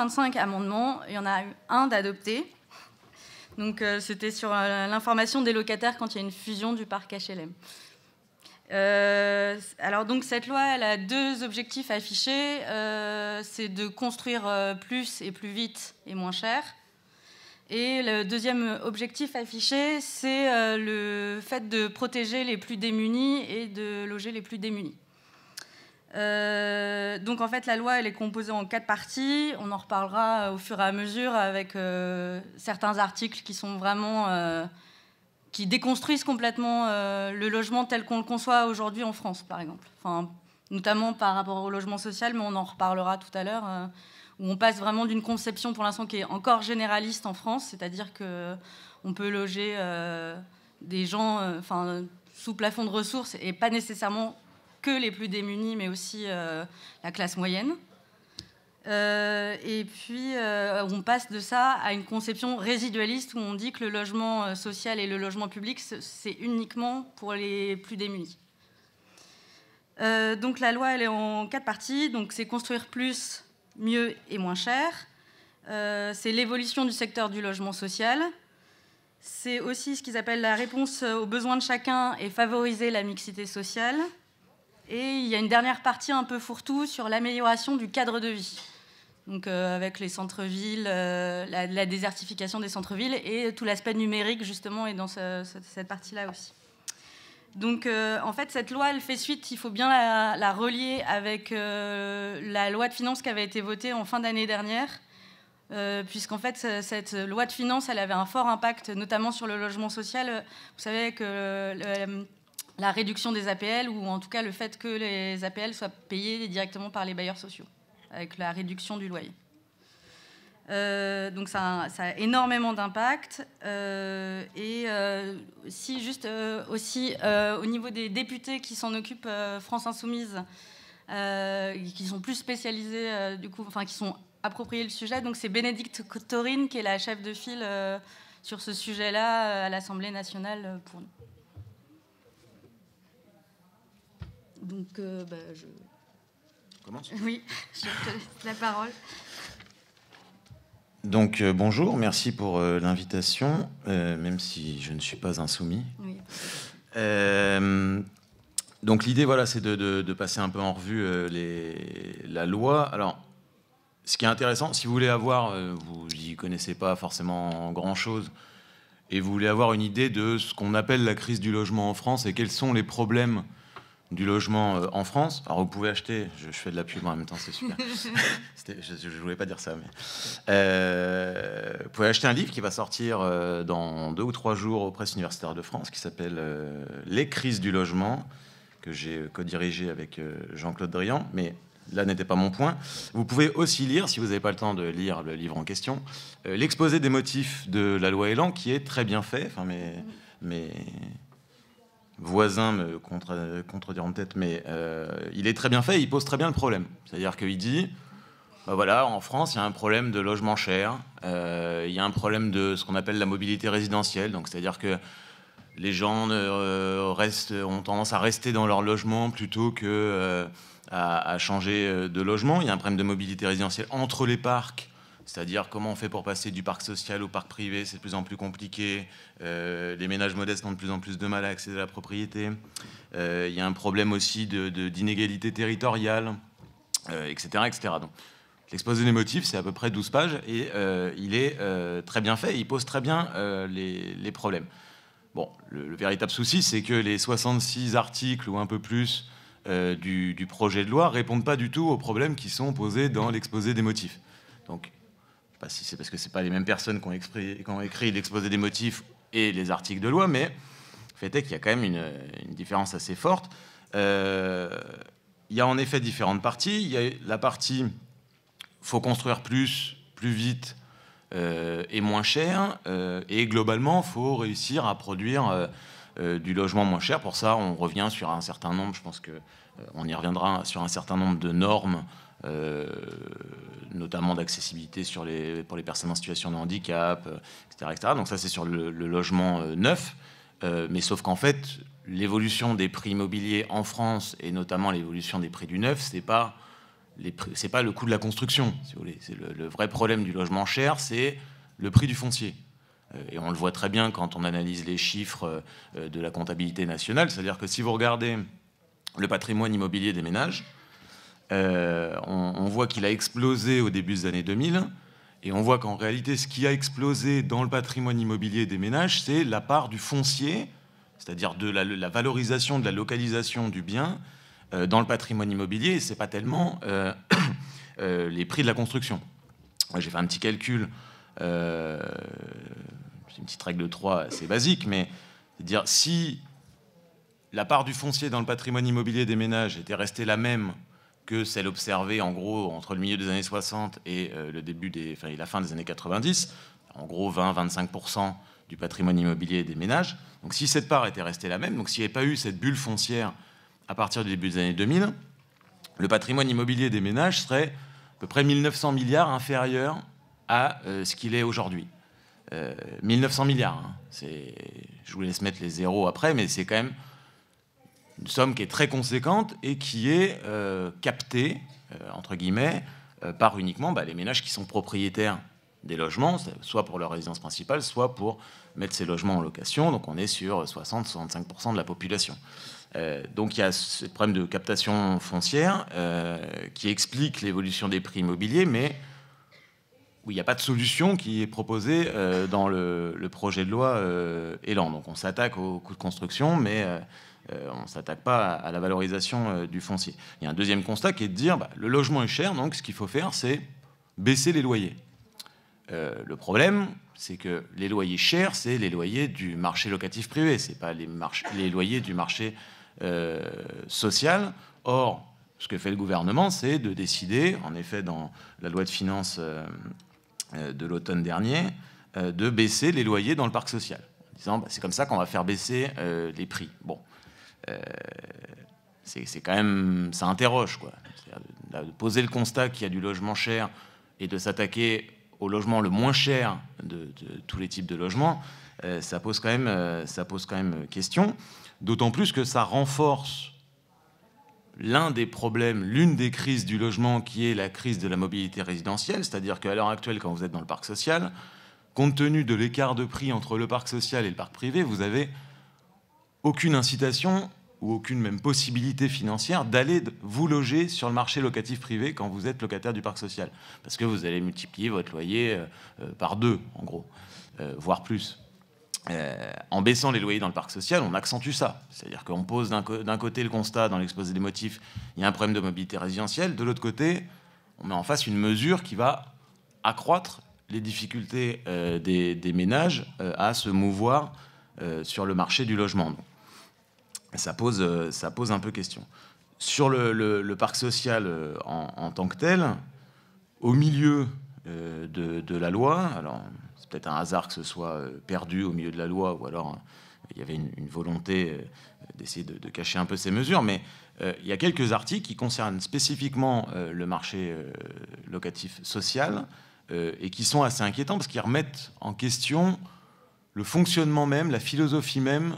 125 amendements, il y en a eu un d'adopté. Donc, c'était sur l'information des locataires quand il y a une fusion du parc HLM. Alors, donc, cette loi, elle a deux objectifs affichés. C'est de construire plus et plus vite et moins cher. Et le deuxième objectif affiché, c'est le fait de protéger les plus démunis et de loger les plus démunis. Donc en fait, la loi, elle est composée en 4 parties. On en reparlera au fur et à mesure avec certains articles qui sont vraiment... qui déconstruisent complètement le logement tel qu'on le conçoit aujourd'hui en France, par exemple. Enfin, notamment par rapport au logement social, mais on en reparlera tout à l'heure, où on passe vraiment d'une conception, pour l'instant, qui est encore généraliste en France, c'est-à-dire qu'on peut loger des gens sous plafond de ressources, et pas nécessairement que les plus démunis, mais aussi la classe moyenne. Et puis, on passe de ça à une conception résidualiste où on dit que le logement social et le logement public, c'est uniquement pour les plus démunis. Donc, la loi, elle est en 4 parties. Donc, c'est construire plus, mieux et moins cher. C'est l'évolution du secteur du logement social. C'est aussi ce qu'ils appellent la réponse aux besoins de chacun et favoriser la mixité sociale. Et il y a une dernière partie un peu fourre-tout sur l'amélioration du cadre de vie. Donc avec les centres-villes, la désertification des centres-villes et tout l'aspect numérique, justement, est dans cette partie-là aussi. Donc en fait, cette loi, elle fait suite, il faut bien la relier avec la loi de finances qui avait été votée en fin d'année dernière, puisqu'en fait, cette loi de finances, elle avait un fort impact, notamment sur le logement social. Vous savez que... la réduction des APL, ou en tout cas le fait que les APL soient payés directement par les bailleurs sociaux, avec la réduction du loyer. Donc ça a énormément d'impact. Et si juste aussi au niveau des députés qui s'en occupent, France Insoumise, qui sont plus spécialisés, du coup, enfin qui sont appropriés le sujet, donc c'est Bénédicte Taurine qui est la chef de file sur ce sujet-là à l'Assemblée nationale pour nous. Donc, je commence. Oui, je te laisse la parole. Donc, bonjour, merci pour l'invitation, même si je ne suis pas insoumis. Oui. Donc, l'idée, voilà, c'est de passer un peu en revue la loi. Alors, ce qui est intéressant, si vous voulez avoir, vous n'y connaissez pas forcément grand-chose, et vous voulez avoir une idée de ce qu'on appelle la crise du logement en France et quels sont les problèmes du logement en France. Alors vous pouvez acheter, je fais de la pub en même temps, c'est super. Je voulais pas dire ça, mais vous pouvez acheter un livre qui va sortir dans 2 ou 3 jours aux Presses universitaires de France, qui s'appelle Les crises du logement, que j'ai co-dirigé avec Jean-Claude Drian, mais là n'était pas mon point. Vous pouvez aussi lire, si vous n'avez pas le temps de lire le livre en question, l'exposé des motifs de la loi Elan, qui est très bien fait. Enfin, mes voisins me contrediront peut-être, mais il est très bien fait, il pose très bien le problème. C'est-à-dire qu'il dit, voilà, en France, il y a un problème de logement cher, il y a un problème de ce qu'on appelle la mobilité résidentielle, donc c'est-à-dire que les gens ont tendance à rester dans leur logement plutôt que à changer de logement. Il y a un problème de mobilité résidentielle entre les parcs, c'est-à-dire comment on fait pour passer du parc social au parc privé, c'est de plus en plus compliqué. Les ménages modestes ont de plus en plus de mal à accéder à la propriété. Il y a un problème aussi d'inégalité territoriale, etc., etc. Donc, l'exposé des motifs, c'est à peu près 12 pages, et il est très bien fait, il pose très bien les problèmes. Bon, le véritable souci, c'est que les 66 articles ou un peu plus du projet de loi répondent pas du tout aux problèmes qui sont posés dans l'exposé des motifs. Donc, je ne sais pas si c'est parce que ce n'est pas les mêmes personnes qui ont écrit l'exposé des motifs et les articles de loi, mais le fait est qu'il y a quand même une différence assez forte. Il y a en effet différentes parties. Il y a la partie « faut construire plus vite et moins cher », et globalement, il faut réussir à produire du logement moins cher. Pour ça, on revient sur un certain nombre, je pense qu'on y reviendra, sur un certain nombre de normes, notamment d'accessibilité pour les personnes en situation de handicap, etc., etc. Donc ça, c'est sur le logement neuf. Mais sauf qu'en fait, l'évolution des prix immobiliers en France, et notamment l'évolution des prix du neuf, c'est pas c'est pas le coût de la construction, si vous voulez. C'est le vrai problème du logement cher, c'est le prix du foncier. Et on le voit très bien quand on analyse les chiffres de la comptabilité nationale. C'est-à-dire que si vous regardez le patrimoine immobilier des ménages, on voit qu'il a explosé au début des années 2000. Et on voit qu'en réalité, ce qui a explosé dans le patrimoine immobilier des ménages, c'est la part du foncier, c'est-à-dire de la valorisation, de la localisation du bien dans le patrimoine immobilier. Ce n'est pas tellement les prix de la construction. J'ai fait un petit calcul. C'est une petite règle de 3 assez basique, mais c'est-à-dire si la part du foncier dans le patrimoine immobilier des ménages était restée la même que celle observée en gros entre le milieu des années 60 et la fin des années 90, en gros 20-25% du patrimoine immobilier des ménages. Donc si cette part était restée la même, donc s'il n'y avait pas eu cette bulle foncière à partir du début des années 2000, le patrimoine immobilier des ménages serait à peu près 1900 milliards inférieur à ce qu'il est aujourd'hui. 1900 milliards. Hein. Je vous laisse mettre les zéros après, mais c'est quand même une somme qui est très conséquente et qui est captée, entre guillemets, par uniquement les ménages qui sont propriétaires des logements, soit pour leur résidence principale, soit pour mettre ces logements en location. Donc on est sur 60-65% de la population. Donc il y a ce problème de captation foncière qui explique l'évolution des prix immobiliers, mais où il n'y a pas de solution qui est proposée dans le projet de loi Elan. Donc on s'attaque au coût de construction, mais on ne s'attaque pas à la valorisation du foncier. Il y a un deuxième constat qui est de dire le logement est cher, donc ce qu'il faut faire, c'est baisser les loyers. Le problème, c'est que les loyers chers, c'est les loyers du marché locatif privé, ce n'est pas les loyers du marché social. Or, ce que fait le gouvernement, c'est de décider, en effet, dans la loi de finances de l'automne dernier, de baisser les loyers dans le parc social, en disant c'est comme ça qu'on va faire baisser les prix. Bon, c'est quand même, ça interroge, quoi. De poser le constat qu'il y a du logement cher et de s'attaquer au logement le moins cher de tous les types de logements, ça pose quand même question. D'autant plus que ça renforce l'une des crises du logement, qui est la crise de la mobilité résidentielle, c'est-à-dire qu'à l'heure actuelle, quand vous êtes dans le parc social, compte tenu de l'écart de prix entre le parc social et le parc privé, vous n'avez aucune incitation ou aucune même possibilité financière d'aller vous loger sur le marché locatif privé quand vous êtes locataire du parc social. Parce que vous allez multiplier votre loyer par 2, en gros, voire plus. En baissant les loyers dans le parc social, on accentue ça. C'est-à-dire qu'on pose d'un côté le constat dans l'exposé des motifs, il y a un problème de mobilité résidentielle. De l'autre côté, on met en face une mesure qui va accroître les difficultés des ménages à se mouvoir sur le marché du logement. Donc, ça pose un peu question. Sur le parc social en tant que tel, au milieu de la loi, alors c'est peut-être un hasard que ce soit perdu au milieu de la loi, ou alors il y avait une volonté d'essayer de cacher un peu ces mesures, mais il y a quelques articles qui concernent spécifiquement le marché locatif social et qui sont assez inquiétants parce qu'ils remettent en question le fonctionnement même, la philosophie même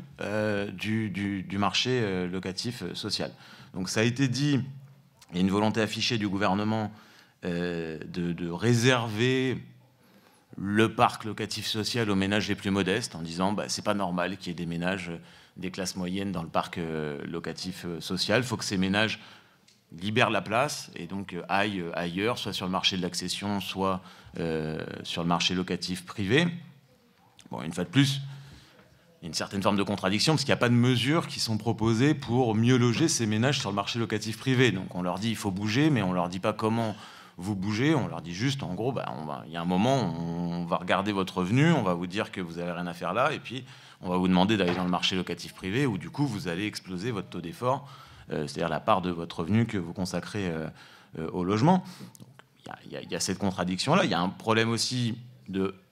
du marché locatif social. Donc ça a été dit, il y a une volonté affichée du gouvernement de réserver le parc locatif social aux ménages les plus modestes, en disant c'est pas normal qu'il y ait des ménages des classes moyennes dans le parc locatif social. Il faut que ces ménages libèrent la place et donc aillent ailleurs, soit sur le marché de l'accession, soit sur le marché locatif privé. Bon, une fois de plus, il y a une certaine forme de contradiction parce qu'il n'y a pas de mesures qui sont proposées pour mieux loger ces ménages sur le marché locatif privé. Donc on leur dit il faut bouger, mais on leur dit pas comment vous bougez. On leur dit juste, en gros, il y a un moment, on va regarder votre revenu, on va vous dire que vous n'avez rien à faire là, et puis on va vous demander d'aller dans le marché locatif privé où du coup vous allez exploser votre taux d'effort, c'est-à-dire la part de votre revenu que vous consacrez au logement. Donc, il y a cette contradiction-là. Il y a un problème aussi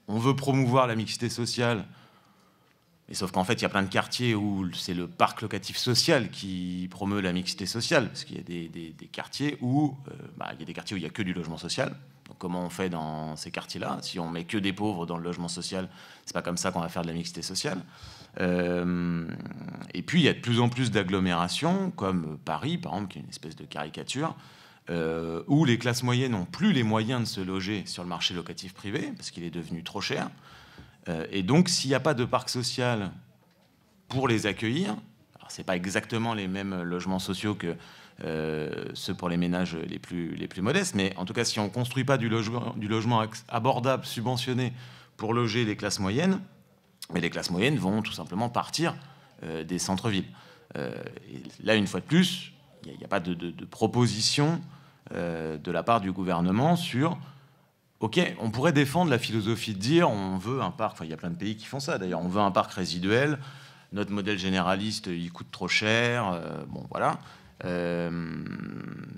on veut promouvoir la mixité sociale, et sauf qu'en fait, il y a plein de quartiers où c'est le parc locatif social qui promeut la mixité sociale, parce qu'il y a des quartiers où il y a des quartiers où il n'y a que du logement social. Donc comment on fait dans ces quartiers-là? Si on met que des pauvres dans le logement social, c'est pas comme ça qu'on va faire de la mixité sociale. Et puis il y a de plus en plus d'agglomérations, comme Paris, par exemple, qui est une espèce de caricature, où les classes moyennes n'ont plus les moyens de se loger sur le marché locatif privé, parce qu'il est devenu trop cher. Et donc, s'il n'y a pas de parc social pour les accueillir, ce n'est pas exactement les mêmes logements sociaux que ceux pour les ménages les plus modestes, mais en tout cas, si on ne construit pas du logement abordable, subventionné, pour loger les classes moyennes, mais les classes moyennes vont tout simplement partir des centres-villes. Et là, une fois de plus, il n'y a pas de proposition de la part du gouvernement sur... Ok, on pourrait défendre la philosophie de dire on veut un parc, enfin il y a plein de pays qui font ça d'ailleurs, on veut un parc résiduel, notre modèle généraliste il coûte trop cher, bon voilà.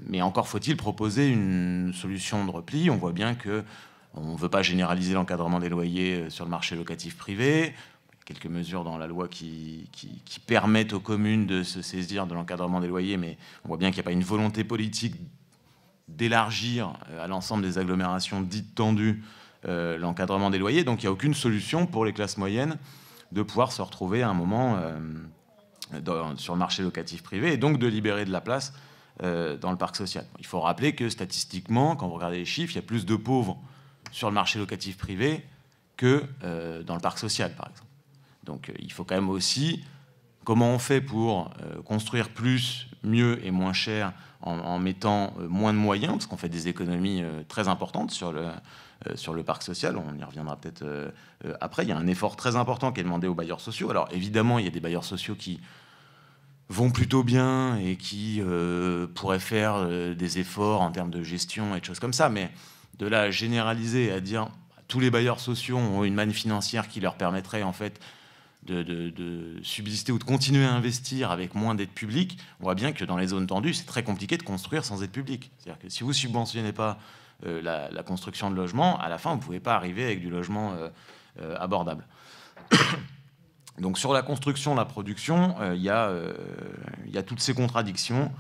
Mais encore faut-il proposer une solution de repli. On voit bien qu'on ne veut pas généraliser l'encadrement des loyers sur le marché locatif privé. Quelques mesures dans la loi qui permettent aux communes de se saisir de l'encadrement des loyers, mais on voit bien qu'il n'y a pas une volonté politique d'élargir à l'ensemble des agglomérations dites tendues l'encadrement des loyers. Donc il n'y a aucune solution pour les classes moyennes de pouvoir se retrouver à un moment sur le marché locatif privé et donc de libérer de la place dans le parc social. Il faut rappeler que statistiquement, quand vous regardez les chiffres, il y a plus de pauvres sur le marché locatif privé que dans le parc social, par exemple. Donc il faut quand même aussi... Comment on fait pour construire plus, mieux et moins cher en mettant moins de moyens, parce qu'on fait des économies très importantes sur le parc social, on y reviendra peut-être après. Il y a un effort très important qui est demandé aux bailleurs sociaux. Alors évidemment, il y a des bailleurs sociaux qui vont plutôt bien et qui pourraient faire des efforts en termes de gestion et de choses comme ça, mais de là à généraliser, à dire tous les bailleurs sociaux ont une manne financière qui leur permettrait en fait de subsister ou de continuer à investir avec moins d'aide publique, on voit bien que dans les zones tendues, c'est très compliqué de construire sans aide publique. C'est-à-dire que si vous ne subventionnez pas la construction de logements, à la fin, vous ne pouvez pas arriver avec du logement abordable. Donc sur la construction, la production, il y a toutes ces contradictions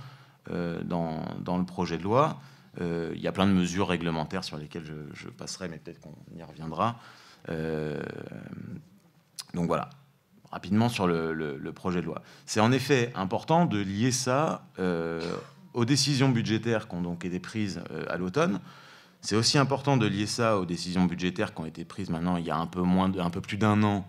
dans le projet de loi. Il y a plein de mesures réglementaires sur lesquelles je passerai, mais peut-être qu'on y reviendra. Donc voilà. Rapidement sur le projet de loi. C'est en effet important de lier ça aux décisions budgétaires qui ont donc été prises à l'automne. C'est aussi important de lier ça aux décisions budgétaires qui ont été prises maintenant il y a un peu plus d'un an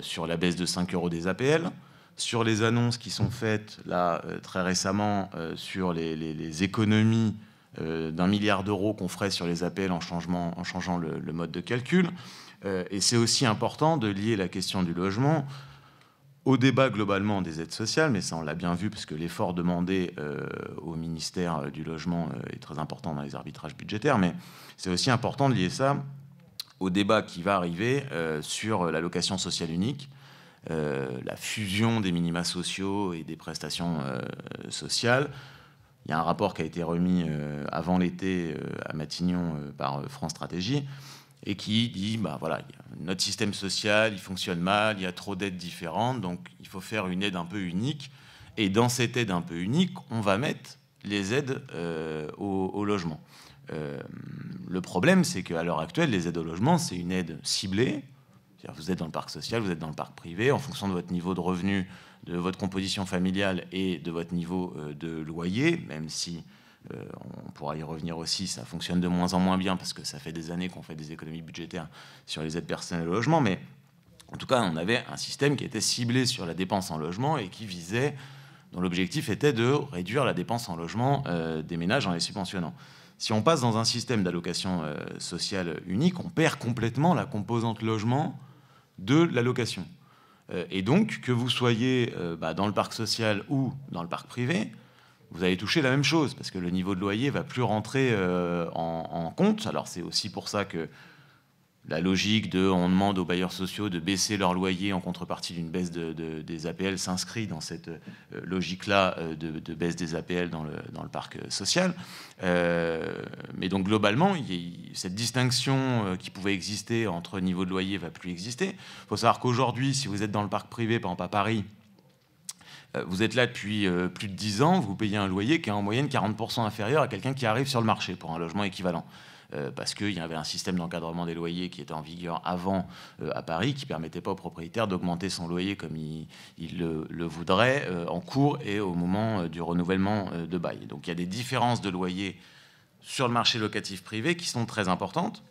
sur la baisse de 5 € des APL, sur les annonces qui sont faites là très récemment sur les économies d'1 milliard d'euros qu'on ferait sur les APL en changeant le mode de calcul. Et c'est aussi important de lier la question du logement au débat globalement des aides sociales, mais ça on l'a bien vu parce que l'effort demandé au ministère du Logement est très important dans les arbitrages budgétaires, mais c'est aussi important de lier ça au débat qui va arriver sur l'allocation sociale unique, la fusion des minima sociaux et des prestations sociales. Il y a un rapport qui a été remis avant l'été à Matignon par France Stratégie, et qui dit, voilà, notre système social, il fonctionne mal, il y a trop d'aides différentes, donc il faut faire une aide un peu unique. Et dans cette aide un peu unique, on va mettre les aides au logement. Le problème, c'est qu'à l'heure actuelle, les aides au logement, c'est une aide ciblée. C'est-à-dire vous êtes dans le parc social, vous êtes dans le parc privé, en fonction de votre niveau de revenu, de votre composition familiale et de votre niveau de loyer, même si... on pourra y revenir aussi, ça fonctionne de moins en moins bien parce que ça fait des années qu'on fait des économies budgétaires sur les aides personnelles au logement, mais en tout cas, on avait un système qui était ciblé sur la dépense en logement et qui visait, dont l'objectif était de réduire la dépense en logement des ménages en les subventionnant. Si on passe dans un système d'allocation sociale unique, on perd complètement la composante logement de l'allocation. Et donc, que vous soyez dans le parc social ou dans le parc privé, vous allez toucher la même chose, parce que le niveau de loyer ne va plus rentrer en compte. Alors c'est aussi pour ça que la logique on demande aux bailleurs sociaux de baisser leur loyer en contrepartie d'une baisse des APL s'inscrit dans cette logique-là de baisse des APL dans le parc social. Mais donc globalement, cette distinction qui pouvait exister entre niveau de loyer ne va plus exister. Il faut savoir qu'aujourd'hui, si vous êtes dans le parc privé, par exemple à Paris, vous êtes là depuis plus de 10 ans, vous payez un loyer qui est en moyenne 40% inférieur à quelqu'un qui arrive sur le marché pour un logement équivalent. parce qu'il y avait un système d'encadrement des loyers qui était en vigueur avant à Paris, qui ne permettait pas au propriétaire d'augmenter son loyer comme il le voudrait en cours et au moment du renouvellement de bail. Donc il y a des différences de loyer sur le marché locatif privé qui sont très importantes,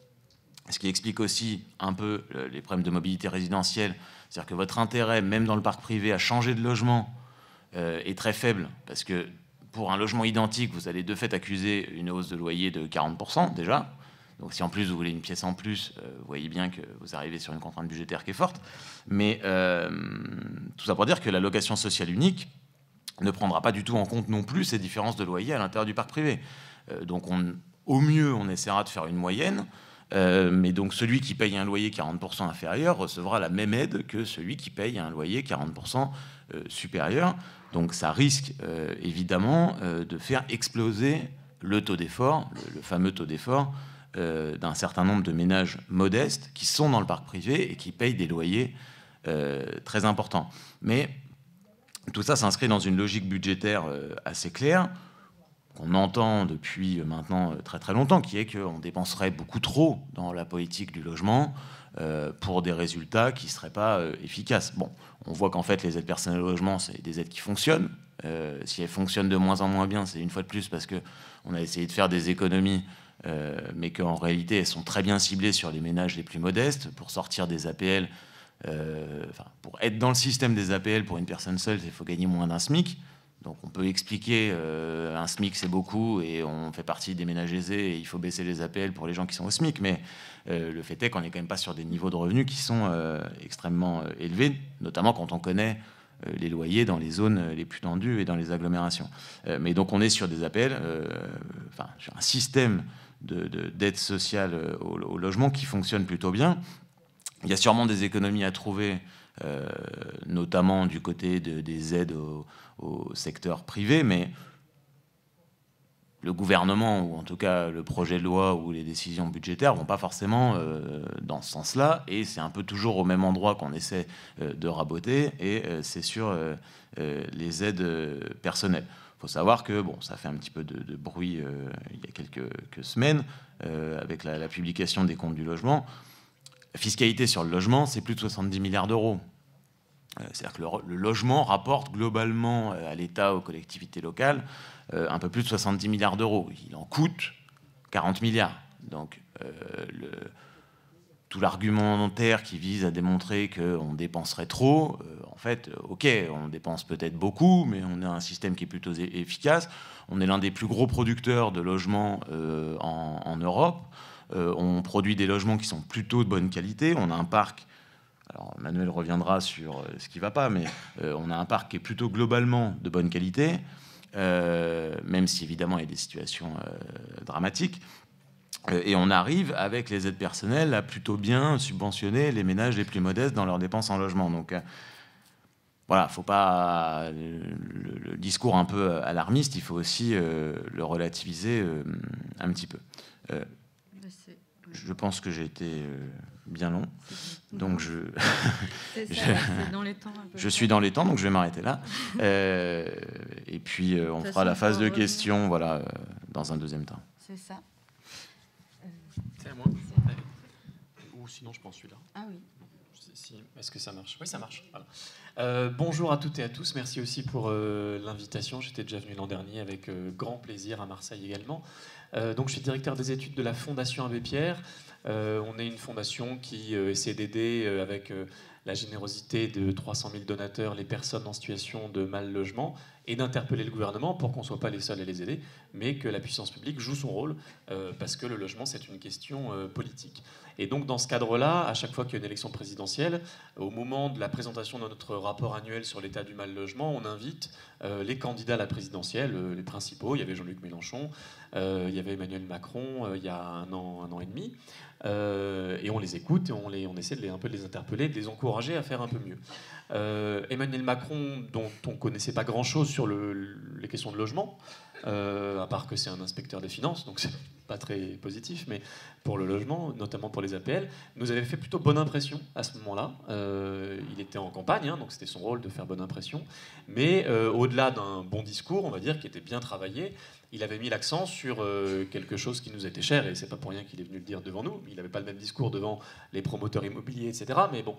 ce qui explique aussi un peu les problèmes de mobilité résidentielle, c'est-à-dire que votre intérêt, même dans le parc privé, à changer de logement est très faible, parce que pour un logement identique, vous allez de fait accuser une hausse de loyer de 40% déjà. Donc si en plus vous voulez une pièce en plus, vous voyez bien que vous arrivez sur une contrainte budgétaire qui est forte. Mais tout ça pour dire que la location sociale unique ne prendra pas du tout en compte non plus ces différences de loyer à l'intérieur du parc privé. Donc au mieux, on essaiera de faire une moyenne. Mais donc celui qui paye un loyer 40% inférieur recevra la même aide que celui qui paye un loyer 40% supérieur. Donc ça risque évidemment de faire exploser le taux d'effort, le fameux taux d'effort d'un certain nombre de ménages modestes qui sont dans le parc privé et qui payent des loyers très importants. Mais tout ça s'inscrit dans une logique budgétaire assez claire, qu'on entend depuis maintenant très très longtemps, qui est qu'on dépenserait beaucoup trop dans la politique du logement pour des résultats qui ne seraient pas efficaces. Bon, on voit qu'en fait les aides personnelles au logement, c'est des aides qui fonctionnent. Si elles fonctionnent de moins en moins bien, c'est une fois de plus parce qu'on a essayé de faire des économies, mais qu'en réalité elles sont très bien ciblées sur les ménages les plus modestes. Pour sortir des APL, pour être dans le système des APL pour une personne seule, il faut gagner moins d'un SMIC. Donc on peut expliquer un SMIC c'est beaucoup et on fait partie des ménages aisés et il faut baisser les APL pour les gens qui sont au SMIC, mais le fait est qu'on n'est quand même pas sur des niveaux de revenus qui sont extrêmement élevés, notamment quand on connaît les loyers dans les zones les plus tendues et dans les agglomérations. Mais donc on est sur des APL, sur un système d'aide sociale au logement qui fonctionne plutôt bien. Il y a sûrement des économies à trouver, notamment du côté des aides au secteur privé, mais le gouvernement, ou en tout cas le projet de loi ou les décisions budgétaires, vont pas forcément dans ce sens-là, et c'est un peu toujours au même endroit qu'on essaie de raboter, et c'est sur les aides personnelles. Il faut savoir que ça fait un petit peu de bruit il y a quelques semaines, avec la publication des comptes du logement. La fiscalité sur le logement, c'est plus de 70 milliards d'euros. C'est-à-dire que le logement rapporte globalement à l'État, aux collectivités locales, un peu plus de 70 milliards d'euros. Il en coûte 40 milliards. Donc tout l'argumentaire qui vise à démontrer qu'on dépenserait trop, en fait, ok, on dépense peut-être beaucoup, mais on a un système qui est plutôt efficace. On est l'un des plus gros producteurs de logements en Europe. On produit des logements qui sont plutôt de bonne qualité. On a un parc... Alors, Manuel reviendra sur ce qui ne va pas, mais on a un parc qui est plutôt globalement de bonne qualité, même si évidemment il y a des situations dramatiques. Et on arrive, avec les aides personnelles, à plutôt bien subventionner les ménages les plus modestes dans leurs dépenses en logement. Donc voilà, faut pas le discours un peu alarmiste, il faut aussi le relativiser un petit peu. Je pense que j'ai été bien long, donc je suis dans les temps, donc je vais m'arrêter là. Et puis on fera la phase de questions, dans un deuxième temps. C'est ça. C'est à moi. Ou sinon je prends celui-là. Ah oui. Est-ce que ça marche? Oui, ça marche. Voilà. Bonjour à toutes et à tous. Merci aussi pour l'invitation. J'étais déjà venu l'an dernier avec grand plaisir à Marseille également. Donc, je suis directeur des études de la Fondation Abbé Pierre. On est une fondation qui essaie d'aider avec la générosité de 300 000 donateurs les personnes en situation de mal logement et d'interpeller le gouvernement pour qu'on ne soit pas les seuls à les aider, mais que la puissance publique joue son rôle parce que le logement, c'est une question politique. Et donc, dans ce cadre-là, à chaque fois qu'il y a une élection présidentielle, au moment de la présentation de notre rapport annuel sur l'état du mal-logement, on invite les candidats à la présidentielle, les principaux. Il y avait Jean-Luc Mélenchon, il y avait Emmanuel Macron il y a un an et demi. Et on les écoute et on essaie un peu de les interpeller, de les encourager à faire un peu mieux. Emmanuel Macron, dont on ne connaissait pas grand-chose sur les questions de logement, à part que c'est un inspecteur des finances, donc c'est pas très positif, mais pour le logement, notamment pour les APL, nous avait fait plutôt bonne impression à ce moment-là. Il était en campagne, hein, donc c'était son rôle de faire bonne impression. Mais au-delà d'un bon discours, on va dire, qui était bien travaillé, il avait mis l'accent sur quelque chose qui nous était cher, et c'est pas pour rien qu'il est venu le dire devant nous. Il n'avait pas le même discours devant les promoteurs immobiliers, etc. Mais bon,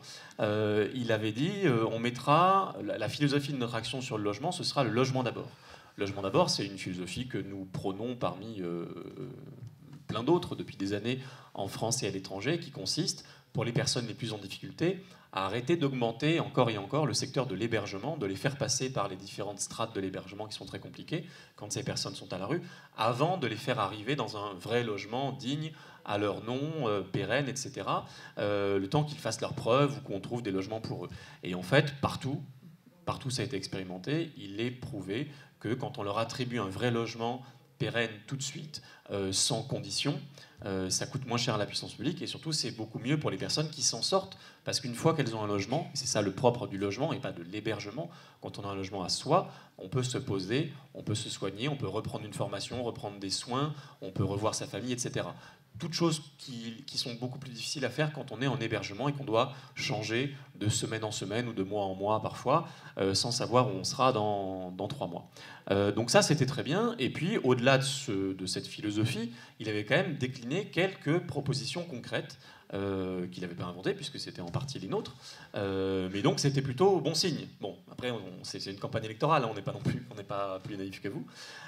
il avait dit, on mettra la philosophie de notre action sur le logement, ce sera le logement d'abord. Le logement d'abord, c'est une philosophie que nous prônons parmi plein d'autres depuis des années en France et à l'étranger, qui consiste, pour les personnes les plus en difficulté, à arrêter d'augmenter encore et encore le secteur de l'hébergement, de les faire passer par les différentes strates de l'hébergement qui sont très compliquées quand ces personnes sont à la rue, avant de les faire arriver dans un vrai logement digne, à leur nom, pérenne, etc., le temps qu'ils fassent leurs preuves ou qu'on trouve des logements pour eux. Et en fait, partout ça a été expérimenté, il est prouvé que quand on leur attribue un vrai logement pérenne tout de suite, sans condition, ça coûte moins cher à la puissance publique, et surtout c'est beaucoup mieux pour les personnes qui s'en sortent, parce qu'une fois qu'elles ont un logement, et c'est ça le propre du logement et pas de l'hébergement, quand on a un logement à soi, on peut se poser, on peut se soigner, on peut reprendre une formation, reprendre des soins, on peut revoir sa famille, etc. Toutes choses qui sont beaucoup plus difficiles à faire quand on est en hébergement et qu'on doit changer de semaine en semaine ou de mois en mois parfois, sans savoir où on sera dans 3 mois. Donc ça, c'était très bien. Et puis, au-delà de cette philosophie, il avait quand même décliné quelques propositions concrètes qu'il n'avait pas inventées, puisque c'était en partie les nôtres. Mais donc, c'était plutôt bon signe. Bon, après, c'est une campagne électorale, hein, on n'est pas plus naïf que vous.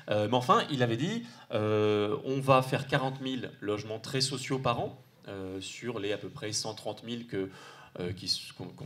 Mais enfin, il avait dit, on va faire 40 000 logements très sociaux par an, sur les à peu près 130 000 qui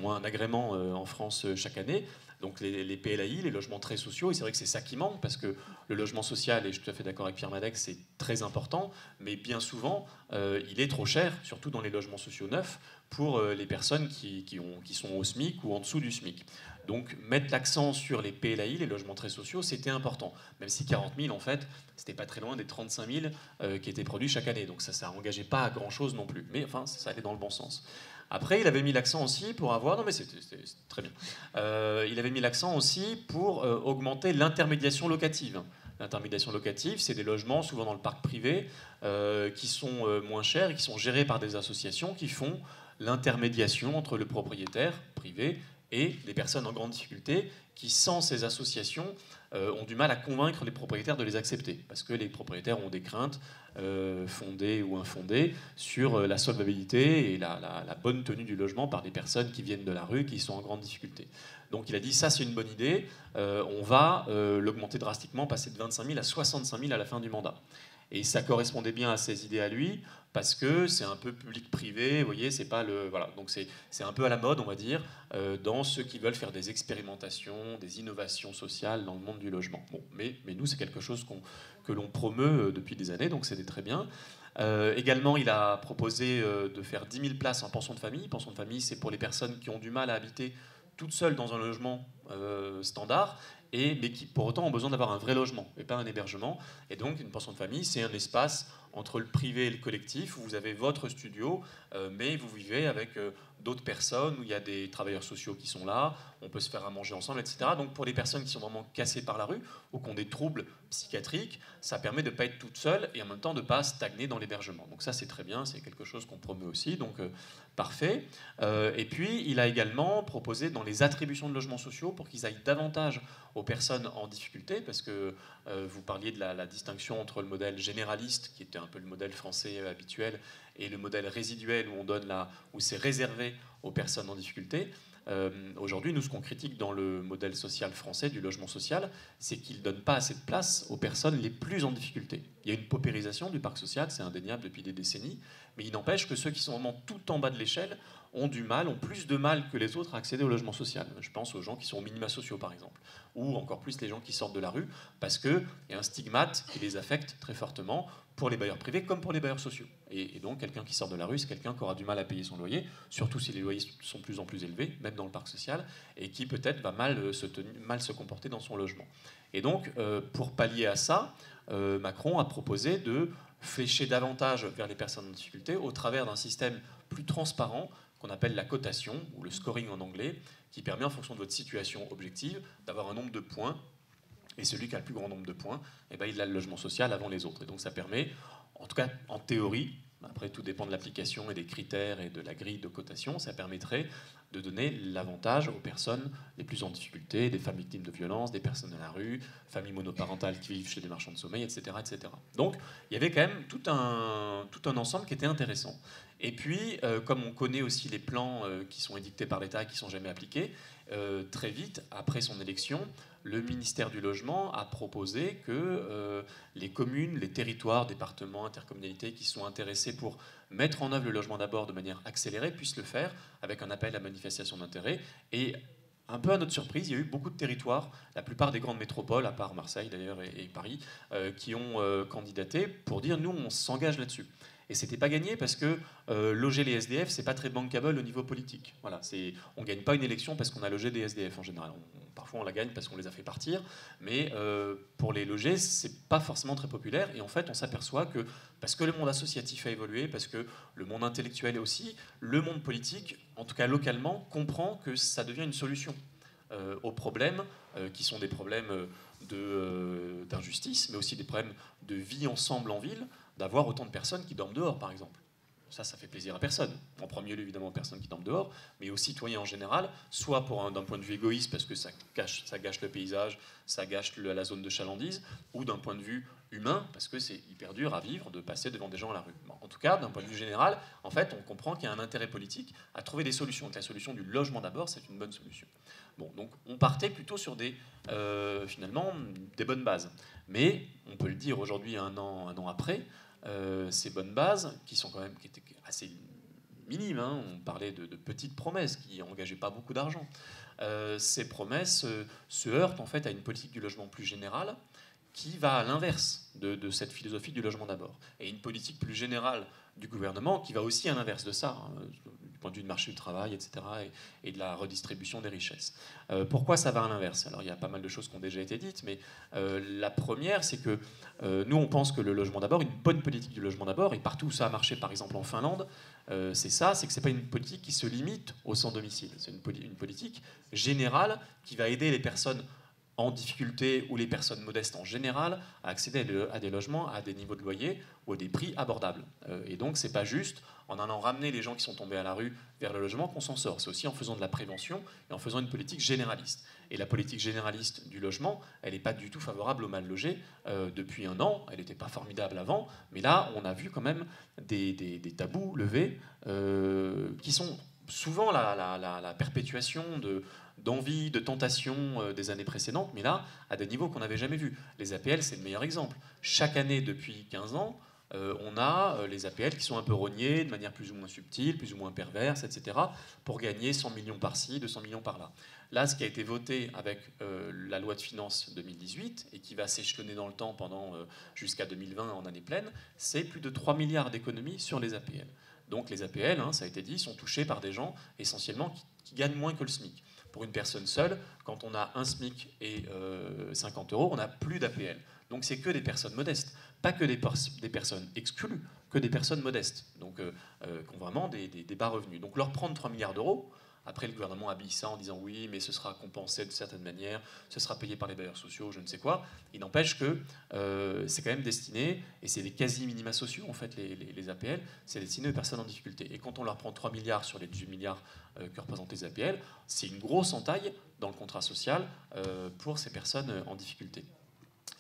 ont un agrément en France chaque année. Donc les PLAI, les logements très sociaux, et c'est vrai que c'est ça qui manque, parce que le logement social, et je suis tout à fait d'accord avec Pierre Madec, c'est très important, mais bien souvent, il est trop cher, surtout dans les logements sociaux neufs, pour les personnes qui sont au SMIC ou en dessous du SMIC. Donc mettre l'accent sur les PLAI, les logements très sociaux, c'était important. Même si 40 000, en fait, c'était pas très loin des 35 000 qui étaient produits chaque année. Donc ça n'engageait pas à grand-chose non plus. Mais enfin, ça allait dans le bon sens. Après, il avait mis l'accent aussi pour avoir... Non mais c'est très bien. Il avait mis l'accent aussi pour augmenter l'intermédiation locative. L'intermédiation locative, c'est des logements, souvent dans le parc privé, qui sont moins chers et qui sont gérés par des associations qui font l'intermédiation entre le propriétaire privé et les personnes en grande difficulté qui, sans ces associations, ont du mal à convaincre les propriétaires de les accepter, parce que les propriétaires ont des craintes fondées ou infondées sur la solvabilité et la bonne tenue du logement par des personnes qui viennent de la rue, qui sont en grande difficulté. Donc il a dit, ça c'est une bonne idée, on va l'augmenter drastiquement, passer de 25 000 à 65 000 à la fin du mandat. Et ça correspondait bien à ses idées à lui, parce que c'est un peu public-privé, vous voyez, c'est pas le... Voilà, donc c'est un peu à la mode, on va dire, dans ceux qui veulent faire des expérimentations, des innovations sociales dans le monde du logement. Bon, mais nous, c'est quelque chose que l'on promeut depuis des années, donc c'était très bien. Également, il a proposé de faire 10 000 places en pension de famille. Pension de famille, c'est pour les personnes qui ont du mal à habiter toutes seules dans un logement standard, mais qui pour autant ont besoin d'avoir un vrai logement et pas un hébergement. Et donc une pension de famille, c'est un espace entre le privé et le collectif où vous avez votre studio, mais vous vivez avec d'autres personnes, où il y a des travailleurs sociaux qui sont là, on peut se faire à manger ensemble, etc. Donc pour les personnes qui sont vraiment cassées par la rue ou qui ont des troubles psychiatriques, ça permet de ne pas être toute seule et en même temps de ne pas stagner dans l'hébergement. Donc ça c'est très bien, c'est quelque chose qu'on promeut aussi, donc parfait. Et puis il a également proposé dans les attributions de logements sociaux pour qu'ils aillent davantage aux personnes en difficulté, parce que vous parliez de la distinction entre le modèle généraliste, qui était un peu le modèle français habituel, et le modèle résiduel où c'est réservé aux personnes en difficulté. Aujourd'hui, nous, ce qu'on critique dans le modèle social français du logement social, c'est qu'il ne donne pas assez de place aux personnes les plus en difficulté. Il y a une paupérisation du parc social, c'est indéniable depuis des décennies, mais il n'empêche que ceux qui sont vraiment tout en bas de l'échelle ont plus de mal que les autres à accéder au logement social. Je pense aux gens qui sont aux minima sociaux, par exemple, ou encore plus les gens qui sortent de la rue, parce qu'il y a un stigmate qui les affecte très fortement pour les bailleurs privés comme pour les bailleurs sociaux. Et donc, quelqu'un qui sort de la rue, c'est quelqu'un qui aura du mal à payer son loyer, surtout si les loyers sont de plus en plus élevés, même dans le parc social, et qui peut-être va mal se comporter dans son logement. Et donc, pour pallier à ça, Macron a proposé de flécher davantage vers les personnes en difficulté au travers d'un système plus transparent qu'on appelle la cotation, ou le scoring en anglais, qui permet, en fonction de votre situation objective, d'avoir un nombre de points. Et celui qui a le plus grand nombre de points, eh ben, il a le logement social avant les autres. Et donc ça permet, en tout cas en théorie, après tout dépend de l'application et des critères et de la grille de cotation, ça permettrait de donner l'avantage aux personnes les plus en difficulté, des femmes victimes de violences, des personnes à la rue, familles monoparentales qui vivent chez des marchands de sommeil, etc. etc. Donc il y avait quand même tout un ensemble qui était intéressant. Et puis, comme on connaît aussi les plans qui sont édictés par l'État et qui ne sont jamais appliqués, très vite, après son élection, le ministère du Logement a proposé que les communes, les territoires, départements, intercommunalités qui sont intéressés pour mettre en œuvre le logement d'abord de manière accélérée puissent le faire avec un appel à manifestation d'intérêt. Et un peu à notre surprise, il y a eu beaucoup de territoires, la plupart des grandes métropoles, à part Marseille d'ailleurs et Paris, qui ont candidaté pour dire nous on s'engage là-dessus. Et c'était pas gagné parce que loger les SDF, c'est pas très bankable au niveau politique. Voilà, on gagne pas une élection parce qu'on a logé des SDF en général. Parfois on la gagne parce qu'on les a fait partir, mais pour les loger, c'est pas forcément très populaire. Et en fait, on s'aperçoit que parce que le monde associatif a évolué, parce que le monde intellectuel est aussi, le monde politique, en tout cas localement, comprend que ça devient une solution aux problèmes qui sont des problèmes d'injustice, mais aussi des problèmes de vie ensemble en ville, d'avoir autant de personnes qui dorment dehors, par exemple. Ça fait plaisir à personne. En premier lieu, évidemment, aux personnes qui dorment dehors, mais aux citoyens en général, soit d'un point de vue égoïste, parce que ça gâche le paysage, ça gâche la zone de chalandise, ou d'un point de vue humain, parce que c'est hyper dur à vivre de passer devant des gens à la rue. Bon, en tout cas, d'un point de vue général, en fait, on comprend qu'il y a un intérêt politique à trouver des solutions. Donc, la solution du logement d'abord, c'est une bonne solution. Bon, donc on partait plutôt sur finalement des bonnes bases. Mais on peut le dire aujourd'hui, un an après, ces bonnes bases, qui étaient assez minimes, hein, on parlait de petites promesses qui n'engageaient pas beaucoup d'argent. Ces promesses se heurtent en fait à une politique du logement plus générale qui va à l'inverse de cette philosophie du logement d'abord. Et une politique plus générale du gouvernement qui va aussi à l'inverse de ça, hein, du point de vue du marché du travail, etc., et de la redistribution des richesses. Pourquoi ça va à l'inverse? Alors il y a pas mal de choses qui ont déjà été dites, mais la première, c'est que nous, on pense que le logement d'abord, une bonne politique du logement d'abord, et partout où ça a marché, par exemple en Finlande, c'est que c'est pas une politique qui se limite au sans-domicile. C'est une politique générale qui va aider les personnes en difficulté ou les personnes modestes en général à accéder à des logements à des niveaux de loyer ou à des prix abordables. Et donc c'est pas juste en allant ramener les gens qui sont tombés à la rue vers le logement qu'on s'en sort. C'est aussi en faisant de la prévention et en faisant une politique généraliste. Et la politique généraliste du logement, elle n'est pas du tout favorable aux mal logés depuis un an. Elle n'était pas formidable avant, mais là on a vu quand même des tabous levés qui sont souvent la perpétuation d'envie, de tentation des années précédentes, mais là, à des niveaux qu'on n'avait jamais vus. Les APL, c'est le meilleur exemple. Chaque année, depuis 15 ans, on a les APL qui sont un peu rognés, de manière plus ou moins subtile, plus ou moins perverse, etc., pour gagner 100 millions par-ci, 200 millions par-là. Là, ce qui a été voté avec la loi de finances 2018, et qui va s'échelonner dans le temps jusqu'à 2020 en année pleine, c'est plus de 3 milliards d'économies sur les APL. Donc les APL, hein, ça a été dit, sont touchés par des gens essentiellement qui gagnent moins que le SMIC. Pour une personne seule, quand on a un SMIC et 50 euros, on n'a plus d'APL. Donc c'est que des personnes modestes, pas que des personnes exclues, que des personnes modestes, donc qui ont vraiment des bas revenus. Donc leur prendre 3 milliards d'euros, après le gouvernement habille ça en disant oui, mais ce sera compensé de certaine manière, ce sera payé par les bailleurs sociaux, je ne sais quoi. Il n'empêche que c'est quand même destiné, et c'est des quasi-minima sociaux en fait, les APL, c'est destiné aux personnes en difficulté. Et quand on leur prend 3 milliards sur les 18 milliards que représentent les APL, c'est une grosse entaille dans le contrat social pour ces personnes en difficulté.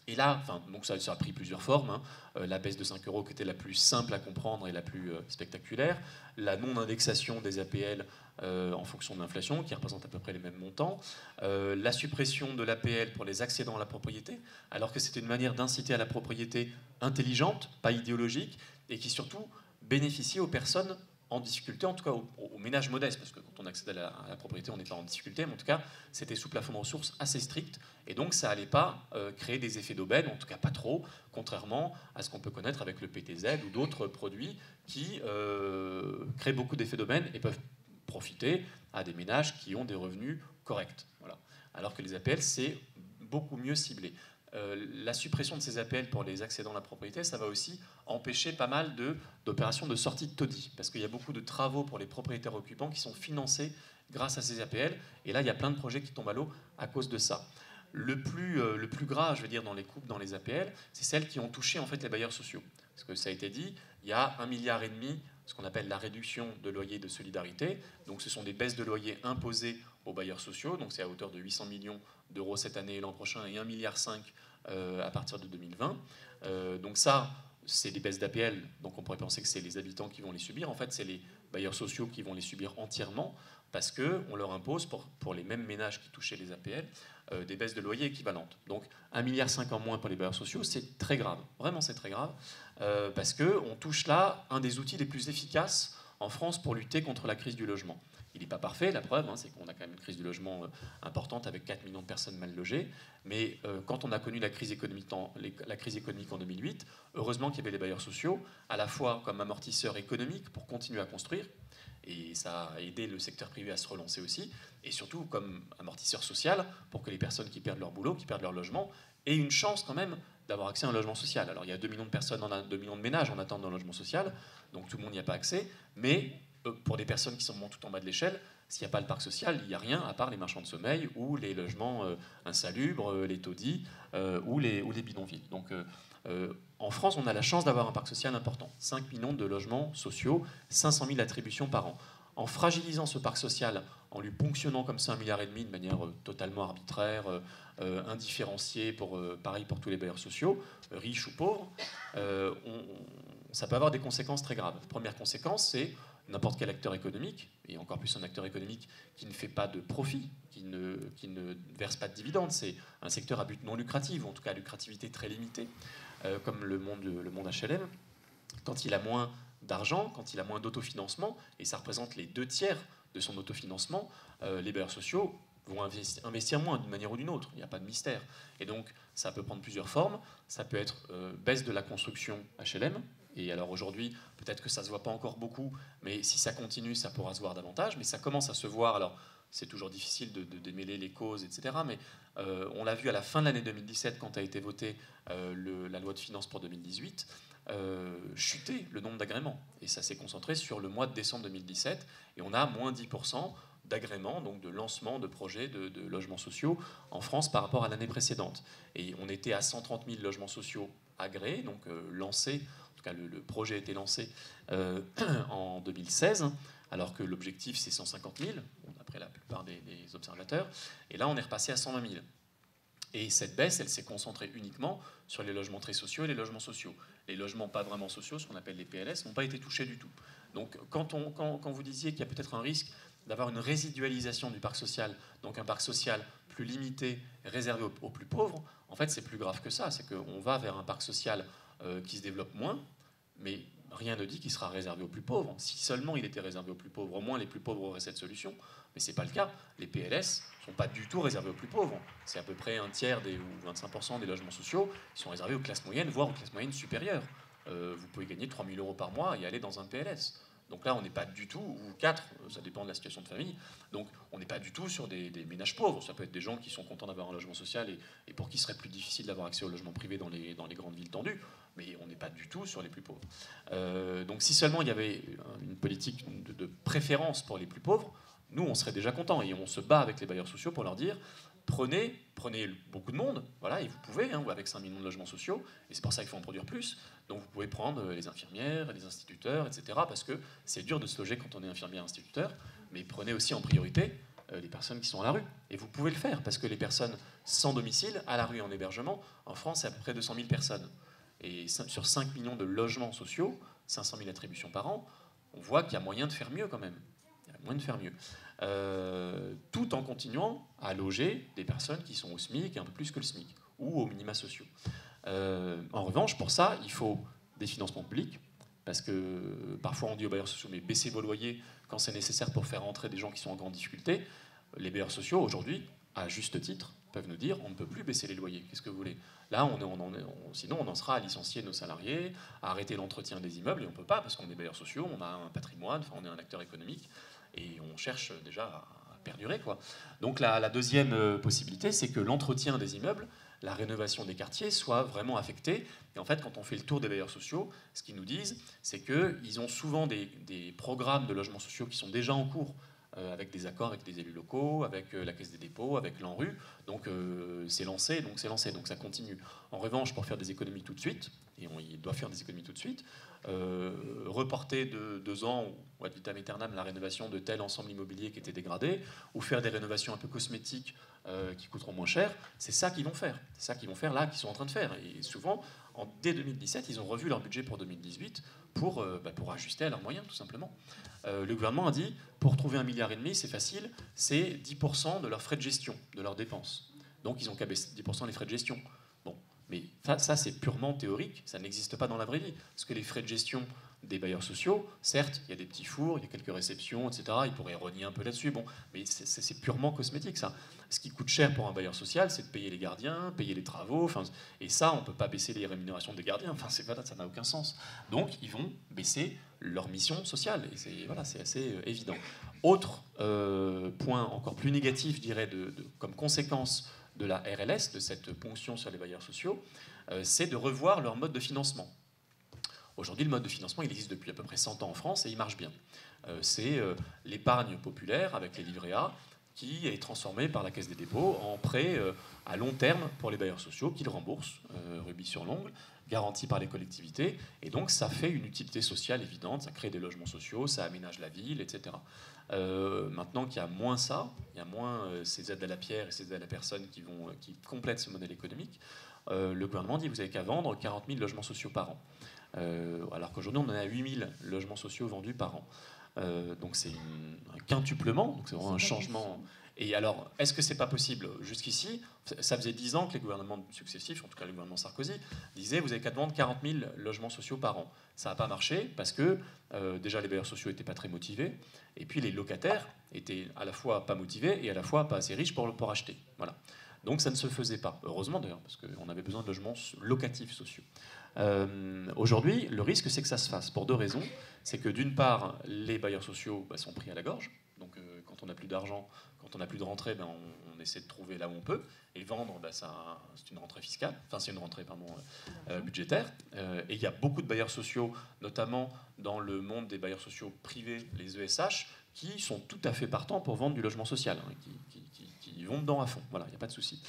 Et là, donc ça a pris plusieurs formes. Hein. La baisse de 5 euros qui était la plus simple à comprendre et la plus spectaculaire. La non-indexation des APL en fonction de l'inflation, qui représente à peu près les mêmes montants. La suppression de l'APL pour les accédants à la propriété, alors que c'était une manière d'inciter à la propriété intelligente, pas idéologique, et qui surtout bénéficiait aux personnes en difficulté, en tout cas aux ménages modestes, parce que quand on accède à la propriété, on n'est pas en difficulté, mais en tout cas, c'était sous plafond de ressources assez strict, et donc ça n'allait pas créer des effets d'aubaine, en tout cas pas trop, contrairement à ce qu'on peut connaître avec le PTZ ou d'autres produits qui créent beaucoup d'effets d'aubaine et peuvent profiter à des ménages qui ont des revenus corrects. Voilà. Alors que les APL, c'est beaucoup mieux ciblé. La suppression de ces APL pour les accédants à la propriété, ça va aussi empêcher pas mal d'opérations de sortie de taudis, parce qu'il y a beaucoup de travaux pour les propriétaires occupants qui sont financés grâce à ces APL, et là il y a plein de projets qui tombent à l'eau à cause de ça. Le plus gras, je veux dire, dans les coupes dans les APL, c'est celles qui ont touché en fait les bailleurs sociaux. Parce que ça a été dit, il y a 1,5 milliard, ce qu'on appelle la réduction de loyer de solidarité. Donc ce sont des baisses de loyer imposées aux bailleurs sociaux. Donc c'est à hauteur de 800 millions d'euros cette année et l'an prochain, et 1,5 milliard à partir de 2020. Donc ça, c'est des baisses d'APL. Donc on pourrait penser que c'est les habitants qui vont les subir. En fait, c'est les bailleurs sociaux qui vont les subir entièrement, parce qu'on leur impose, pour les mêmes ménages qui touchaient les APL, des baisses de loyer équivalentes. Donc 1,5 milliard en moins pour les bailleurs sociaux, c'est très grave. Vraiment, c'est très grave, parce qu'on touche là un des outils les plus efficaces en France pour lutter contre la crise du logement. Il n'est pas parfait, la preuve, c'est qu'on a quand même une crise du logement importante avec 4 millions de personnes mal logées. Mais quand on a connu la crise économique en 2008, heureusement qu'il y avait les bailleurs sociaux, à la fois comme amortisseur économique pour continuer à construire, et ça a aidé le secteur privé à se relancer aussi, et surtout comme amortisseur social pour que les personnes qui perdent leur boulot, qui perdent leur logement, aient une chance quand même d'avoir accès à un logement social. Alors il y a 2 millions de personnes, 2 millions de ménages en attente d'un logement social, donc tout le monde n'y a pas accès, mais pour des personnes qui sont tout en bas de l'échelle, s'il n'y a pas le parc social, il n'y a rien à part les marchands de sommeil ou les logements insalubres, les taudis ou les bidonvilles. Donc en France, on a la chance d'avoir un parc social important. 5 millions de logements sociaux, 500 000 attributions par an. En fragilisant ce parc social, en lui ponctionnant comme ça 1,5 milliard de manière totalement arbitraire, indifférenciée, pareil pour tous les bailleurs sociaux, riches ou pauvres, ça peut avoir des conséquences très graves. Première conséquence, c'est n'importe quel acteur économique, et encore plus un acteur économique qui ne fait pas de profit, qui ne verse pas de dividendes, c'est un secteur à but non lucratif, ou en tout cas à lucrativité très limitée, comme le monde HLM, quand il a moins d'argent, quand il a moins d'autofinancement, et ça représente les 2/3 de son autofinancement, les bailleurs sociaux vont investir moins d'une manière ou d'une autre, il n'y a pas de mystère. Et donc ça peut prendre plusieurs formes, ça peut être baisse de la construction HLM, et alors aujourd'hui, peut-être que ça ne se voit pas encore beaucoup, mais si ça continue, ça pourra se voir davantage, mais ça commence à se voir. Alors c'est toujours difficile de démêler les causes, etc. Mais on l'a vu à la fin de l'année 2017, quand a été votée la loi de finances pour 2018, chuter le nombre d'agréments. Et ça s'est concentré sur le mois de décembre 2017, et on a moins 10% d'agréments, donc de lancement de projets de logements sociaux en France par rapport à l'année précédente. Et on était à 130 000 logements sociaux agréés, donc lancés. En tout cas, le projet a été lancé en 2016, alors que l'objectif, c'est 150 000, d'après la plupart des observateurs. Et là, on est repassé à 120 000. Et cette baisse, elle s'est concentrée uniquement sur les logements très sociaux et les logements sociaux. Les logements pas vraiment sociaux, ce qu'on appelle les PLS, n'ont pas été touchés du tout. Donc, quand vous disiez qu'il y a peut-être un risque d'avoir une résidualisation du parc social, donc un parc social plus limité, réservé aux plus pauvres, en fait, c'est plus grave que ça. C'est qu'on va vers un parc social qui se développe moins, mais rien ne dit qu'il sera réservé aux plus pauvres. Si seulement il était réservé aux plus pauvres, au moins les plus pauvres auraient cette solution. Mais ce n'est pas le cas. Les PLS ne sont pas du tout réservés aux plus pauvres. C'est à peu près un tiers ou 25% des logements sociaux qui sont réservés aux classes moyennes, voire aux classes moyennes supérieures. Vous pouvez gagner 3 000 € par mois et aller dans un PLS. Donc là, on n'est pas du tout, ou 4, ça dépend de la situation de famille, donc on n'est pas du tout sur des ménages pauvres. Ça peut être des gens qui sont contents d'avoir un logement social et pour qui il serait plus difficile d'avoir accès au logement privé dans les grandes villes tendues, mais on n'est pas du tout sur les plus pauvres. Donc si seulement il y avait une politique de préférence pour les plus pauvres, nous, on serait déjà contents, et on se bat avec les bailleurs sociaux pour leur dire prenez beaucoup de monde, voilà, et vous pouvez, avec 5 millions de logements sociaux, et c'est pour ça qu'il faut en produire plus. Donc vous pouvez prendre les infirmières, les instituteurs, etc., parce que c'est dur de se loger quand on est infirmière, instituteur, mais prenez aussi en priorité les personnes qui sont à la rue. Et vous pouvez le faire, parce que les personnes sans domicile, à la rue en hébergement, en France, c'est à peu près 200 000 personnes. Et sur 5 millions de logements sociaux, 500 000 attributions par an, on voit qu'il y a moyen de faire mieux quand même. Il y a moyen de faire mieux. Tout en continuant à loger des personnes qui sont au SMIC et un peu plus que le SMIC, ou aux minima sociaux. En revanche, pour ça, il faut des financements publics, parce que parfois on dit aux bailleurs sociaux, mais baissez vos loyers quand c'est nécessaire pour faire rentrer des gens qui sont en grande difficulté. Les bailleurs sociaux, aujourd'hui, à juste titre, peuvent nous dire on ne peut plus baisser les loyers. Qu'est-ce que vous voulez? Là, sinon on en sera à licencier nos salariés, à arrêter l'entretien des immeubles, et on ne peut pas, parce qu'on est bailleurs sociaux, on a un patrimoine, on est un acteur économique, et on cherche déjà à perdurer, quoi. Donc la deuxième possibilité, c'est que l'entretien des immeubles, la rénovation des quartiers soit vraiment affectée. Et en fait, quand on fait le tour des bailleurs sociaux, ce qu'ils nous disent, c'est qu'ils ont souvent des programmes de logements sociaux qui sont déjà en cours avec des accords avec des élus locaux, avec la Caisse des dépôts, avec l'ANRU. Donc c'est lancé, donc ça continue. En revanche, pour faire des économies tout de suite, et il doit faire des économies tout de suite, reporter de 2 ans ou ad vitam aeternam la rénovation de tel ensemble immobilier qui était dégradé, ou faire des rénovations un peu cosmétiques qui coûteront moins cher, c'est ça qu'ils vont faire. C'est ça qu'ils vont faire là, qu'ils sont en train de faire. Et souvent, dès 2017, ils ont revu leur budget pour 2018 pour ajuster à leurs moyens, tout simplement. Le gouvernement a dit, pour trouver 1,5 milliard, c'est facile, c'est 10% de leurs frais de gestion, de leurs dépenses. Donc ils ont qu'à baisser 10% les frais de gestion. Bon, mais ça c'est purement théorique, ça n'existe pas dans la vraie vie. Parce que les frais de gestion des bailleurs sociaux, certes, il y a des petits fours, il y a quelques réceptions, etc. Ils pourraient rogner un peu là-dessus, bon, mais c'est purement cosmétique, ça. Ce qui coûte cher pour un bailleur social, c'est de payer les gardiens, payer les travaux, et ça, on ne peut pas baisser les rémunérations des gardiens, ça n'a aucun sens. Donc, ils vont baisser leur mission sociale, et c'est assez évident. Autre point encore plus négatif, je dirais, comme conséquence de la RLS, de cette ponction sur les bailleurs sociaux, c'est de revoir leur mode de financement. Aujourd'hui, le mode de financement, il existe depuis à peu près 100 ans en France et il marche bien. C'est l'épargne populaire avec les livrets A qui est transformé par la Caisse des dépôts en prêt à long terme pour les bailleurs sociaux qu'ils remboursent, rubis sur l'ongle, garanti par les collectivités. Et donc, ça fait une utilité sociale évidente, ça crée des logements sociaux, ça aménage la ville, etc. Maintenant qu'il y a moins ça, il y a moins ces aides à la pierre et ces aides à la personne qui complètent ce modèle économique, le gouvernement dit vous n'avez qu'à vendre 40 000 logements sociaux par an. Alors qu'aujourd'hui, on en a 8 000 logements sociaux vendus par an. Donc c'est un quintuplement, donc c'est vraiment un changement. Et alors, est-ce que c'est pas possible? Jusqu'ici, ça faisait 10 ans que les gouvernements successifs, en tout cas le gouvernement Sarkozy, disaient vous avez qu'à vendre 40 000 logements sociaux par an. Ça n'a pas marché parce que déjà les bailleurs sociaux n'étaient pas très motivés, et puis les locataires étaient à la fois pas motivés et à la fois pas assez riches pour acheter. Voilà. Donc ça ne se faisait pas. Heureusement d'ailleurs, parce qu'on avait besoin de logements locatifs sociaux. Aujourd'hui, le risque, c'est que ça se fasse pour 2 raisons. C'est que d'une part, les bailleurs sociaux sont pris à la gorge. Donc quand on n'a plus d'argent, quand on n'a plus de rentrée, on essaie de trouver là où on peut. Et vendre, c'est une rentrée fiscale, enfin c'est une rentrée budgétaire. Et il y a beaucoup de bailleurs sociaux, notamment dans le monde des bailleurs sociaux privés, les ESH, qui sont tout à fait partants pour vendre du logement social, hein, qui vont dedans à fond. Voilà, il n'y a pas de souci.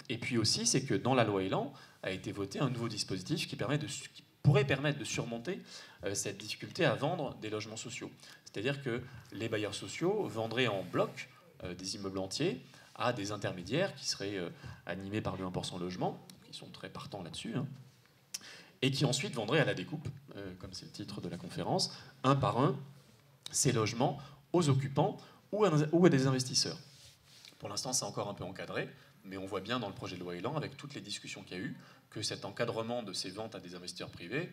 Et puis aussi, c'est que dans la loi Elan a été voté un nouveau dispositif qui pourrait permettre de surmonter cette difficulté à vendre des logements sociaux. C'est-à-dire que les bailleurs sociaux vendraient en bloc des immeubles entiers à des intermédiaires qui seraient animés par le 1% logement, qui sont très partants là-dessus, hein, et qui ensuite vendraient à la découpe, comme c'est le titre de la conférence, un par un, ces logements aux occupants ou à des investisseurs. Pour l'instant, c'est encore un peu encadré, mais on voit bien dans le projet de loi Elan, avec toutes les discussions qu'il y a eu, que cet encadrement de ces ventes à des investisseurs privés,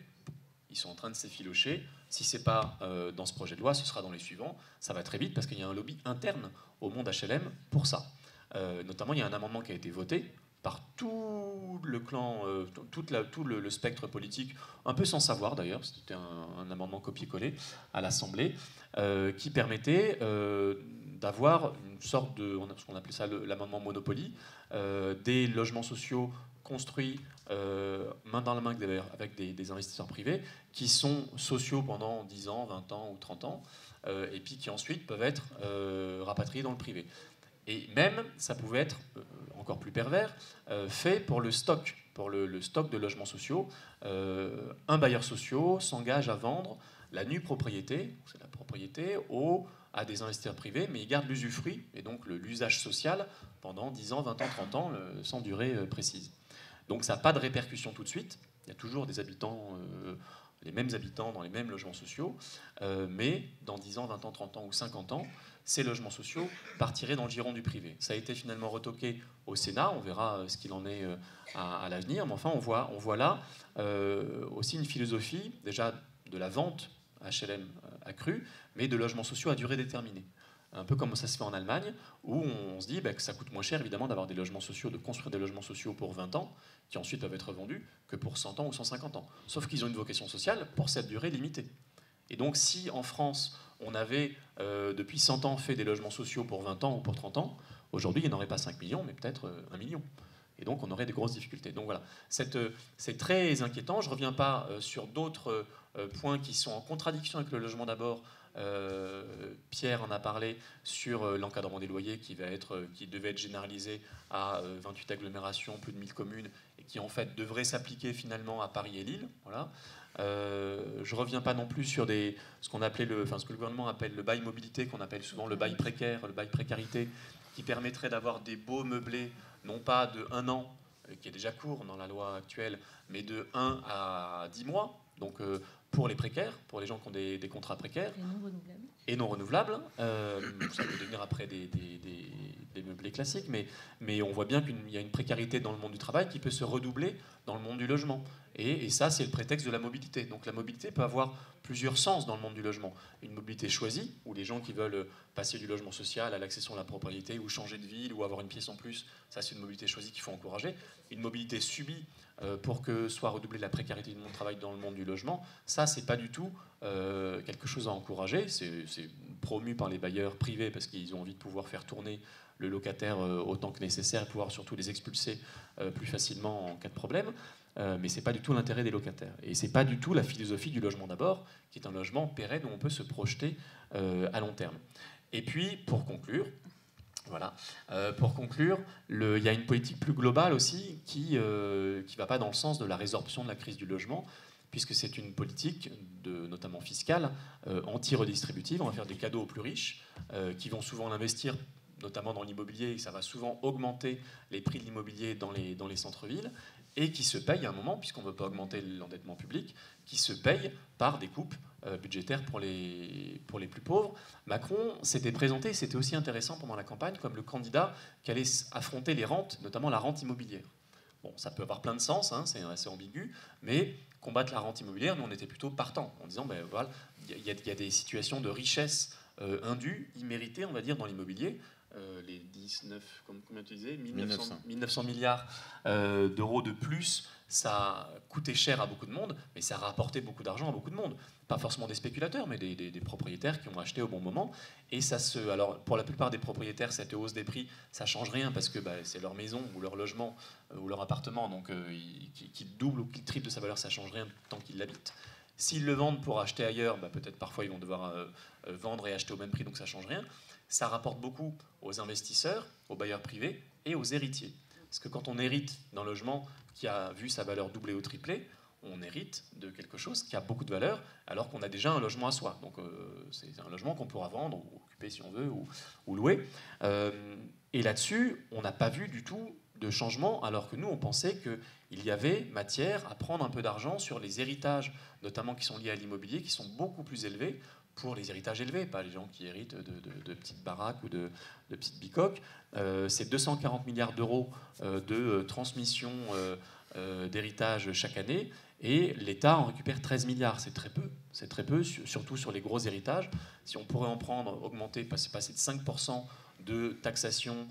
ils sont en train de s'effilocher. Si ce n'est pas dans ce projet de loi, ce sera dans les suivants. Ça va très vite parce qu'il y a un lobby interne au monde HLM pour ça. Notamment, il y a un amendement qui a été voté par tout le clan, tout le spectre politique, un peu sans savoir d'ailleurs, c'était un amendement copié-collé à l'Assemblée, qui permettait d'avoir une sorte de, ce qu'on appelait ça l'amendement Monopoly, des logements sociaux construits main dans la main avec des investisseurs privés qui sont sociaux pendant 10 ans, 20 ans ou 30 ans, et puis qui ensuite peuvent être rapatriés dans le privé. Et même, ça pouvait être encore plus pervers, fait pour le stock, le stock de logements sociaux. Un bailleur social s'engage à vendre la nue propriété, c'est la propriété, à des investisseurs privés, mais il garde l'usufruit, et donc l'usage social, pendant 10 ans, 20 ans, 30 ans, sans durée précise. Donc ça n'a pas de répercussion tout de suite. Il y a toujours des habitants, les mêmes habitants dans les mêmes logements sociaux, mais dans 10 ans, 20 ans, 30 ans ou 50 ans, ces logements sociaux partiraient dans le giron du privé. Ça a été finalement retoqué au Sénat, on verra ce qu'il en est à l'avenir, mais enfin on voit là aussi une philosophie déjà de la vente HLM accrue, mais de logements sociaux à durée déterminée. Un peu comme ça se fait en Allemagne, où on se dit que ça coûte moins cher évidemment d'avoir des logements sociaux, de construire des logements sociaux pour 20 ans, qui ensuite peuvent être vendus, que pour 100 ans ou 150 ans. Sauf qu'ils ont une vocation sociale pour cette durée limitée. Et donc si en France, on avait depuis 100 ans fait des logements sociaux pour 20 ans ou pour 30 ans, aujourd'hui il n'y en aurait pas 5 millions, mais peut-être 1 million. et donc on aurait des grosses difficultés. Donc voilà, c'est très inquiétant. Je ne reviens pas sur d'autres points qui sont en contradiction avec le logement d'abord. Pierre en a parlé sur l'encadrement des loyers qui devait être généralisé à 28 agglomérations, plus de 1000 communes, et qui en fait devrait s'appliquer finalement à Paris et Lille. Voilà. Je ne reviens pas non plus sur ce que le gouvernement appelle le bail mobilité, qu'on appelle souvent le bail précaire, le bail précarité, qui permettrait d'avoir des beaux meublés, non pas de 1 an, qui est déjà court dans la loi actuelle, mais de 1 à 10 mois. Donc pour les précaires, pour les gens qui ont des contrats précaires. Et non renouvelables. Ça peut devenir après des meublés classiques, mais on voit bien qu'il y a une précarité dans le monde du travail qui peut se redoubler dans le monde du logement. Et ça, c'est le prétexte de la mobilité. Donc la mobilité peut avoir plusieurs sens dans le monde du logement. Une mobilité choisie, où les gens qui veulent passer du logement social à l'accession à la propriété, ou changer de ville, ou avoir une pièce en plus, ça c'est une mobilité choisie qu'il faut encourager. Une mobilité subie, pour que soit redoublée la précarité du monde du travail dans le monde du logement, ça c'est pas du tout quelque chose à encourager. C'est promu par les bailleurs privés parce qu'ils ont envie de pouvoir faire tourner le locataire autant que nécessaire et pouvoir surtout les expulser plus facilement en cas de problème. Mais c'est pas du tout l'intérêt des locataires. Et c'est pas du tout la philosophie du logement d'abord, qui est un logement pérenne où on peut se projeter à long terme. Et puis, pour conclure, voilà. Il y a une politique plus globale aussi qui va pas dans le sens de la résorption de la crise du logement, puisque c'est une politique, notamment fiscale, anti-redistributive. On va faire des cadeaux aux plus riches, qui vont souvent l'investir, notamment dans l'immobilier, et ça va souvent augmenter les prix de l'immobilier dans les centres-villes, et qui se paye à un moment, puisqu'on ne veut pas augmenter l'endettement public, qui se paye par des coupes budgétaires pour les plus pauvres. Macron s'était présenté, c'était aussi intéressant pendant la campagne, comme le candidat qui allait affronter les rentes, notamment la rente immobilière. Bon, ça peut avoir plein de sens, hein, c'est assez ambigu, mais combattre la rente immobilière, nous on était plutôt partants, en disant, ben voilà, il y a des situations de richesse indue, imméritée, on va dire, dans l'immobilier. Les 19, combien tu disais, 1900 milliards d'euros de plus, ça a coûté cher à beaucoup de monde, mais ça a rapporté beaucoup d'argent à beaucoup de monde. Pas forcément des spéculateurs, mais des propriétaires qui ont acheté au bon moment. Et alors, pour la plupart des propriétaires, cette hausse des prix, ça change rien parce que c'est leur maison ou leur logement ou leur appartement, donc qu'ils double ou qu'ils triple de sa valeur, ça change rien tant qu'ils l'habitent. S'ils le vendent pour acheter ailleurs, peut-être parfois ils vont devoir vendre et acheter au même prix, donc ça change rien. Ça rapporte beaucoup aux investisseurs, aux bailleurs privés et aux héritiers. Parce que quand on hérite d'un logement qui a vu sa valeur doubler ou tripler, on hérite de quelque chose qui a beaucoup de valeur, alors qu'on a déjà un logement à soi. Donc c'est un logement qu'on pourra vendre, ou occuper si on veut, ou louer. Et là-dessus, on n'a pas vu du tout de changement, alors que nous, on pensait qu'il y avait matière à prendre un peu d'argent sur les héritages, notamment qui sont liés à l'immobilier, qui sont beaucoup plus élevés, pour les héritages élevés, pas les gens qui héritent de petites baraques ou de petites bicoques. C'est 240 milliards d'euros de transmission d'héritage chaque année, et l'État en récupère 13 milliards. C'est très peu, surtout sur les gros héritages. Si on pourrait en prendre, augmenter, passer de 5% de taxation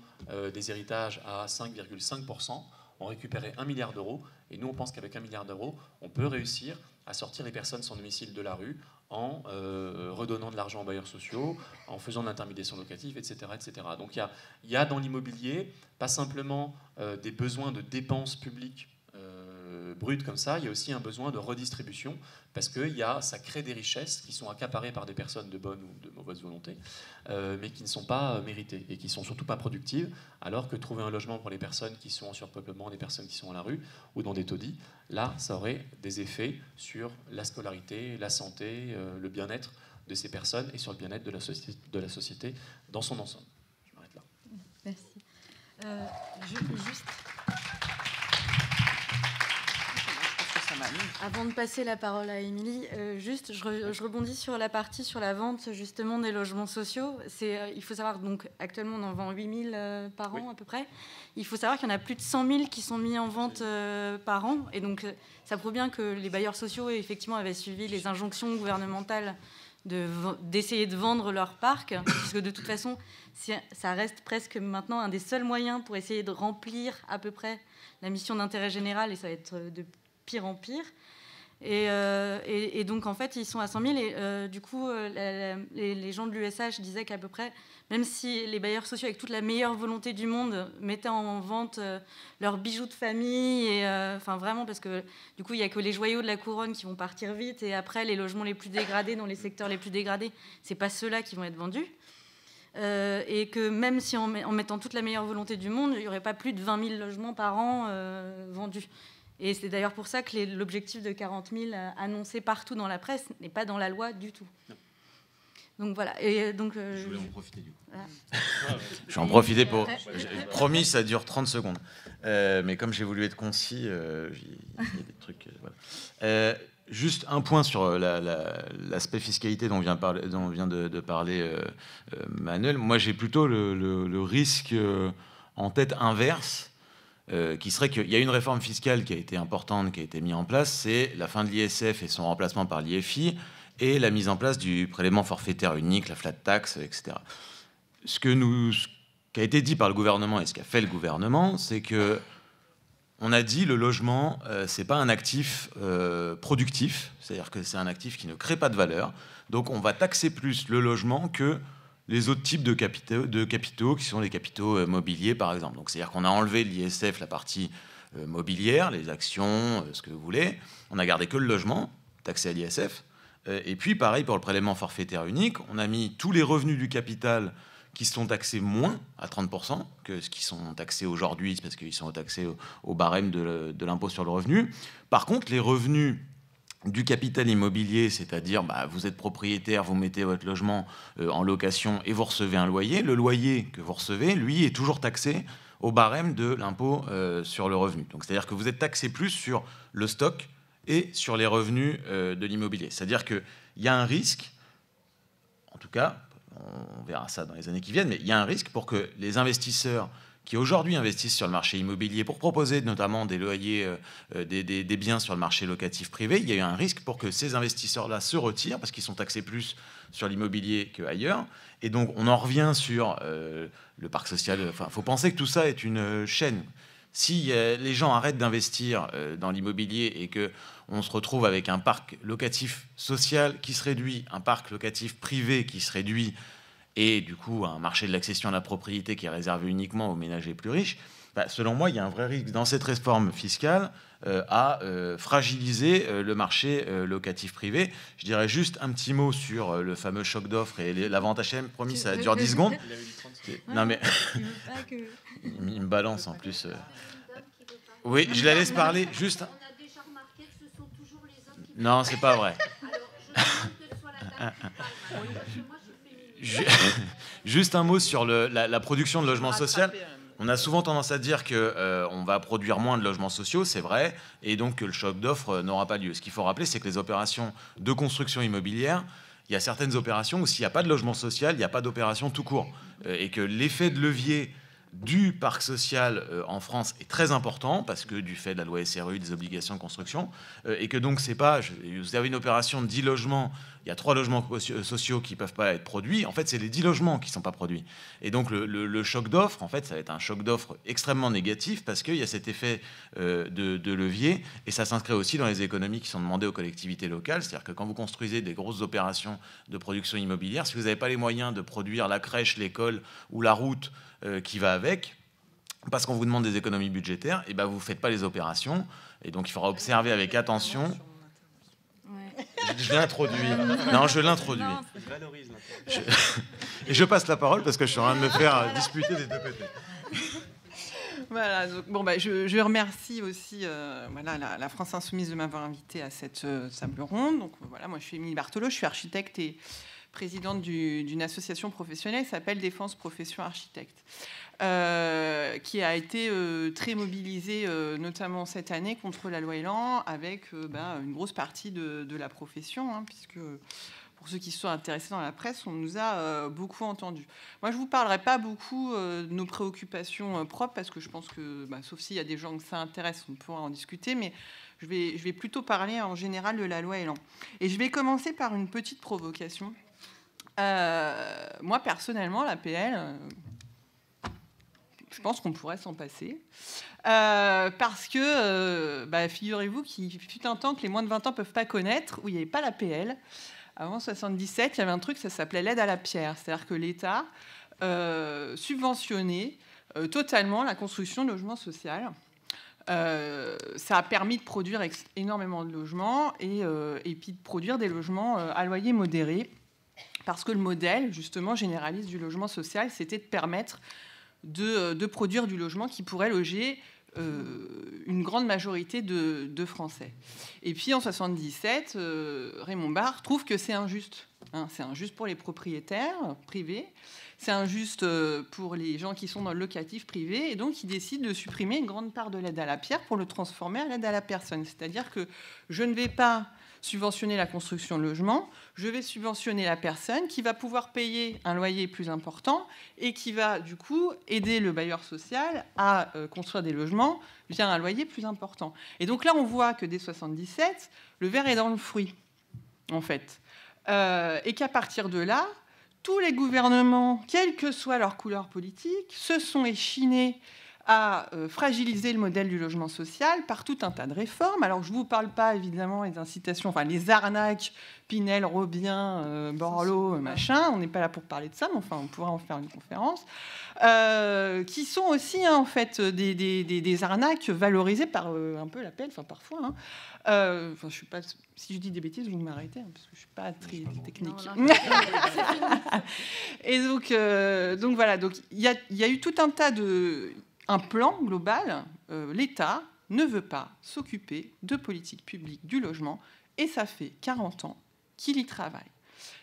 des héritages à 5,5%, on récupérait 1 milliard d'euros. Et nous, on pense qu'avec 1 milliard d'euros, on peut réussir à sortir les personnes sans domicile de la rue en redonnant de l'argent aux bailleurs sociaux, en faisant de l'intermédiation locative, etc., etc. Donc il y a dans l'immobilier pas simplement des besoins de dépenses publiques brutes comme ça, il y a aussi un besoin de redistribution, parce que ça crée des richesses qui sont accaparées par des personnes de bonne ou de mauvaise volonté, mais qui ne sont pas méritées et qui ne sont surtout pas productives, alors que trouver un logement pour les personnes qui sont en surpeuplement, des personnes qui sont à la rue ou dans des taudis, là, ça aurait des effets sur la scolarité, la santé, le bien-être de ces personnes et sur le bien-être de la société dans son ensemble. Je m'arrête là. Merci. Juste... Avant de passer la parole à Émilie, je rebondis sur la partie sur la vente justement des logements sociaux. Il faut savoir, donc actuellement on en vend 8 000 par an à peu près. Il faut savoir qu'il y en a plus de 100 000 qui sont mis en vente par an. Et donc ça prouve bien que les bailleurs sociaux effectivement avaient suivi les injonctions gouvernementales d'essayer de vendre leur parc, puisque de toute façon ça reste presque maintenant un des seuls moyens pour essayer de remplir à peu près la mission d'intérêt général, et ça va être de pire en pire. Et donc, en fait, ils sont à 100 000. Et du coup, les gens de l'USH disaient qu'à peu près, même si les bailleurs sociaux, avec toute la meilleure volonté du monde, mettaient en vente leurs bijoux de famille, enfin vraiment, parce que du coup, il n'y a que les joyaux de la couronne qui vont partir vite. Et après, les logements les plus dégradés, dans les secteurs les plus dégradés, ce n'est pas ceux-là qui vont être vendus. Et que même si en mettant toute la meilleure volonté du monde, il n'y aurait pas plus de 20 000 logements par an vendus. Et c'est d'ailleurs pour ça que l'objectif de 40 000 annoncé partout dans la presse n'est pas dans la loi du tout. Non. Donc voilà. Et donc, je voulais en profiter du coup. Voilà. Je vais en Et profiter pour... Promis, ça dure 30 secondes. Mais comme j'ai voulu être concis, il y a des trucs... voilà. Juste un point sur l'aspect fiscalité dont vient de parler Manuel. Moi, j'ai plutôt le risque en tête inverse, qui serait qu'il y a une réforme fiscale qui a été importante, qui a été mise en place, c'est la fin de l'ISF et son remplacement par l'IFI, et la mise en place du prélèvement forfaitaire unique, la flat tax, etc. Ce qui a été dit par le gouvernement et ce qu'a fait le gouvernement, c'est que on a dit le logement, c'est pas un actif productif, c'est-à-dire que c'est un actif qui ne crée pas de valeur. Donc on va taxer plus le logement que les autres types de capitaux qui sont les capitaux mobiliers, par exemple. Donc c'est-à-dire qu'on a enlevé de l'ISF la partie mobilière, les actions, ce que vous voulez. On a gardé que le logement, taxé à l'ISF. Et puis pareil pour le prélèvement forfaitaire unique, on a mis tous les revenus du capital qui sont taxés moins à 30% que ce qui sont taxés aujourd'hui, parce qu'ils sont taxés au barème de l'impôt sur le revenu. Par contre, les revenus du capital immobilier, c'est-à-dire vous êtes propriétaire, vous mettez votre logement en location et vous recevez un loyer, le loyer que vous recevez, lui, est toujours taxé au barème de l'impôt sur le revenu. Donc, c'est-à-dire que vous êtes taxé plus sur le stock et sur les revenus de l'immobilier. C'est-à-dire qu'il y a un risque, en tout cas, on verra ça dans les années qui viennent, mais il y a un risque pour que les investisseurs qui aujourd'hui investissent sur le marché immobilier pour proposer notamment des loyers, des biens sur le marché locatif privé, il y a eu un risque pour que ces investisseurs-là se retirent parce qu'ils sont taxés plus sur l'immobilier qu'ailleurs. Et donc, on en revient sur le parc social. Enfin, il faut penser que tout ça est une chaîne. Si les gens arrêtent d'investir dans l'immobilier et qu'on se retrouve avec un parc locatif social qui se réduit, un parc locatif privé qui se réduit, et du coup un marché de l'accession à la propriété qui est réservé uniquement aux ménages les plus riches, selon moi, il y a un vrai risque dans cette réforme fiscale à fragiliser le marché locatif privé. Je dirais juste un petit mot sur le fameux choc d'offres et la vente HLM. Promis, ça dure 10 secondes. Non mais... il me balance en plus. Oui, je la laisse parler. Juste... Non, c'est pas vrai. Juste un mot sur la production de logements sociaux. On a souvent tendance à dire qu'on va produire moins de logements sociaux, c'est vrai, et donc que le choc d'offres n'aura pas lieu. Ce qu'il faut rappeler, c'est que les opérations de construction immobilière, il y a certaines opérations où s'il n'y a pas de logement social, il n'y a pas d'opération tout court. Et que l'effet de levier du parc social en France est très important parce que du fait de la loi SRU, des obligations de construction, et que donc c'est pas, vous avez une opération de 10 logements, il y a 3 logements sociaux qui peuvent pas être produits, en fait c'est les 10 logements qui sont pas produits. Et donc le choc d'offres, en fait ça va être un choc d'offres extrêmement négatif parce qu'il y a cet effet de levier, et ça s'inscrit aussi dans les économies qui sont demandées aux collectivités locales, c'est-à-dire que quand vous construisez des grosses opérations de production immobilière, si vous n'avez pas les moyens de produire la crèche, l'école ou la route qui va avec, parce qu'on vous demande des économies budgétaires, et vous ne faites pas les opérations, et donc il faudra observer avec attention. Je l'introduis. Non, je l'introduis. Et je passe la parole parce que je suis en train de me faire disputer des deux côtés. Voilà, donc, je remercie aussi la France Insoumise de m'avoir invité à cette table ronde. Donc, moi je suis Émilie Barthelot, je suis architecte et présidente d'une association professionnelle qui s'appelle Défense Profession Architecte, qui a été très mobilisée, notamment cette année, contre la loi Elan, avec une grosse partie de la profession, puisque pour ceux qui se sont intéressés dans la presse, on nous a beaucoup entendus. Moi, je ne vous parlerai pas beaucoup de nos préoccupations propres, parce que je pense que, sauf s'il y a des gens que ça intéresse, on pourra en discuter, mais je vais plutôt parler en général de la loi Elan. Et je vais commencer par une petite provocation. Moi, personnellement, l'APL, je pense qu'on pourrait s'en passer. Parce que, figurez-vous qu'il fut un temps que les moins de 20 ans ne peuvent pas connaître, où il n'y avait pas l'APL. Avant 1977, il y avait un truc, ça s'appelait l'aide à la pierre. C'est-à-dire que l'État subventionnait totalement la construction de logements sociaux. Ça a permis de produire énormément de logements et puis de produire des logements à loyer modéré. Parce que le modèle, justement, généraliste du logement social, c'était de permettre de produire du logement qui pourrait loger une grande majorité de Français. Et puis en 1977, Raymond Barre trouve que c'est injuste. C'est injuste pour les propriétaires privés, c'est injuste pour les gens qui sont dans le locatif privé, et donc il décide de supprimer une grande part de l'aide à la pierre pour le transformer à l'aide à la personne. C'est-à-dire que je ne vais pas subventionner la construction de logements, je vais subventionner la personne qui va pouvoir payer un loyer plus important et qui va du coup aider le bailleur social à construire des logements via un loyer plus important. Et donc là, on voit que dès 1977, le ver est dans le fruit, en fait. Et qu'à partir de là, tous les gouvernements, quelle que soit leur couleur politique, se sont échinés à fragiliser le modèle du logement social par tout un tas de réformes. Alors, je ne vous parle pas, évidemment, des incitations, enfin, les arnaques, Pinel, Robien, Borloo, machin. On n'est pas là pour parler de ça, mais enfin, on pourra en faire une conférence. Qui sont aussi, en fait, des arnaques valorisées par un peu l'APL, enfin, parfois. Je suis pas, si je dis des bêtises, vous m'arrêtez, parce que je ne suis pas très technique. Et donc voilà, il y a eu tout un tas de... Un plan global, l'État ne veut pas s'occuper de politique publique du logement, et ça fait 40 ans qu'il y travaille.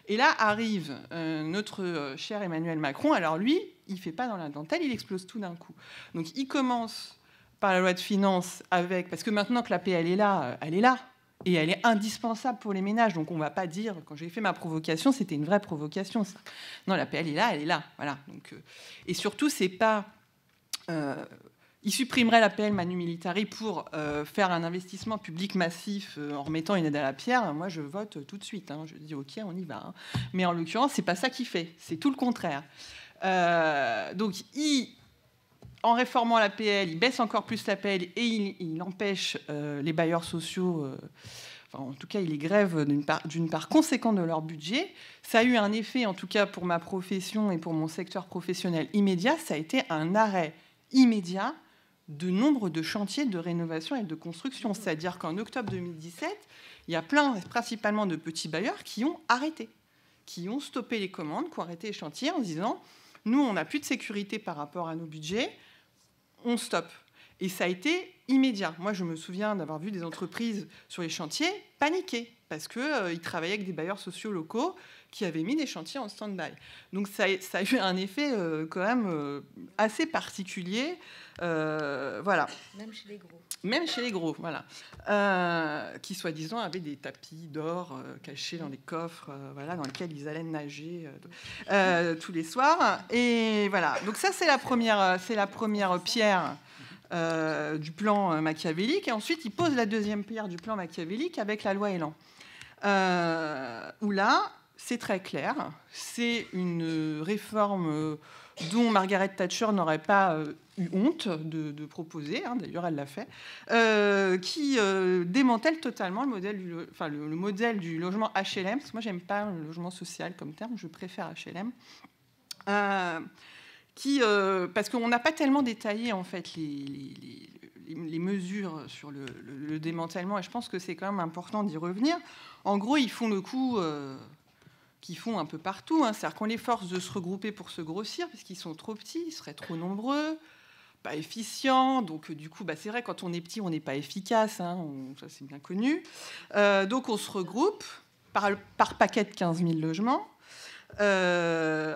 Et là arrive notre cher Emmanuel Macron. Alors lui, il ne fait pas dans la dentelle, il explose tout d'un coup. Donc il commence par la loi de finances avec... Parce que maintenant que l'APL est là, elle est là. Et elle est indispensable pour les ménages. Donc on ne va pas dire, quand j'ai fait ma provocation, c'était une vraie provocation. Ça. Non, l'APL est là, elle est là. Voilà. Donc, et surtout, c'est pas... il supprimerait l'APL Manu Militari pour faire un investissement public massif en remettant une aide à la pierre. Moi, je vote tout de suite. Je dis OK, on y va. Mais en l'occurrence, c'est pas ça qu'il fait. C'est tout le contraire. Donc, en réformant l'APL, il baisse encore plus l'APL et il empêche les bailleurs sociaux. En tout cas, il les grève d'une part conséquente de leur budget. Ça a eu un effet, en tout cas pour ma profession et pour mon secteur professionnel immédiat. Ça a été un arrêt immédiat de nombre de chantiers de rénovation et de construction. C'est-à-dire qu'en octobre 2017, il y a principalement de petits bailleurs qui ont arrêté, qui ont stoppé les commandes, qui ont arrêté les chantiers en se disant « Nous, on n'a plus de sécurité par rapport à nos budgets, on stoppe ». Et ça a été immédiat. Moi, je me souviens d'avoir vu des entreprises sur les chantiers paniquer parce qu'ils travaillaient avec des bailleurs sociaux locaux qui avaient mis des chantiers en stand-by. Donc ça a eu un effet quand même assez particulier. Voilà. Même chez les gros. Même chez les gros, voilà. Qui, soi-disant, avaient des tapis d'or cachés dans des coffres, voilà, dans lesquels ils allaient nager tous les soirs. Et voilà. Donc ça, c'est la première pierre du plan machiavélique. Et ensuite, il pose la deuxième pierre du plan machiavélique avec la loi Elan. Où là, c'est très clair. C'est une réforme dont Margaret Thatcher n'aurait pas eu honte de proposer, d'ailleurs elle l'a fait, qui démantèle totalement le modèle du logement HLM, parce que moi j'aime pas le logement social comme terme, je préfère HLM, parce qu'on n'a pas tellement détaillé en fait les mesures sur le démantèlement, et je pense que c'est quand même important d'y revenir. En gros, ils font le coup qu'ils font un peu partout, c'est-à-dire qu'on les force de se regrouper pour se grossir, parce qu'ils sont trop petits, ils seraient trop nombreux, pas efficients, donc du coup, c'est vrai, quand on est petit, on n'est pas efficace, ça c'est bien connu. Donc on se regroupe par paquet de 15 000 logements.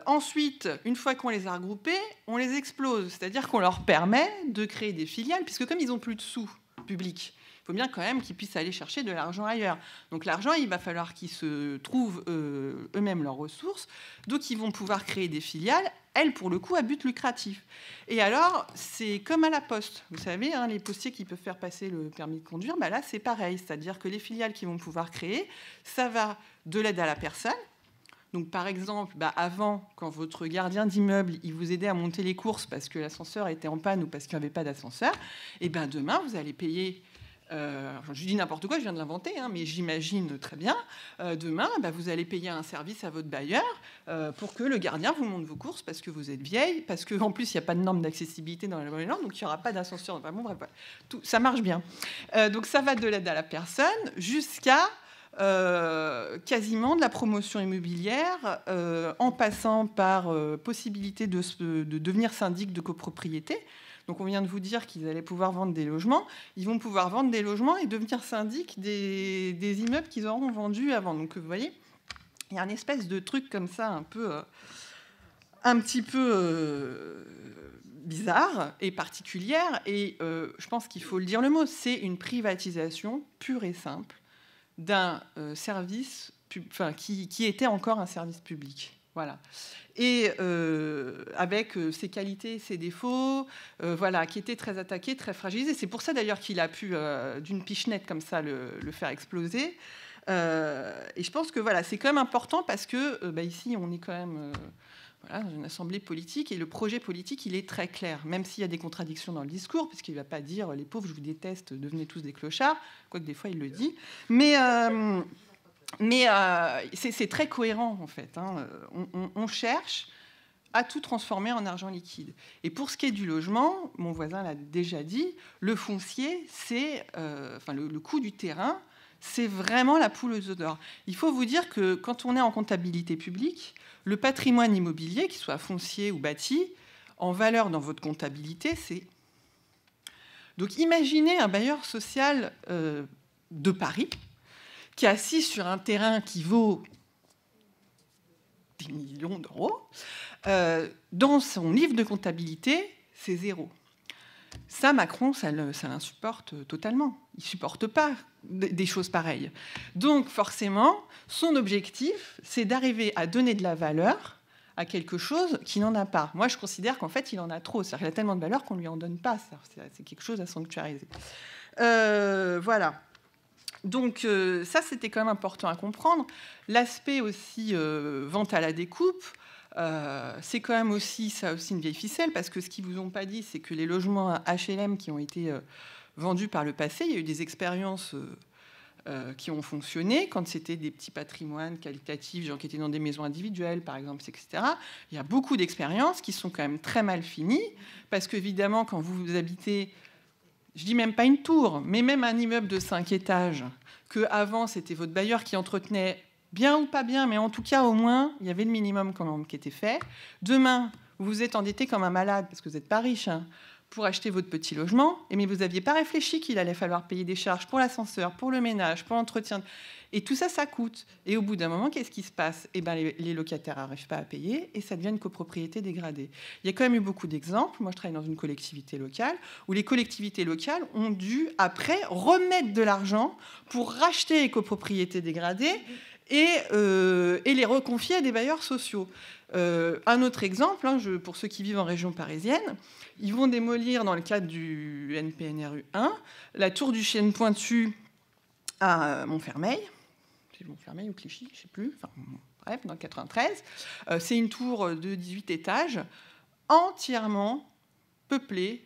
Ensuite, une fois qu'on les a regroupés, on les explose, c'est-à-dire qu'on leur permet de créer des filiales, puisque comme ils n'ont plus de sous publics, il faut bien quand même qu'ils puissent aller chercher de l'argent ailleurs. Donc l'argent, il va falloir qu'ils se trouvent eux-mêmes leurs ressources. Donc ils vont pouvoir créer des filiales, elles, pour le coup, à but lucratif. Et alors, c'est comme à la poste. Vous savez, les postiers qui peuvent faire passer le permis de conduire, là, c'est pareil. C'est-à-dire que les filiales qu'ils vont pouvoir créer, ça va de l'aide à la personne, Donc, par exemple, avant, quand votre gardien d'immeuble, il vous aidait à monter les courses parce que l'ascenseur était en panne ou parce qu'il n'y avait pas d'ascenseur, et bien demain, vous allez payer... je dis n'importe quoi, je viens de l'inventer, mais j'imagine très bien. Demain, vous allez payer un service à votre bailleur pour que le gardien vous monte vos courses parce que vous êtes vieille, parce qu'en plus, il n'y a pas de norme d'accessibilité dans la loi Elan, donc il n'y aura pas d'ascenseur. Enfin, bon, bref, tout, ça marche bien. Donc ça va de l'aide à la personne jusqu'à quasiment de la promotion immobilière, en passant par possibilité de devenir syndic de copropriété. Donc on vient de vous dire qu'ils allaient pouvoir vendre des logements. Ils vont pouvoir vendre des logements et devenir syndic des immeubles qu'ils auront vendus avant. Donc vous voyez, il y a une espèce de truc comme ça un petit peu bizarre et particulière. Et je pense qu'il faut le dire le mot, c'est une privatisation pure et simple d'un service qui était encore un service public. Voilà. Et avec ses qualités, ses défauts, qui était très attaqué, très fragilisé. C'est pour ça d'ailleurs qu'il a pu, d'une pichenette comme ça, le faire exploser. Et je pense que c'est quand même important parce que ici, on est quand même dans une assemblée politique et le projet politique, il est très clair, même s'il y a des contradictions dans le discours, puisqu'il ne va pas dire « les pauvres, je vous déteste, devenez tous des clochards », quoique des fois, il le dit. Mais c'est très cohérent, en fait. On cherche à tout transformer en argent liquide. Et pour ce qui est du logement, mon voisin l'a déjà dit, le foncier, c'est le coût du terrain, c'est vraiment la poule aux œufs d'or. Il faut vous dire que quand on est en comptabilité publique, le patrimoine immobilier, qu'il soit foncier ou bâti, en valeur dans votre comptabilité, c'est... Donc imaginez un bailleur social de Paris qui est assis sur un terrain qui vaut des millions d'euros. Dans son livre de comptabilité, c'est 0. Ça, Macron, ça l'insupporte totalement. Il ne supporte pas des choses pareilles. Donc, forcément, son objectif, c'est d'arriver à donner de la valeur à quelque chose qui n'en a pas. Moi, je considère qu'en fait, il en a trop. C'est-à-dire qu'il a tellement de valeur qu'on ne lui en donne pas. C'est quelque chose à sanctuariser. Voilà. Donc, ça, c'était quand même important à comprendre. L'aspect aussi vente à la découpe, c'est quand même aussi une vieille ficelle, parce que ce qu'ils ne vous ont pas dit, c'est que les logements HLM qui ont été vendus par le passé, il y a eu des expériences qui ont fonctionné quand c'était des petits patrimoines qualitatifs, gens qui étaient dans des maisons individuelles, par exemple, etc. Il y a beaucoup d'expériences qui sont quand même très mal finies, parce qu'évidemment, quand vous habitez... Je dis même pas une tour, mais même un immeuble de 5 étages, que avant c'était votre bailleur qui entretenait bien ou pas bien, mais en tout cas au moins il y avait le minimum quand même qui était fait. Demain, vous vous êtes endetté comme un malade parce que vous n'êtes pas riche pour acheter votre petit logement, mais vous n'aviez pas réfléchi qu'il allait falloir payer des charges pour l'ascenseur, pour le ménage, pour l'entretien. Et tout ça, ça coûte. Et au bout d'un moment, qu'est-ce qui se passe ? Les locataires n'arrivent pas à payer et ça devient une copropriété dégradée. Il y a quand même eu beaucoup d'exemples. Moi, je travaille dans une collectivité locale où les collectivités locales ont dû, après, remettre de l'argent pour racheter les copropriétés dégradées et les reconfier à des bailleurs sociaux. Un autre exemple, pour ceux qui vivent en région parisienne, ils vont démolir, dans le cadre du NPNRU 1, la tour du Chêne Pointu à Montfermeil. C'est Montfermeil ou Clichy, je ne sais plus. Enfin, bref, dans le 93. C'est une tour de 18 étages, entièrement peuplée,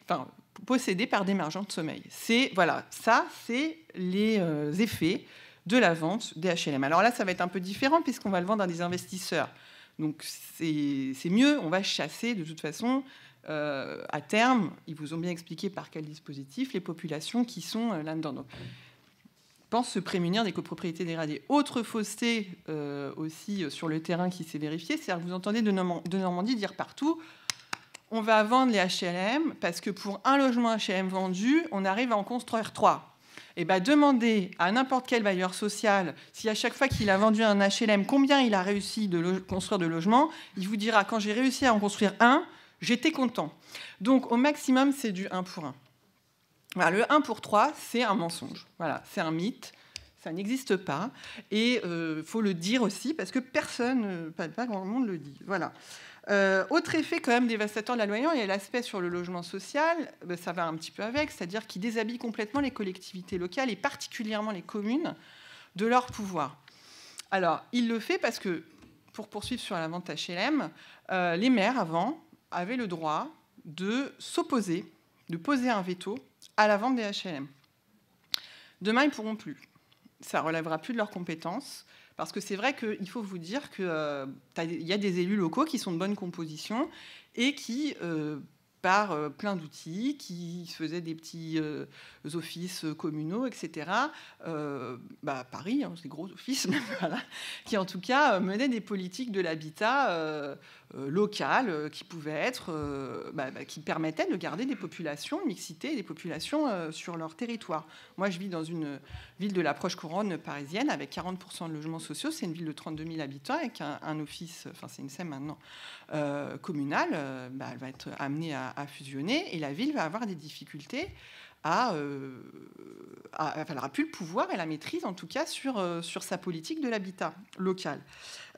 possédée par des marchands de sommeil. Ça, c'est les effets de la vente des HLM. Alors là, ça va être un peu différent puisqu'on va le vendre à des investisseurs. Donc c'est mieux, on va chasser de toute façon, à terme, ils vous ont bien expliqué par quel dispositif, les populations qui sont là-dedans. Donc, pense se prémunir des copropriétés dégradées. Autre fausseté aussi sur le terrain qui s'est vérifiée, c'est-à-dire que vous entendez de Normandie dire partout on va vendre les HLM parce que pour un logement HLM vendu, on arrive à en construire 3. Et demandez à n'importe quel bailleur social si à chaque fois qu'il a vendu un HLM, combien il a réussi de construire de logements, il vous dira quand j'ai réussi à en construire 1, j'étais content. Donc au maximum, c'est du 1 pour 1. Voilà, le 1 pour 3, c'est un mensonge. Voilà, c'est un mythe. Ça n'existe pas. Et il faut le dire aussi, parce que personne, pas grand monde le dit. Voilà. Autre effet quand même dévastateur de la loi Elan, il y a l'aspect sur le logement social, ça va un petit peu avec, c'est-à-dire qu'il déshabille complètement les collectivités locales et particulièrement les communes de leur pouvoir. Alors, il le fait parce que pour poursuivre sur la vente HLM, les maires, avant, avaient le droit de s'opposer, de poser un veto à la vente des HLM. Demain, ils ne pourront plus. Ça ne relèvera plus de leurs compétences, parce que c'est vrai qu'il faut vous dire qu'il y a des élus locaux qui sont de bonne composition et qui, par plein d'outils, qui faisaient des petits offices communaux, etc. Paris, hein, c'est gros offices, voilà, qui en tout cas menaient des politiques de l'habitat locales qui pouvaient être, qui permettaient de garder des populations, une mixité des populations sur leur territoire. Moi, je vis dans une ville de la proche couronne parisienne avec 40% de logements sociaux. C'est une ville de 32 000 habitants avec un office, enfin c'est une SEM maintenant, communale. Elle va être amenée à fusionner et la ville va avoir des difficultés elle n'aura plus le pouvoir et la maîtrise, en tout cas, sur sa politique de l'habitat local.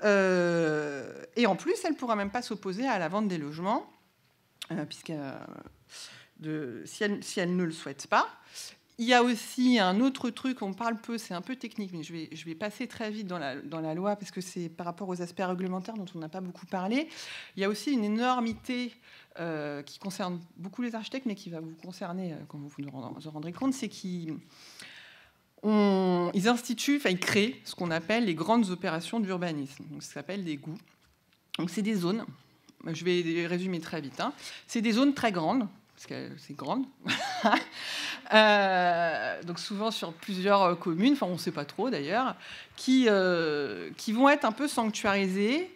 Et en plus, elle ne pourra même pas s'opposer à la vente des logements, si elle ne le souhaite pas. Il y a aussi un autre truc, on parle peu, c'est un peu technique, mais je vais passer très vite dans la loi, parce que c'est par rapport aux aspects réglementaires dont on n'a pas beaucoup parlé. Il y a aussi une énormité qui concerne beaucoup les architectes, mais qui va vous concerner quand vous vous rendrez compte, c'est qu'ils instituent, ils créent ce qu'on appelle les grandes opérations d'urbanisme. Donc, ça s'appelle des GOU. Donc, c'est des zones, je vais résumer très vite, hein. C'est des zones très grandes, parce que c'est grande. Donc souvent sur plusieurs communes, enfin on ne sait pas trop d'ailleurs, qui vont être un peu sanctuarisées,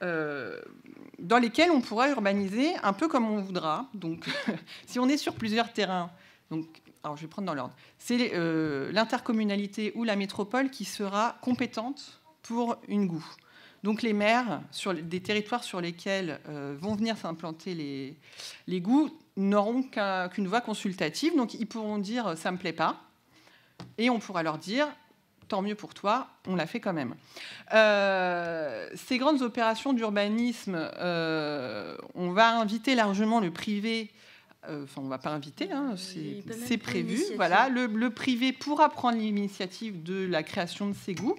dans lesquelles on pourra urbaniser un peu comme on voudra. Donc si on est sur plusieurs terrains, donc, alors je vais prendre dans l'ordre, c'est l'intercommunalité ou la métropole qui sera compétente pour une GOU. Donc les maires, sur des territoires sur lesquels vont venir s'implanter les GOU, n'auront qu'une voix consultative. Donc ils pourront dire « ça ne me plaît pas ». Et on pourra leur dire « tant mieux pour toi, on l'a fait quand même ». Ces grandes opérations d'urbanisme, on va inviter largement le privé. Enfin, on ne va pas inviter, hein, c'est prévu. Voilà, le privé pourra prendre l'initiative de la création de ces GOU.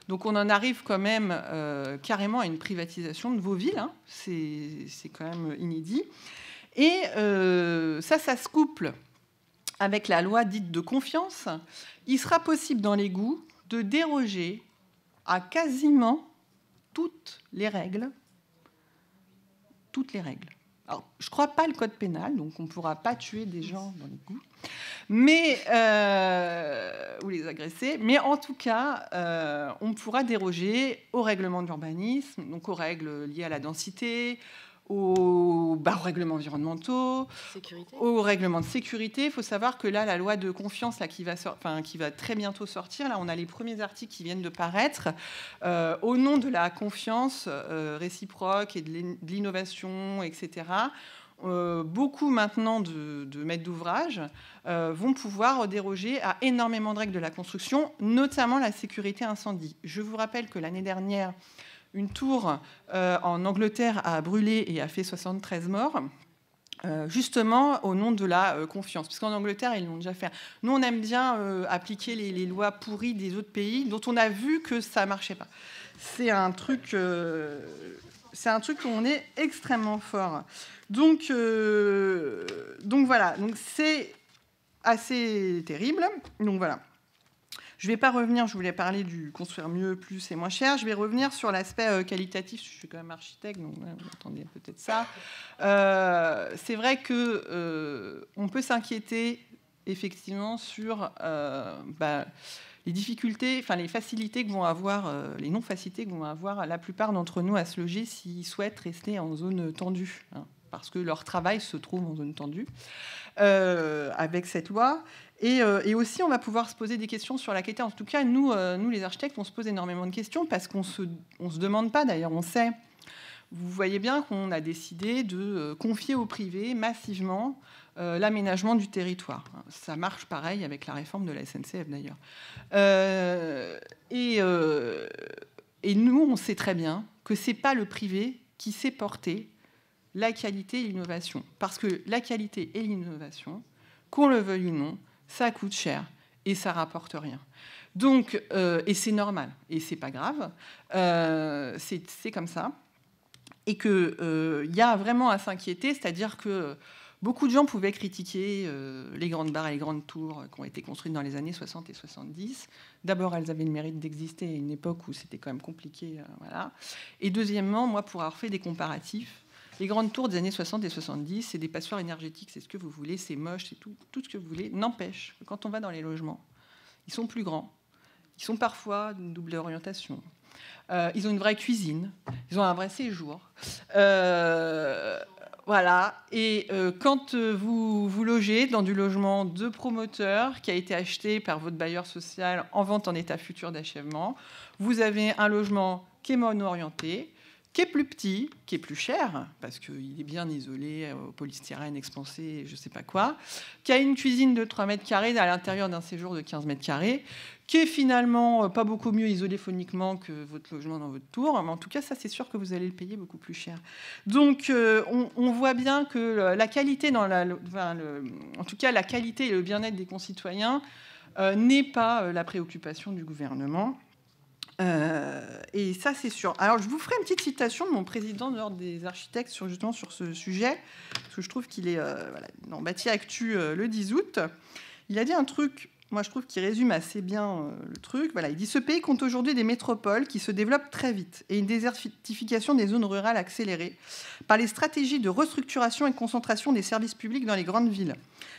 Donc on en arrive quand même carrément à une privatisation de vos villes. Hein. C'est quand même inédit. Et ça se couple avec la loi dite de confiance. Il sera possible dans les GOU de déroger à quasiment toutes les règles. Toutes les règles. Alors, je ne crois pas le code pénal, donc on ne pourra pas tuer des gens dans les GOU, ou les agresser. Mais en tout cas, on pourra déroger aux règlements d'urbanisme, donc aux règles liées à la densité, aux règlements environnementaux, aux règlements de sécurité. Il faut savoir que là, la loi de confiance là, qui va très bientôt sortir, là, on a les premiers articles qui viennent de paraître. Au nom de la confiance réciproque et de l'innovation, etc., beaucoup maintenant de maîtres d'ouvrage vont pouvoir déroger à énormément de règles de la construction, notamment la sécurité incendie. Je vous rappelle que l'année dernière, une tour en Angleterre a brûlé et a fait 73 morts, justement au nom de la confiance. Parce qu'en Angleterre, ils l'ont déjà fait. Nous, on aime bien appliquer les lois pourries des autres pays dont on a vu que ça ne marchait pas. C'est un truc où on est extrêmement fort. Donc voilà, donc c'est assez terrible. Donc voilà. Je ne vais pas revenir, je voulais parler du construire mieux, plus et moins cher. Je vais revenir sur l'aspect qualitatif. Je suis quand même architecte, donc vous attendez peut-être ça. C'est vrai qu'on peut s'inquiéter effectivement sur les difficultés, enfin les facilités que vont avoir, les non-facilités que vont avoir la plupart d'entre nous à se loger s'ils souhaitent rester en zone tendue, hein, parce que leur travail se trouve en zone tendue avec cette loi. Et aussi, on va pouvoir se poser des questions sur la qualité. En tout cas, nous les architectes, on se pose énormément de questions parce qu'on se demande pas, d'ailleurs, on sait. Vous voyez bien qu'on a décidé de confier au privé massivement l'aménagement du territoire. Ça marche pareil avec la réforme de la SNCF, d'ailleurs. Et nous, on sait très bien que c'est pas le privé qui sait porter la qualité et l'innovation. Parce que la qualité et l'innovation, qu'on le veuille ou non, ça coûte cher et ça rapporte rien. Donc, et c'est normal, et c'est pas grave, c'est comme ça. Et qu'il y a vraiment à s'inquiéter, c'est-à-dire que beaucoup de gens pouvaient critiquer les grandes barres et les grandes tours qui ont été construites dans les années 60 et 70. D'abord, elles avaient le mérite d'exister à une époque où c'était quand même compliqué. Voilà. Et deuxièmement, moi, pour avoir fait des comparatifs, les grandes tours des années 60 et 70, c'est des passoires énergétiques, c'est ce que vous voulez, c'est moche, c'est tout ce que vous voulez. N'empêche que quand on va dans les logements, ils sont plus grands, ils sont parfois d'une double orientation. Ils ont une vraie cuisine, ils ont un vrai séjour. Voilà. Et quand vous logez dans du logement de promoteur qui a été acheté par votre bailleur social en vente en état futur d'achèvement, vous avez un logement qui est mono-orienté, qui est plus petit, qui est plus cher, parce qu'il est bien isolé, au polystyrène expansé, je ne sais pas quoi, qui a une cuisine de 3 mètres carrés à l'intérieur d'un séjour de 15 mètres carrés, qui est finalement pas beaucoup mieux isolé phoniquement que votre logement dans votre tour, mais en tout cas, ça, c'est sûr que vous allez le payer beaucoup plus cher. Donc, on voit bien que la qualité, en tout cas, la qualité et le bien-être des concitoyens n'est pas la préoccupation du gouvernement. Et ça, c'est sûr. Alors, je vous ferai une petite citation de mon président de l'Ordre des architectes justement sur ce sujet, parce que je trouve qu'il est dans Bâti Actu le 10 août. Il a dit un truc, moi, je trouve qu'il résume assez bien le truc. Voilà, il dit « Ce pays compte aujourd'hui des métropoles qui se développent très vite et une désertification des zones rurales accélérée par les stratégies de restructuration et de concentration des services publics dans les grandes villes.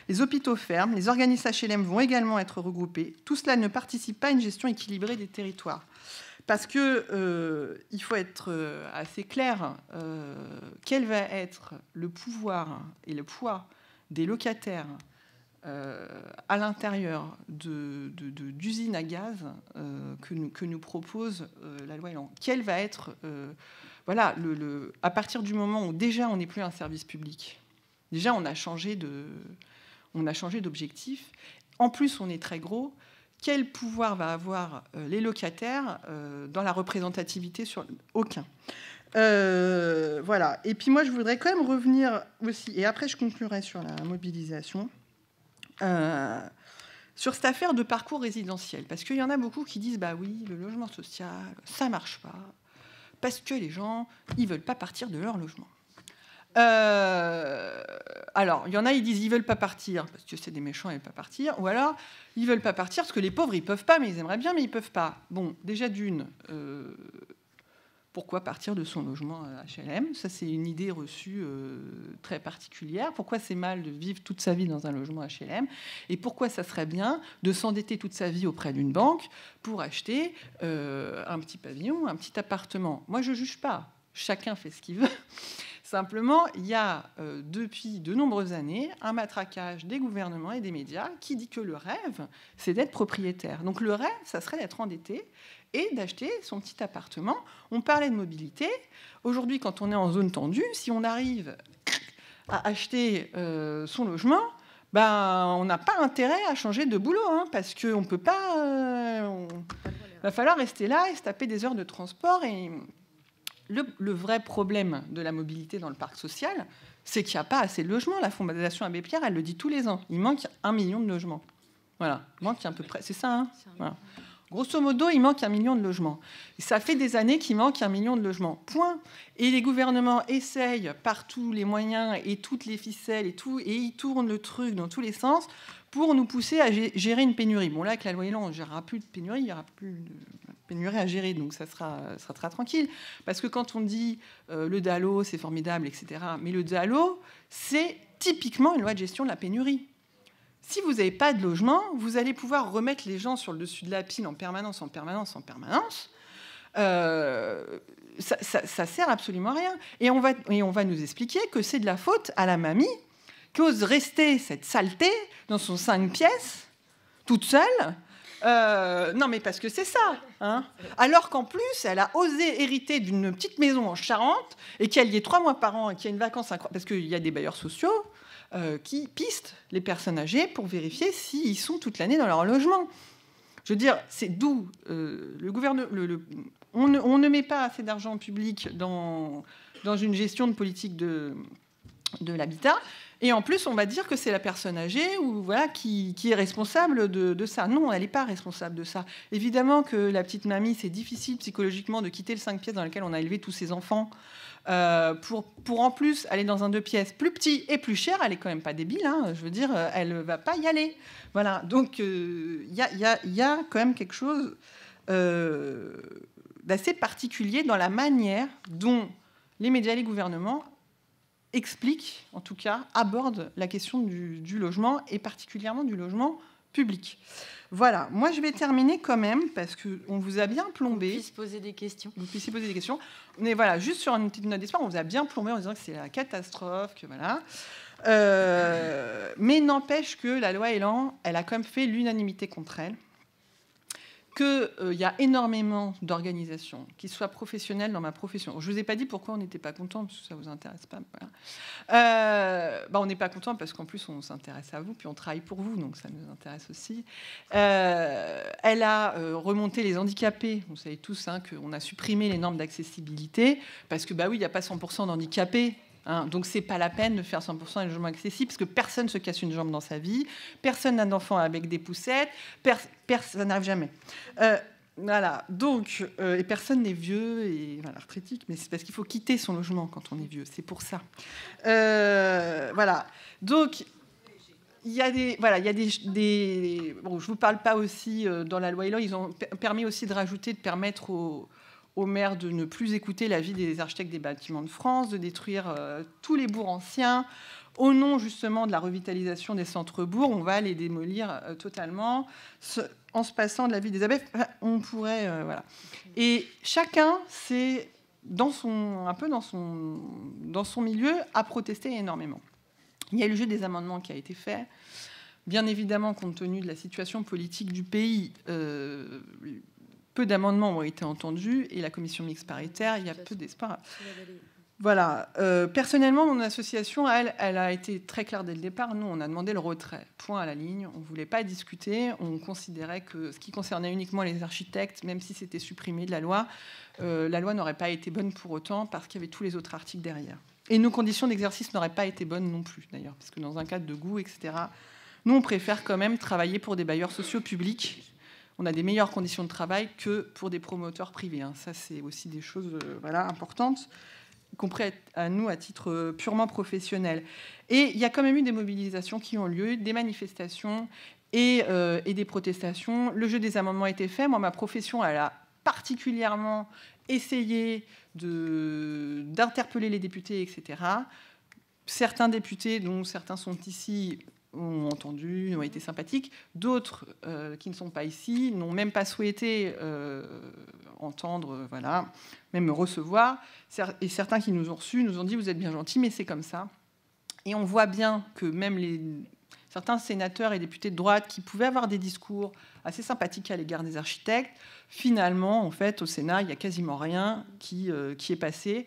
Les hôpitaux ferment, les organismes HLM vont également être regroupés. Tout cela ne participe pas à une gestion équilibrée des territoires. » Parce que il faut être assez clair. Quel va être le pouvoir et le poids des locataires à l'intérieur d'usines à gaz que nous propose la loi Elan? Quel va être voilà, à partir du moment où déjà on n'est plus un service public, déjà on a changé d'objectif, en plus on est très gros. Quel pouvoir va avoir les locataires dans la représentativité sur aucun. Voilà. Et puis moi, je voudrais quand même revenir aussi, et après je conclurai sur la mobilisation, sur cette affaire de parcours résidentiel. Parce qu'il y en a beaucoup qui disent, bah oui, le logement social, ça marche pas, parce que les gens, ils veulent pas partir de leur logement. Alors, il y en a, ils disent ils veulent pas partir parce que c'est des méchants, ils veulent pas partir, ou alors ils veulent pas partir parce que les pauvres ils peuvent pas, mais ils aimeraient bien, mais ils peuvent pas. Bon, déjà d'une, pourquoi partir de son logement HLM? Ça, c'est une idée reçue très particulière. Pourquoi c'est mal de vivre toute sa vie dans un logement HLM? Et pourquoi ça serait bien de s'endetter toute sa vie auprès d'une banque pour acheter un petit pavillon, un petit appartement? Moi, je juge pas. Chacun fait ce qu'il veut. Simplement, il y a depuis de nombreuses années un matraquage des gouvernements et des médias qui dit que le rêve, c'est d'être propriétaire. Donc le rêve, ça serait d'être endetté et d'acheter son petit appartement. On parlait de mobilité. Aujourd'hui, quand on est en zone tendue, si on arrive à acheter son logement, ben, on n'a pas intérêt à changer de boulot, hein, parce qu'on ne peut pas... Il va falloir rester là et se taper des heures de transport et... Le vrai problème de la mobilité dans le parc social, c'est qu'il n'y a pas assez de logements. La Fondation Abbé Pierre, elle le dit tous les ans. Il manque 1 million de logements. Voilà, il manque à peu près. C'est ça, hein, voilà. Grosso modo, il manque 1 million de logements. Et ça fait des années qu'il manque 1 million de logements. Point. Et les gouvernements essayent par tous les moyens et toutes les ficelles et tout, et ils tournent le truc dans tous les sens pour nous pousser à gérer une pénurie. Bon, là, avec la loi Elan, on ne gérera plus de pénurie, il n'y aura plus de pénurie à gérer, donc ça sera très tranquille. Parce que quand on dit le DALO, c'est formidable, etc., mais le DALO, c'est typiquement une loi de gestion de la pénurie. Si vous n'avez pas de logement, vous allez pouvoir remettre les gens sur le dessus de la pile en permanence. Ça sert absolument à rien. Et on va nous expliquer que c'est de la faute à la mamie qui ose rester cette saleté dans son 5 pièces, toute seule. Non, mais parce que c'est ça. Hein. Alors qu'en plus, elle a osé hériter d'une petite maison en Charente et qu'elle y est 3 mois par an et qu'il y a une vacance incroyable. Parce qu'il y a des bailleurs sociaux qui pistent les personnes âgées pour vérifier s'ils sont toute l'année dans leur logement. Je veux dire, c'est d'où le gouvernement... On ne met pas assez d'argent public dans une gestion de politique de de l'habitat. Et en plus, on va dire que c'est la personne âgée ou, voilà, qui est responsable de ça. Non, elle n'est pas responsable de ça. Évidemment que la petite mamie, c'est difficile psychologiquement de quitter le 5 pièces dans lequel on a élevé tous ses enfants pour en plus aller dans un 2 pièces plus petit et plus cher. Elle n'est quand même pas débile, hein. Je veux dire, elle ne va pas y aller. Voilà. Donc, il y a quand même quelque chose d'assez particulier dans la manière dont les médias et les gouvernements expliquent, en tout cas, abordent la question du logement, et particulièrement du logement public. Voilà, moi je vais terminer quand même, parce qu'on vous a bien plombé. Vous puissiez poser des questions. Vous puissiez poser des questions. Mais voilà, juste sur une petite note d'espoir, on vous a bien plombé en disant que c'est la catastrophe, que voilà. Mais n'empêche que la loi Elan, elle a quand même fait l'unanimité contre elle. Qu'il y a énormément d'organisations qui soient professionnelles dans ma profession. Je ne vous ai pas dit pourquoi on n'était pas content, parce que ça ne vous intéresse pas. Voilà. On n'est pas content parce qu'en plus, on s'intéresse à vous, puis on travaille pour vous, donc ça nous intéresse aussi. Elle a remonté les handicapés. Vous savez tous qu'on a supprimé les normes d'accessibilité, parce que, oui, il n'y a pas 100% d'handicapés. Donc, ce n'est pas la peine de faire 100% de logement accessible, parce que personne ne se casse une jambe dans sa vie, personne n'a d'enfant avec des poussettes, ça n'arrive jamais. Voilà. Donc, et personne n'est vieux et voilà, arthritique, mais c'est parce qu'il faut quitter son logement quand on est vieux, c'est pour ça. Voilà. Donc, il y a des... Voilà, il y a des bon, je ne vous parle pas aussi, dans la loi Elan, ils ont permis aussi de rajouter, de permettre aux maires de ne plus écouter l'avis des architectes des bâtiments de France, de détruire tous les bourgs anciens. Au nom, justement, de la revitalisation des centres-bourgs, on va les démolir totalement, en se passant de l'avis des abbés. On pourrait... voilà. Et chacun, c'est un peu dans son milieu, a protesté énormément. Il y a eu le jeu des amendements qui a été fait. Bien évidemment, compte tenu de la situation politique du pays, peu d'amendements ont été entendus, et la commission mixte paritaire, il y a peu d'espoir. Voilà. Personnellement, mon association, elle a été très claire dès le départ. Nous, on a demandé le retrait. Point à la ligne. On ne voulait pas discuter. On considérait que ce qui concernait uniquement les architectes, même si c'était supprimé de la loi n'aurait pas été bonne pour autant, parce qu'il y avait tous les autres articles derrière. Et nos conditions d'exercice n'auraient pas été bonnes non plus, d'ailleurs, parce que dans un cadre de goût, etc., nous, on préfère quand même travailler pour des bailleurs sociaux publics. On a des meilleures conditions de travail que pour des promoteurs privés. Ça, c'est aussi des choses importantes, y compris à nous à titre purement professionnel. Et il y a quand même eu des mobilisations qui ont lieu, des manifestations et des protestations. Le jeu des amendements a été fait. Moi, ma profession, elle a particulièrement essayé d'interpeller les députés, etc. Certains députés, dont certains sont ici, ont entendu, ont été sympathiques. D'autres qui ne sont pas ici n'ont même pas souhaité entendre, même me recevoir. Et certains qui nous ont reçus nous ont dit « vous êtes bien gentils, mais c'est comme ça ». Et on voit bien que même certains sénateurs et députés de droite qui pouvaient avoir des discours assez sympathiques à l'égard des architectes, finalement, en fait, au Sénat, il n'y a quasiment rien qui est passé.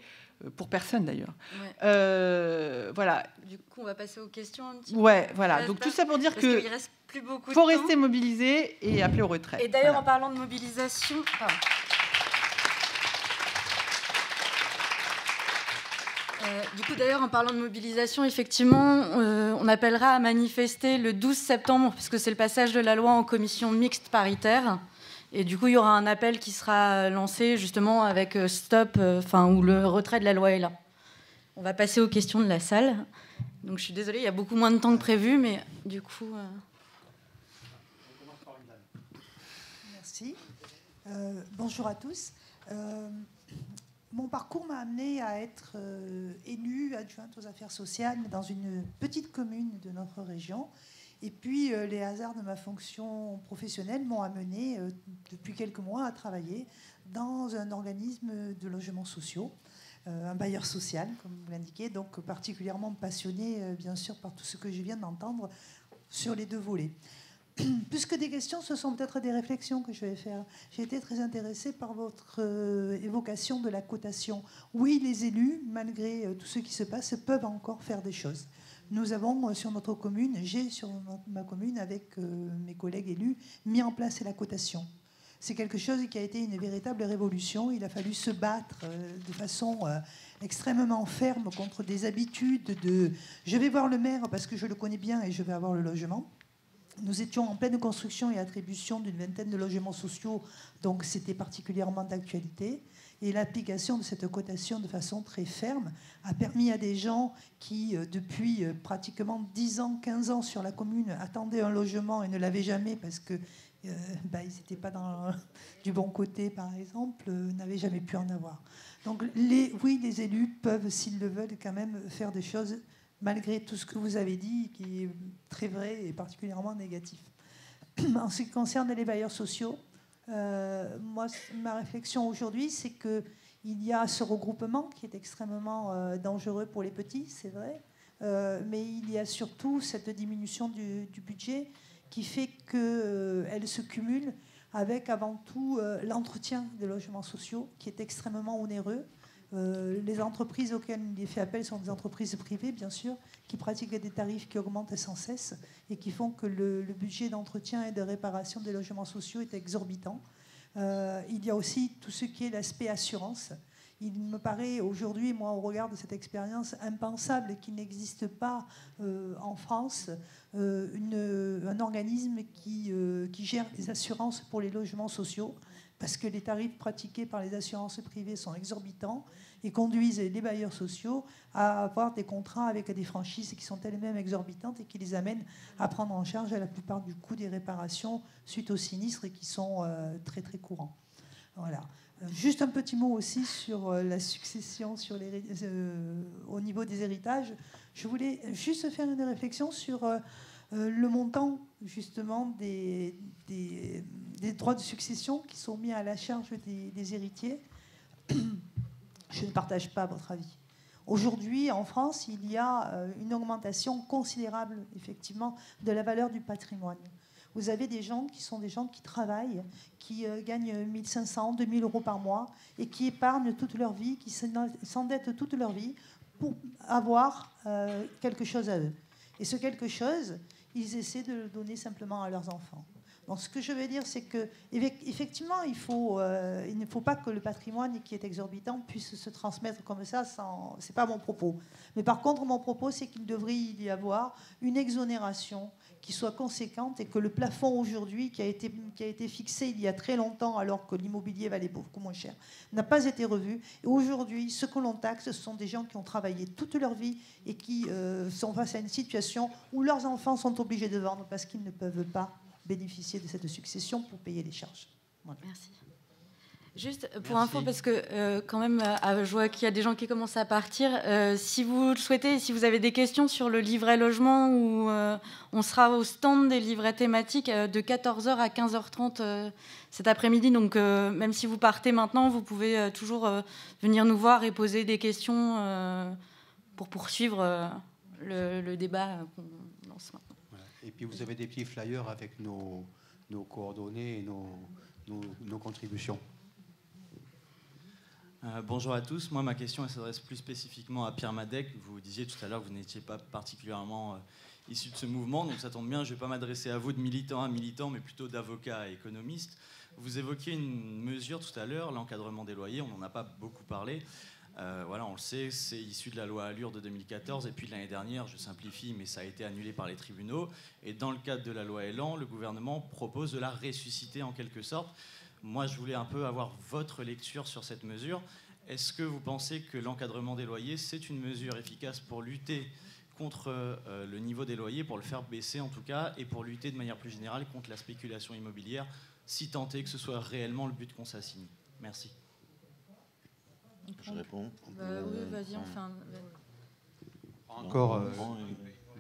Pour personne d'ailleurs. Ouais. Voilà. Du coup, on va passer aux questions un petit peu. Ouais, voilà. Donc tout ça pour dire que reste plus beaucoup faut rester mobilisé et appeler au retrait. Et d'ailleurs, en parlant de mobilisation, effectivement, on appellera à manifester le 12 septembre, puisque c'est le passage de la loi en commission mixte paritaire. Et du coup, il y aura un appel qui sera lancé justement avec stop, ou le retrait de la loi est là. On va passer aux questions de la salle. Donc, je suis désolée, il y a beaucoup moins de temps que prévu, mais du coup... Merci. Bonjour à tous. Mon parcours m'a amenée à être élue, adjointe aux affaires sociales dans une petite commune de notre région. Et puis, les hasards de ma fonction professionnelle m'ont amenée, depuis quelques mois, à travailler dans un organisme de logements sociaux, un bailleur social, comme vous l'indiquez, donc particulièrement passionné, bien sûr, par tout ce que je viens d'entendre sur les deux volets. Plus que des questions, ce sont peut-être des réflexions que je vais faire. J'ai été très intéressée par votre évocation de la cotation. Oui, les élus, malgré tout ce qui se passe, peuvent encore faire des choses. Nous avons sur notre commune, j'ai sur ma commune, avec mes collègues élus, mis en place la cotation. C'est quelque chose qui a été une véritable révolution. Il a fallu se battre de façon extrêmement ferme contre des habitudes de « je vais voir le maire parce que je le connais bien et je vais avoir le logement ». Nous étions en pleine construction et attribution d'une vingtaine de logements sociaux, donc c'était particulièrement d'actualité. Et l'application de cette cotation de façon très ferme a permis à des gens qui, depuis pratiquement 10 ans, 15 ans sur la commune, attendaient un logement et ne l'avaient jamais parce que ils n'étaient pas du bon côté, par exemple, n'avaient jamais pu en avoir. Donc oui, les élus peuvent, s'ils le veulent, quand même faire des choses malgré tout ce que vous avez dit, qui est très vrai et particulièrement négatif. En ce qui concerne les bailleurs sociaux, moi, ma réflexion aujourd'hui, c'est qu'il y a ce regroupement qui est extrêmement dangereux pour les petits, c'est vrai, mais il y a surtout cette diminution du budget qui fait qu'elle se cumule avec avant tout l'entretien des logements sociaux, qui est extrêmement onéreux. Les entreprises auxquelles il est fait appel sont des entreprises privées, bien sûr, qui pratiquent des tarifs qui augmentent sans cesse et qui font que le budget d'entretien et de réparation des logements sociaux est exorbitant. Il y a aussi tout ce qui est l'aspect assurance. Il me paraît aujourd'hui, moi, au regard de cette expérience, impensable qu'il n'existe pas en France un organisme qui gère les assurances pour les logements sociaux, parce que les tarifs pratiqués par les assurances privées sont exorbitants et conduisent les bailleurs sociaux à avoir des contrats avec des franchises qui sont elles-mêmes exorbitantes et qui les amènent à prendre en charge la plupart du coût des réparations suite aux sinistres et qui sont très très courants. Voilà. Juste un petit mot aussi sur la succession au niveau des héritages. Je voulais juste faire une réflexion sur le montant justement des droits de succession qui sont mis à la charge des héritiers. Je ne partage pas votre avis. Aujourd'hui, en France, il y a une augmentation considérable, effectivement, de la valeur du patrimoine. Vous avez des gens qui travaillent, qui gagnent 1 500, 2 000 euros par mois et qui épargnent toute leur vie, qui s'endettent toute leur vie pour avoir quelque chose à eux. Et ce quelque chose, ils essaient de le donner simplement à leurs enfants. Donc, ce que je veux dire, c'est qu'effectivement, il ne faut pas que le patrimoine qui est exorbitant puisse se transmettre comme ça. Ce n'est pas mon propos. Mais par contre, mon propos, c'est qu'il devrait y avoir une exonération qui soit conséquente et que le plafond aujourd'hui, qui a été fixé il y a très longtemps, alors que l'immobilier valait beaucoup moins cher, n'a pas été revu. Et aujourd'hui, ce que l'on taxe, ce sont des gens qui ont travaillé toute leur vie et qui sont face à une situation où leurs enfants sont obligés de vendre parce qu'ils ne peuvent pas bénéficier de cette succession pour payer les charges. Voilà. Merci. Juste pour info, parce que quand même, je vois qu'il y a des gens qui commencent à partir. Si vous le souhaitez, si vous avez des questions sur le livret logement, on sera au stand des livrets thématiques de 14h à 15h30 cet après-midi. Donc même si vous partez maintenant, vous pouvez toujours venir nous voir et poser des questions pour poursuivre le débat qu'on lance maintenant. Et puis vous avez des petits flyers avec nos coordonnées et nos contributions. Bonjour à tous. Moi, ma question elle s'adresse plus spécifiquement à Pierre Madec. Vous disiez tout à l'heure que vous n'étiez pas particulièrement issu de ce mouvement, donc ça tombe bien. Je ne vais pas m'adresser à vous de militant à militant, mais plutôt d'avocat à économiste. Vous évoquiez une mesure tout à l'heure, l'encadrement des loyers. On n'en a pas beaucoup parlé. Voilà, on le sait, c'est issu de la loi Allure de 2014 et puis de l'année dernière, je simplifie, mais ça a été annulé par les tribunaux. Et dans le cadre de la loi Elan, le gouvernement propose de la ressusciter en quelque sorte. Moi, je voulais un peu avoir votre lecture sur cette mesure. Est-ce que vous pensez que l'encadrement des loyers, c'est une mesure efficace pour lutter contre le niveau des loyers, pour le faire baisser en tout cas, et pour lutter de manière plus générale contre la spéculation immobilière, si tant est que ce soit réellement le but qu'on s'assigne? Merci. Je réponds. Oui, vas-y, enfin. Encore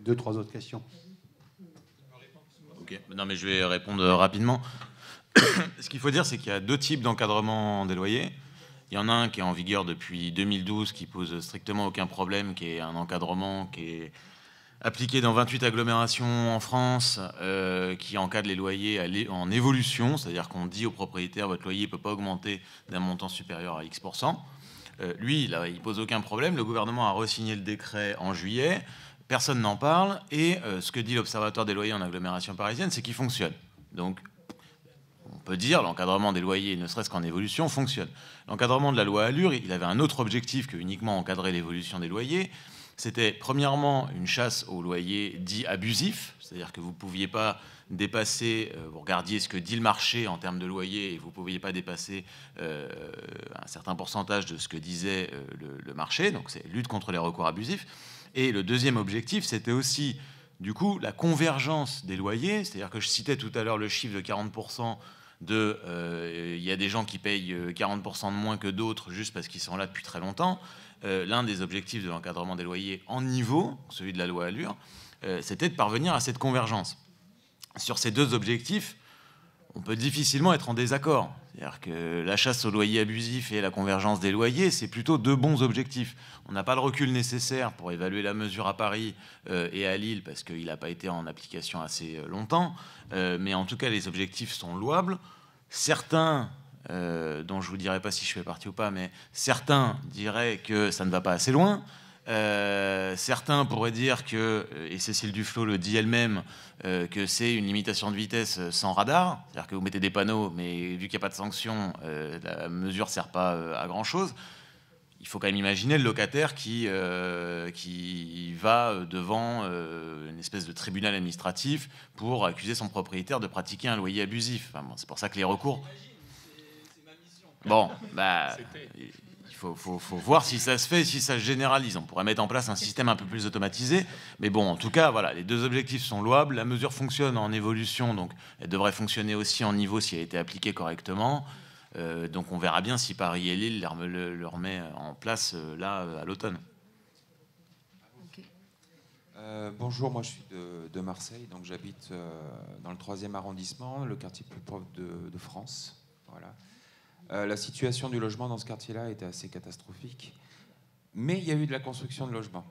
2-3 autres questions. Ok. Non, mais je vais répondre rapidement. Ce qu'il faut dire, c'est qu'il y a deux types d'encadrement des loyers. Il y en a un qui est en vigueur depuis 2012, qui pose strictement aucun problème, qui est un encadrement qui est appliqué dans 28 agglomérations en France, qui encadre les loyers en évolution, c'est-à-dire qu'on dit aux propriétaires, votre loyer ne peut pas augmenter d'un montant supérieur à X%. Lui, là, il pose aucun problème. Le gouvernement a re-signé le décret en juillet. Personne n'en parle. Et ce que dit l'Observatoire des loyers en agglomération parisienne, c'est qu'il fonctionne. Donc, peut dire l'encadrement des loyers, ne serait-ce qu'en évolution, fonctionne. L'encadrement de la loi Allure, il avait un autre objectif que uniquement encadrer l'évolution des loyers. C'était premièrement une chasse aux loyers dits abusifs, c'est-à-dire que vous ne pouviez pas dépasser, vous regardiez ce que dit le marché en termes de loyer et vous ne pouviez pas dépasser un certain pourcentage de ce que disait le marché, donc c'est lutte contre les recours abusifs. Et le deuxième objectif, c'était aussi du coup la convergence des loyers, c'est-à-dire que je citais tout à l'heure le chiffre de 40% il y a des gens qui payent 40% de moins que d'autres juste parce qu'ils sont là depuis très longtemps. L'un des objectifs de l'encadrement des loyers en niveau, celui de la loi Allure, c'était de parvenir à cette convergence. Sur ces deux objectifs, on peut difficilement être en désaccord. C'est-à-dire que la chasse aux loyers abusifs et la convergence des loyers, c'est plutôt deux bons objectifs. On n'a pas le recul nécessaire pour évaluer la mesure à Paris et à Lille, parce qu'il n'a pas été en application assez longtemps. Mais en tout cas, les objectifs sont louables. Certains, dont je ne vous dirai pas si je fais partie ou pas, mais certains diraient que ça ne va pas assez loin. Certains pourraient dire que, et Cécile Duflot le dit elle-même, que c'est une limitation de vitesse sans radar, c'est-à-dire que vous mettez des panneaux, mais vu qu'il n'y a pas de sanction, la mesure ne sert pas à grand-chose. Il faut quand même imaginer le locataire qui va devant une espèce de tribunal administratif pour accuser son propriétaire de pratiquer un loyer abusif. Enfin, bon, c'est pour ça que les recours... Bon, bah... Il faut voir si ça se fait, si ça se généralise. On pourrait mettre en place un système un peu plus automatisé. Mais bon, en tout cas, voilà, les deux objectifs sont louables. La mesure fonctionne en évolution, donc elle devrait fonctionner aussi en niveau si elle a été appliquée correctement. Donc on verra bien si Paris et Lille le remet en place là à l'automne. Bonjour, moi je suis de Marseille, donc j'habite dans le 3e arrondissement, le quartier le plus pauvre de France. Voilà. La situation du logement dans ce quartier-là était assez catastrophique. Mais il y a eu de la construction de logements.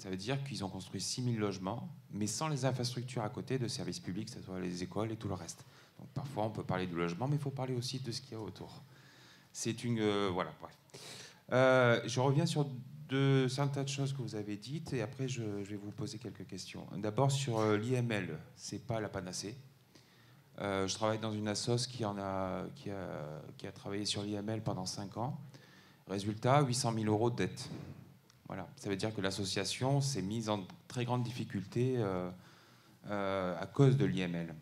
Ça veut dire qu'ils ont construit 6000 logements, mais sans les infrastructures à côté de services publics, que ce soit les écoles et tout le reste. Donc parfois, on peut parler du logement, mais il faut parler aussi de ce qu'il y a autour. C'est une... voilà, bref. Je reviens sur certaines choses que vous avez dites, et après, je vais vous poser quelques questions. D'abord, sur l'IML, ce n'est pas la panacée. Je travaille dans une assoce qui a travaillé sur l'IML pendant 5 ans. Résultat, 800 000 € de dette. Voilà. Ça veut dire que l'association s'est mise en très grande difficulté à cause de l'IML.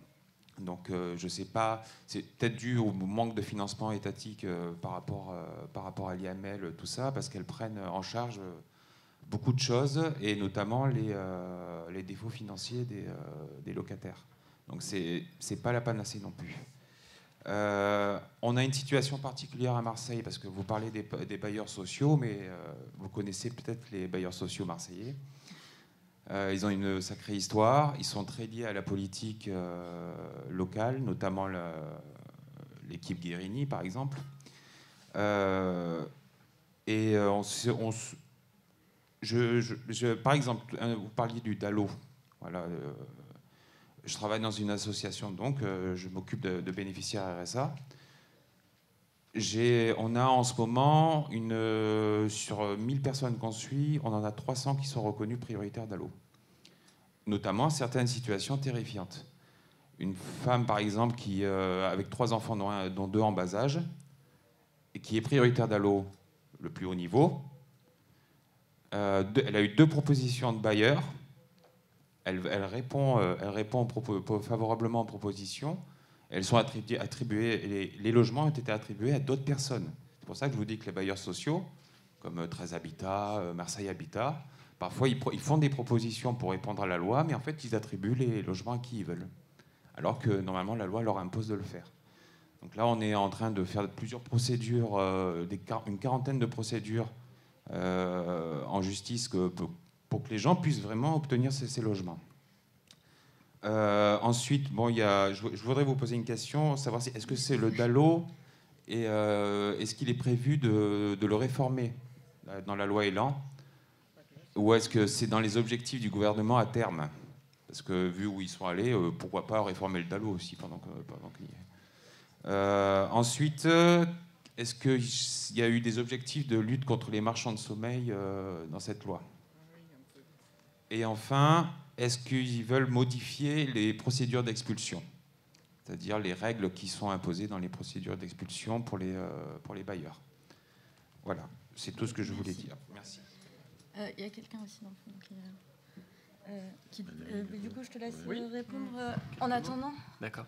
Donc, je ne sais pas, c'est peut-être dû au manque de financement étatique par rapport à l'IML, tout ça, parce qu'elles prennent en charge beaucoup de choses, et notamment les défauts financiers des locataires. Donc c'est pas la panacée non plus. On a une situation particulière à Marseille, parce que vous parlez des bailleurs sociaux, mais vous connaissez peut-être les bailleurs sociaux marseillais. Ils ont une sacrée histoire, ils sont très liés à la politique locale, notamment l'équipe Guérini, par exemple. Par exemple, vous parliez du DALO. Voilà. Je travaille dans une association, donc je m'occupe de bénéficiaires RSA. On a en ce moment, sur 1000 personnes qu'on suit, on en a 300 qui sont reconnus prioritaires DALO. Notamment certaines situations terrifiantes. Une femme, par exemple, avec 3 enfants, dont 2 en bas âge, et qui est prioritaire DALO le plus haut niveau. Elle a eu 2 propositions de bailleurs. Elle répond favorablement aux propositions. Elles sont attribuées, les logements ont été attribués à d'autres personnes. C'est pour ça que je vous dis que les bailleurs sociaux, comme 13 Habitat, Marseille Habitat, parfois ils font des propositions pour répondre à la loi, mais en fait ils attribuent les logements à qui ils veulent. Alors que normalement la loi leur impose de le faire. Donc là on est en train de faire plusieurs procédures, une quarantaine de procédures en justice pour que les gens puissent vraiment obtenir ces logements. Ensuite, bon, je voudrais vous poser une question, savoir est-ce que c'est le DALO et est-ce qu'il est prévu de le réformer dans la loi Elan, ou est-ce que c'est dans les objectifs du gouvernement à terme? Parce que vu où ils sont allés, pourquoi pas réformer le DALO aussi pendant qu'il y est. Ensuite, est-ce qu'il y a eu des objectifs de lutte contre les marchands de sommeil dans cette loi? Et enfin, est-ce qu'ils veulent modifier les procédures d'expulsion? c'est-à-dire les règles qui sont imposées dans les procédures d'expulsion pour les bailleurs. Voilà, c'est tout ce que je voulais dire. Merci. Il y a quelqu'un aussi dans le fond du coup, je te laisse répondre en attendant. D'accord.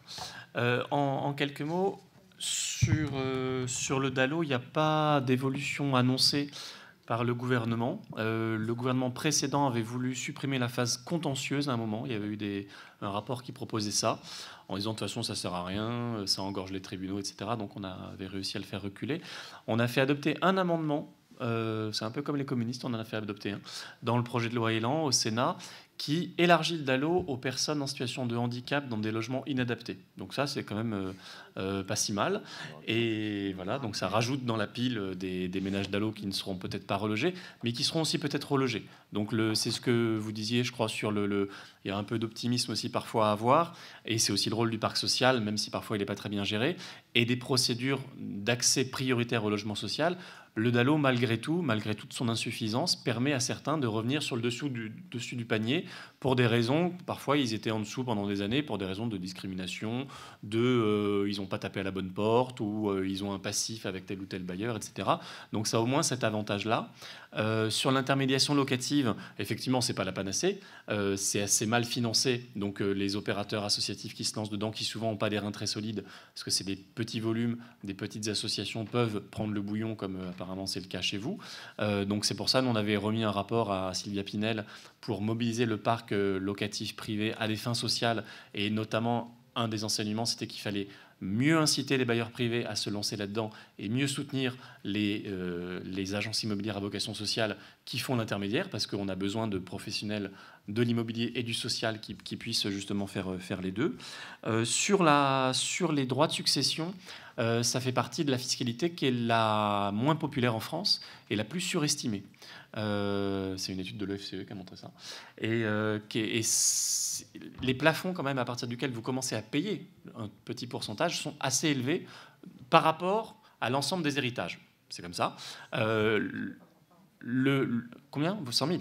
En quelques mots, sur le DALO, il n'y a pas d'évolution annoncée par le gouvernement. Le gouvernement précédent avait voulu supprimer la phase contentieuse à un moment. Il y avait eu un rapport qui proposait ça, en disant de toute façon ça ne sert à rien, ça engorge les tribunaux, etc. Donc on avait réussi à le faire reculer. On a fait adopter un amendement, c'est un peu comme les communistes, on en a fait adopter un, dans le projet de loi Elan au Sénat, qui élargit le DALO aux personnes en situation de handicap dans des logements inadaptés. Donc ça, c'est quand même pas si mal. Et voilà, donc ça rajoute dans la pile des ménages DALO qui ne seront peut-être pas relogés, mais qui seront aussi peut-être relogés. Donc c'est ce que vous disiez, je crois, sur il y a un peu d'optimisme aussi parfois à avoir, et c'est aussi le rôle du parc social, même si parfois il n'est pas très bien géré, et des procédures d'accès prioritaire au logement social. Le DALO, malgré toute son insuffisance, permet à certains de revenir sur le dessus du panier pour des raisons, parfois ils étaient en dessous pendant des années, pour des raisons de discrimination, ils n'ont pas tapé à la bonne porte, ou ils ont un passif avec tel ou tel bailleur, etc. Donc ça a au moins cet avantage-là. Sur l'intermédiation locative, effectivement, c'est pas la panacée, c'est assez mal financé. Donc les opérateurs associatifs qui se lancent dedans, qui souvent n'ont pas des reins très solides, parce que c'est des petits volumes, des petites associations peuvent prendre le bouillon, comme apparemment c'est le cas chez vous. Donc c'est pour ça qu'on avait remis un rapport à Sylvia Pinel pour mobiliser le parc locatif privé à des fins sociales, et notamment un des enseignements, c'était qu'il fallait mieux inciter les bailleurs privés à se lancer là-dedans et mieux soutenir les agences immobilières à vocation sociale qui font l'intermédiaire, parce qu'on a besoin de professionnels de l'immobilier et du social qui puissent justement faire les deux. Sur les droits de succession, ça fait partie de la fiscalité qui est la moins populaire en France et la plus surestimée. C'est une étude de l'OFCE qui a montré ça. Et les plafonds, quand même, à partir duquel vous commencez à payer un petit pourcentage, sont assez élevés par rapport à l'ensemble des héritages. C'est comme ça. Combien 100 000.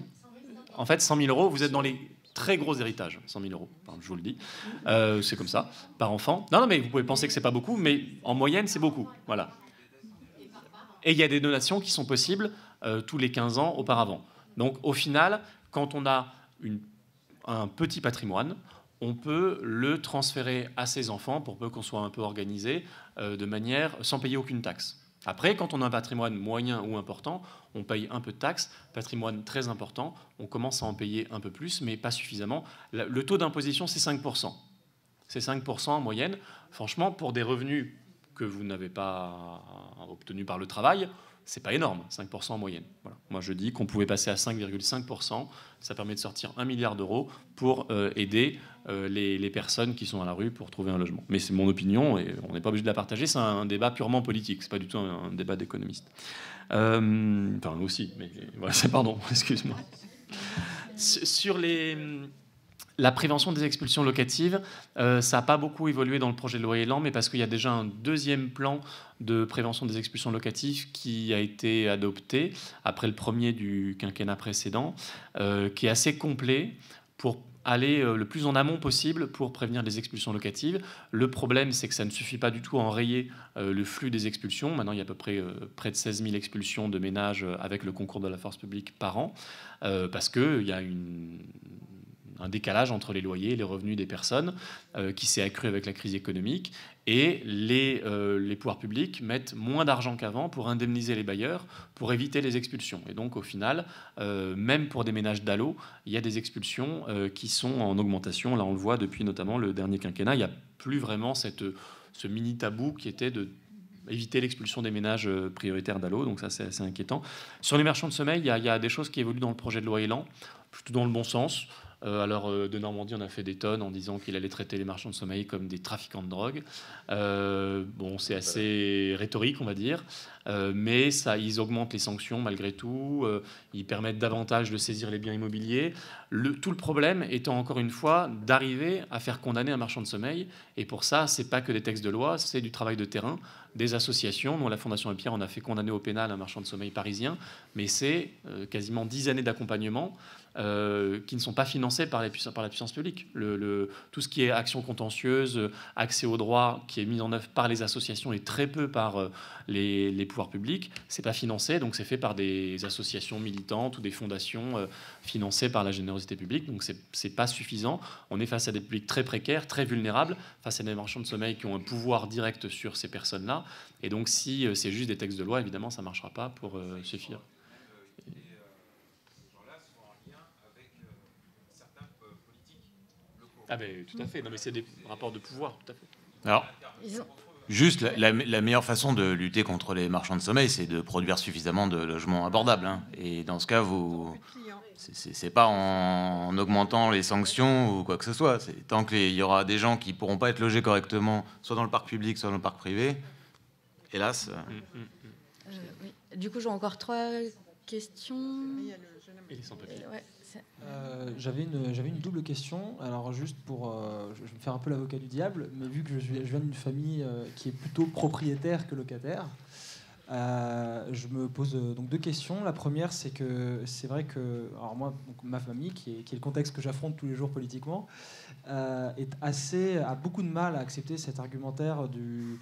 En fait, 100 000 euros, vous êtes dans les très gros héritages. 100 000 euros, enfin, je vous le dis. C'est comme ça, par enfant. Non, mais vous pouvez penser que c'est pas beaucoup, mais en moyenne, c'est beaucoup. Voilà. Et il y a des donations qui sont possibles tous les 15 ans auparavant. Donc, au final, quand on a un petit patrimoine, on peut le transférer à ses enfants, pour peu qu'on soit un peu organisé, de manière sans payer aucune taxe. Après, quand on a un patrimoine moyen ou important, on paye un peu de taxes. Patrimoine très important, on commence à en payer un peu plus, mais pas suffisamment. Le taux d'imposition, c'est 5%. C'est 5% en moyenne. Franchement, pour des revenus que vous n'avez pas obtenus par le travail, c'est pas énorme, 5% en moyenne. Voilà. Moi, je dis qu'on pouvait passer à 5,5%. Ça permet de sortir 1 milliard d'euros pour aider les personnes qui sont à la rue pour trouver un logement. Mais c'est mon opinion et on n'est pas obligé de la partager. C'est un débat purement politique. C'est pas du tout un débat d'économiste. Enfin, aussi. Mais voilà, pardon, excuse-moi. Sur la prévention des expulsions locatives, ça n'a pas beaucoup évolué dans le projet de loi Elan, mais parce qu'il y a déjà un deuxième plan de prévention des expulsions locatives qui a été adopté après le premier du quinquennat précédent, qui est assez complet pour aller le plus en amont possible pour prévenir les expulsions locatives. Le problème, c'est que ça ne suffit pas du tout à enrayer le flux des expulsions. Maintenant, il y a à peu près de 16 000 expulsions de ménages avec le concours de la force publique par an, parce qu'il y a un décalage entre les loyers et les revenus des personnes qui s'est accru avec la crise économique, et les pouvoirs publics mettent moins d'argent qu'avant pour indemniser les bailleurs, pour éviter les expulsions. Et donc au final, même pour des ménages DALO, il y a des expulsions qui sont en augmentation. Là on le voit depuis notamment le dernier quinquennat, il n'y a plus vraiment ce mini tabou qui était de éviter l'expulsion des ménages prioritaires DALO, donc ça c'est assez inquiétant. Sur les marchands de sommeil, il y a des choses qui évoluent dans le projet de loi Elan, plutôt dans le bon sens. Alors, de Normandie, on a fait des tonnes en disant qu'il allait traiter les marchands de sommeil comme des trafiquants de drogue. Bon, c'est assez rhétorique, on va dire, mais ils augmentent les sanctions malgré tout. Ils permettent davantage de saisir les biens immobiliers. Tout le problème étant, encore une fois, d'arriver à faire condamner un marchand de sommeil. Et pour ça, c'est pas que des textes de loi, c'est du travail de terrain, des associations, dont la Fondation Pierre en a fait condamner au pénal un marchand de sommeil parisien. Mais c'est quasiment 10 années d'accompagnement qui ne sont pas financés financé par la puissance publique. Tout ce qui est action contentieuse, accès au droit, qui est mis en œuvre par les associations et très peu par les pouvoirs publics, c'est pas financé, donc c'est fait par des associations militantes ou des fondations financées par la générosité publique, donc c'est pas suffisant. On est face à des publics très précaires, très vulnérables, face à des marchands de sommeil qui ont un pouvoir direct sur ces personnes-là, et donc si c'est juste des textes de loi, évidemment, ça marchera pas pour suffire. Ah ben tout à fait, non mais c'est des rapports de pouvoir, tout à fait. Alors, juste la meilleure façon de lutter contre les marchands de sommeil, c'est de produire suffisamment de logements abordables. Hein. Et dans ce cas, c'est pas en augmentant les sanctions ou quoi que ce soit. C'est tant qu'il y aura des gens qui pourront pas être logés correctement, soit dans le parc public, soit dans le parc privé. Hélas. Oui. Du coup, j'ai encore 3 questions. J'avais une double question. Alors juste pour, je vais me faire un peu l'avocat du diable, mais vu que je viens d'une famille qui est plutôt propriétaire que locataire, je me pose donc 2 questions. La première, c'est que c'est vrai que, alors moi, donc, ma famille, qui est le contexte que j'affronte tous les jours politiquement, a beaucoup de mal à accepter cet argumentaire du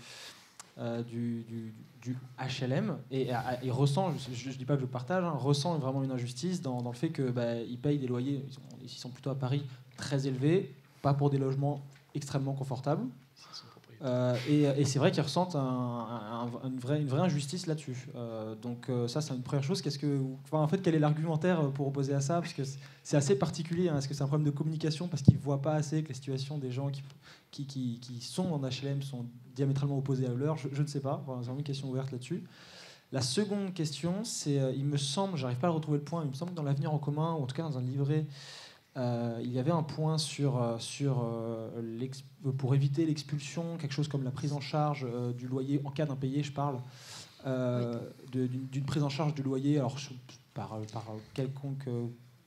HLM et ressent, je ne dis pas que je partage, ressent vraiment une injustice dans le fait qu'ils payent des loyers, ils sont plutôt à Paris, très élevés, pas pour des logements extrêmement confortables. Et c'est vrai qu'ils ressentent une vraie injustice là-dessus. Donc ça, c'est une première chose. Quel est l'argumentaire pour opposer à ça? Parce que c'est assez particulier. Est-ce que c'est un problème de communication parce qu'ils ne voient pas assez que les situations des gens qui sont en HLM sont diamétralement opposées à leur? Je ne sais pas. C'est vraiment une question ouverte là-dessus. La seconde question, c'est, il me semble, j'arrive pas à retrouver le point, il me semble que dans l'avenir en commun, ou en tout cas dans un livret, il y avait un point pour éviter l'expulsion, quelque chose comme la prise en charge du loyer en cas d'impayé, je parle, d'une prise en charge du loyer alors, par quelconque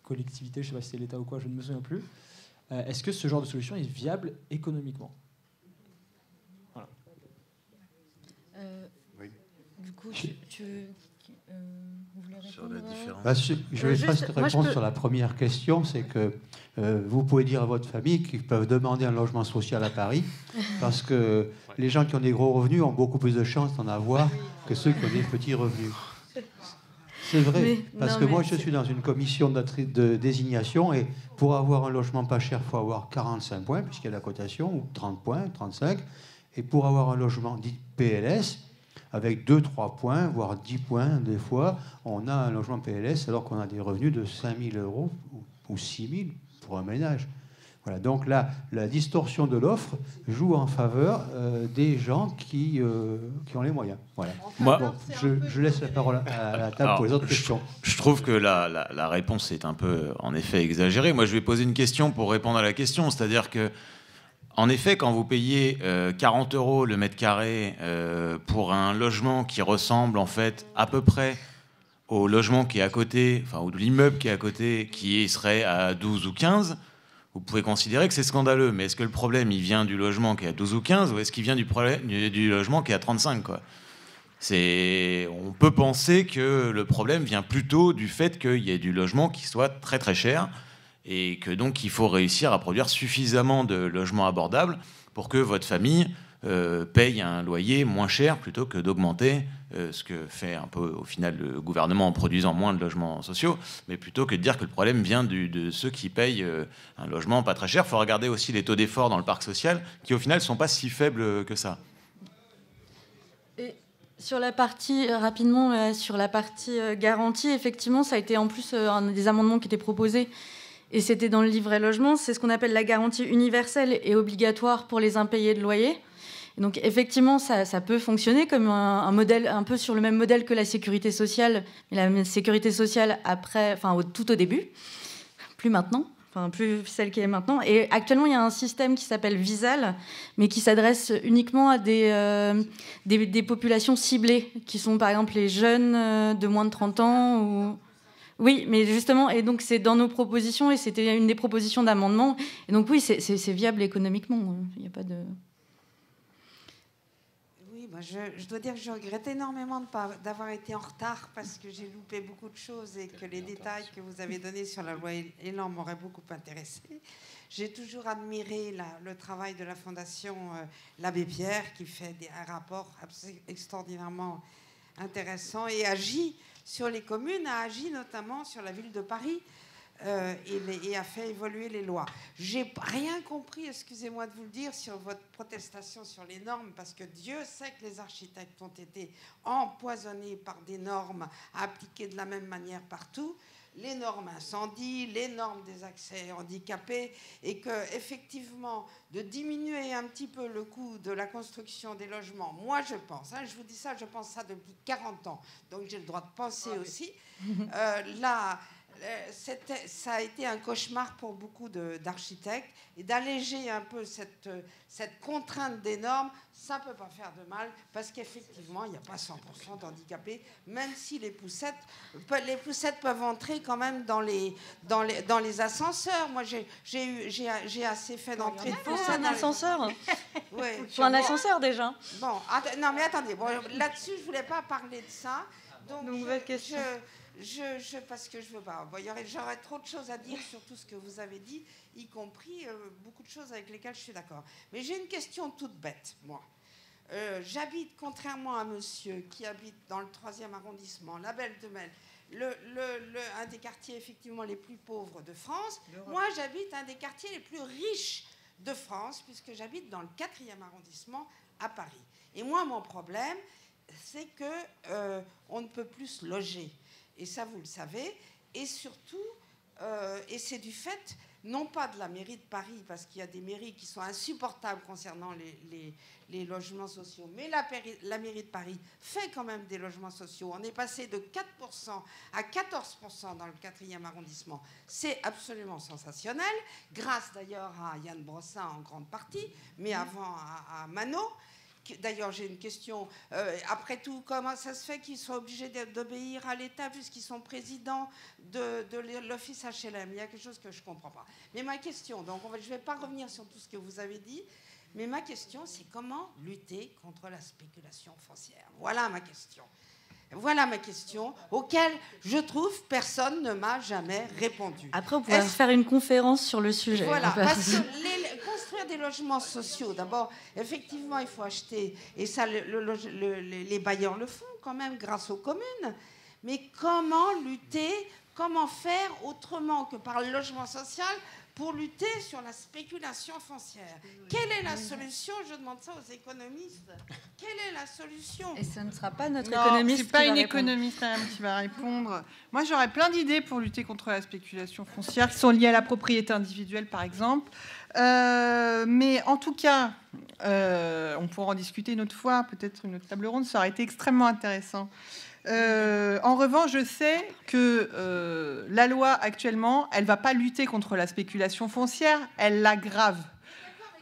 collectivité, je ne sais pas si c'est l'État ou quoi, je ne me souviens plus. Est-ce que ce genre de solution est viable économiquement? Voilà. Oui. Du coup, vous voulez répondre sur la différence. Je vais presque répondre sur la première question, c'est que vous pouvez dire à votre famille qu'ils peuvent demander un logement social à Paris, parce que les gens qui ont des gros revenus ont beaucoup plus de chances d'en avoir que ceux qui ont des petits revenus. C'est vrai, parce que moi je suis dans une commission de désignation et pour avoir un logement pas cher, il faut avoir 45 points, puisqu'il y a la cotation, ou 30 points, 35, et pour avoir un logement dit PLS, avec 2-3 points, voire 10 points des fois, on a un logement PLS alors qu'on a des revenus de 5 000 € ou 6 000 pour un ménage. Voilà, donc là, la distorsion de l'offre joue en faveur des gens qui ont les moyens. Voilà. Moi, je laisse la parole à la table pour les autres questions. Je trouve que la réponse est un peu, en effet, exagérée. Moi, je vais poser une question pour répondre à la question. C'est-à-dire que, en effet, quand vous payez 40 € le mètre carré pour un logement qui ressemble, en fait, à peu près au logement qui est à côté, enfin, ou de l'immeuble qui est à côté, qui serait à 12 ou 15, vous pouvez considérer que c'est scandaleux. Mais est-ce que le problème, il vient du logement qui est à 12 ou 15, ou est-ce qu'il vient du logement qui est à 35, quoi ? On peut penser que le problème vient plutôt du fait qu'il y ait du logement qui soit très très cher, et que donc il faut réussir à produire suffisamment de logements abordables pour que votre famille paye un loyer moins cher plutôt que d'augmenter ce que fait un peu au final le gouvernement en produisant moins de logements sociaux, mais plutôt que de dire que le problème vient de ceux qui payent un logement pas très cher. Il faut regarder aussi les taux d'effort dans le parc social qui au final ne sont pas si faibles que ça. Et sur la partie, rapidement, sur la partie garantie, effectivement, ça a été en plus un des amendements qui étaient proposés. Et c'était dans le livret logement, c'est ce qu'on appelle la garantie universelle et obligatoire pour les impayés de loyer. Et donc effectivement, ça peut fonctionner comme un modèle, un peu sur le même modèle que la sécurité sociale, mais la sécurité sociale après, tout au début, plus maintenant, plus celle qui est maintenant. Et actuellement, il y a un système qui s'appelle Visal, mais qui s'adresse uniquement à des populations ciblées, qui sont par exemple les jeunes de moins de 30 ans ou... Oui, mais justement, et donc c'est dans nos propositions, et c'était une des propositions d'amendement. Et donc oui, c'est viable économiquement. Il n'y a pas de... Oui, Je dois dire que je regrette énormément d'avoir été en retard parce que j'ai loupé beaucoup de choses et que les détails que vous avez donnés sur la loi Elan m'auraient beaucoup intéressé. J'ai toujours admiré le travail de la Fondation l'Abbé Pierre qui fait un rapport extraordinairement intéressant et agit sur les communes, a agi notamment sur la ville de Paris. Et a fait évoluer les lois. J'ai rien compris, excusez-moi de vous le dire, sur votre protestation sur les normes, parce que Dieu sait que les architectes ont été empoisonnés par des normes appliquées de la même manière partout, les normes incendie, les normes des accès handicapés, et que effectivement de diminuer un petit peu le coût de la construction des logements, moi je pense, je vous dis ça, je pense ça depuis 40 ans, donc j'ai le droit de penser aussi, ça a été un cauchemar pour beaucoup d'architectes, et d'alléger un peu cette contrainte des normes, ça ne peut pas faire de mal, parce qu'effectivement, il n'y a pas 100% d'handicapés, même si les poussettes peuvent entrer quand même dans les ascenseurs. Moi, j'ai assez fait d'entrée de poussettes. Un ascenseur. Oui. Pour un ascenseur, déjà. Bon, non, mais attendez, là-dessus, je ne voulais pas parler de ça. Donc nouvelle question. Parce que je veux pas. J'aurais trop de choses à dire sur tout ce que vous avez dit, y compris beaucoup de choses avec lesquelles je suis d'accord. Mais j'ai une question toute bête, moi. J'habite, contrairement à monsieur qui habite dans le 3e arrondissement, la Belle de Mai, un des quartiers effectivement les plus pauvres de France. Moi, j'habite un des quartiers les plus riches de France, puisque j'habite dans le 4e arrondissement à Paris. Et moi, mon problème, c'est que on ne peut plus se loger. Et ça, vous le savez. Et surtout, et c'est du fait, non pas de la mairie de Paris, parce qu'il y a des mairies qui sont insupportables concernant les logements sociaux, mais la mairie de Paris fait quand même des logements sociaux. On est passé de 4% à 14% dans le 4e arrondissement. C'est absolument sensationnel, grâce d'ailleurs à Yann Brossin en grande partie, mais avant à Manot. D'ailleurs, j'ai une question. Après tout, comment ça se fait qu'ils soient obligés d'obéir à l'État puisqu'ils sont présidents de l'office HLM? Il y a quelque chose que je ne comprends pas. Mais ma question, donc je ne vais pas revenir sur tout ce que vous avez dit, mais ma question, c'est comment lutter contre la spéculation foncière? Voilà ma question. Voilà ma question, auquel je trouve personne ne m'a jamais répondu. Après, on pourrait faire une conférence sur le sujet. Voilà, parce que construire des logements sociaux, d'abord, effectivement, il faut acheter, et ça, les bailleurs le font quand même grâce aux communes. Mais comment lutter, comment faire autrement que par le logement social pour lutter sur la spéculation foncière? Quelle est la solution? Je demande ça aux économistes. Quelle est la solution? Et ce ne sera pas notre économiste qui va répondre. C'est pas une économiste qui va répondre. Moi, j'aurais plein d'idées pour lutter contre la spéculation foncière qui sont liées à la propriété individuelle, par exemple. Mais en tout cas, on pourra en discuter une autre fois, peut-être une autre table ronde, ça aurait été extrêmement intéressant. En revanche, je sais que la loi actuellement, elle ne va pas lutter contre la spéculation foncière, elle l'aggrave.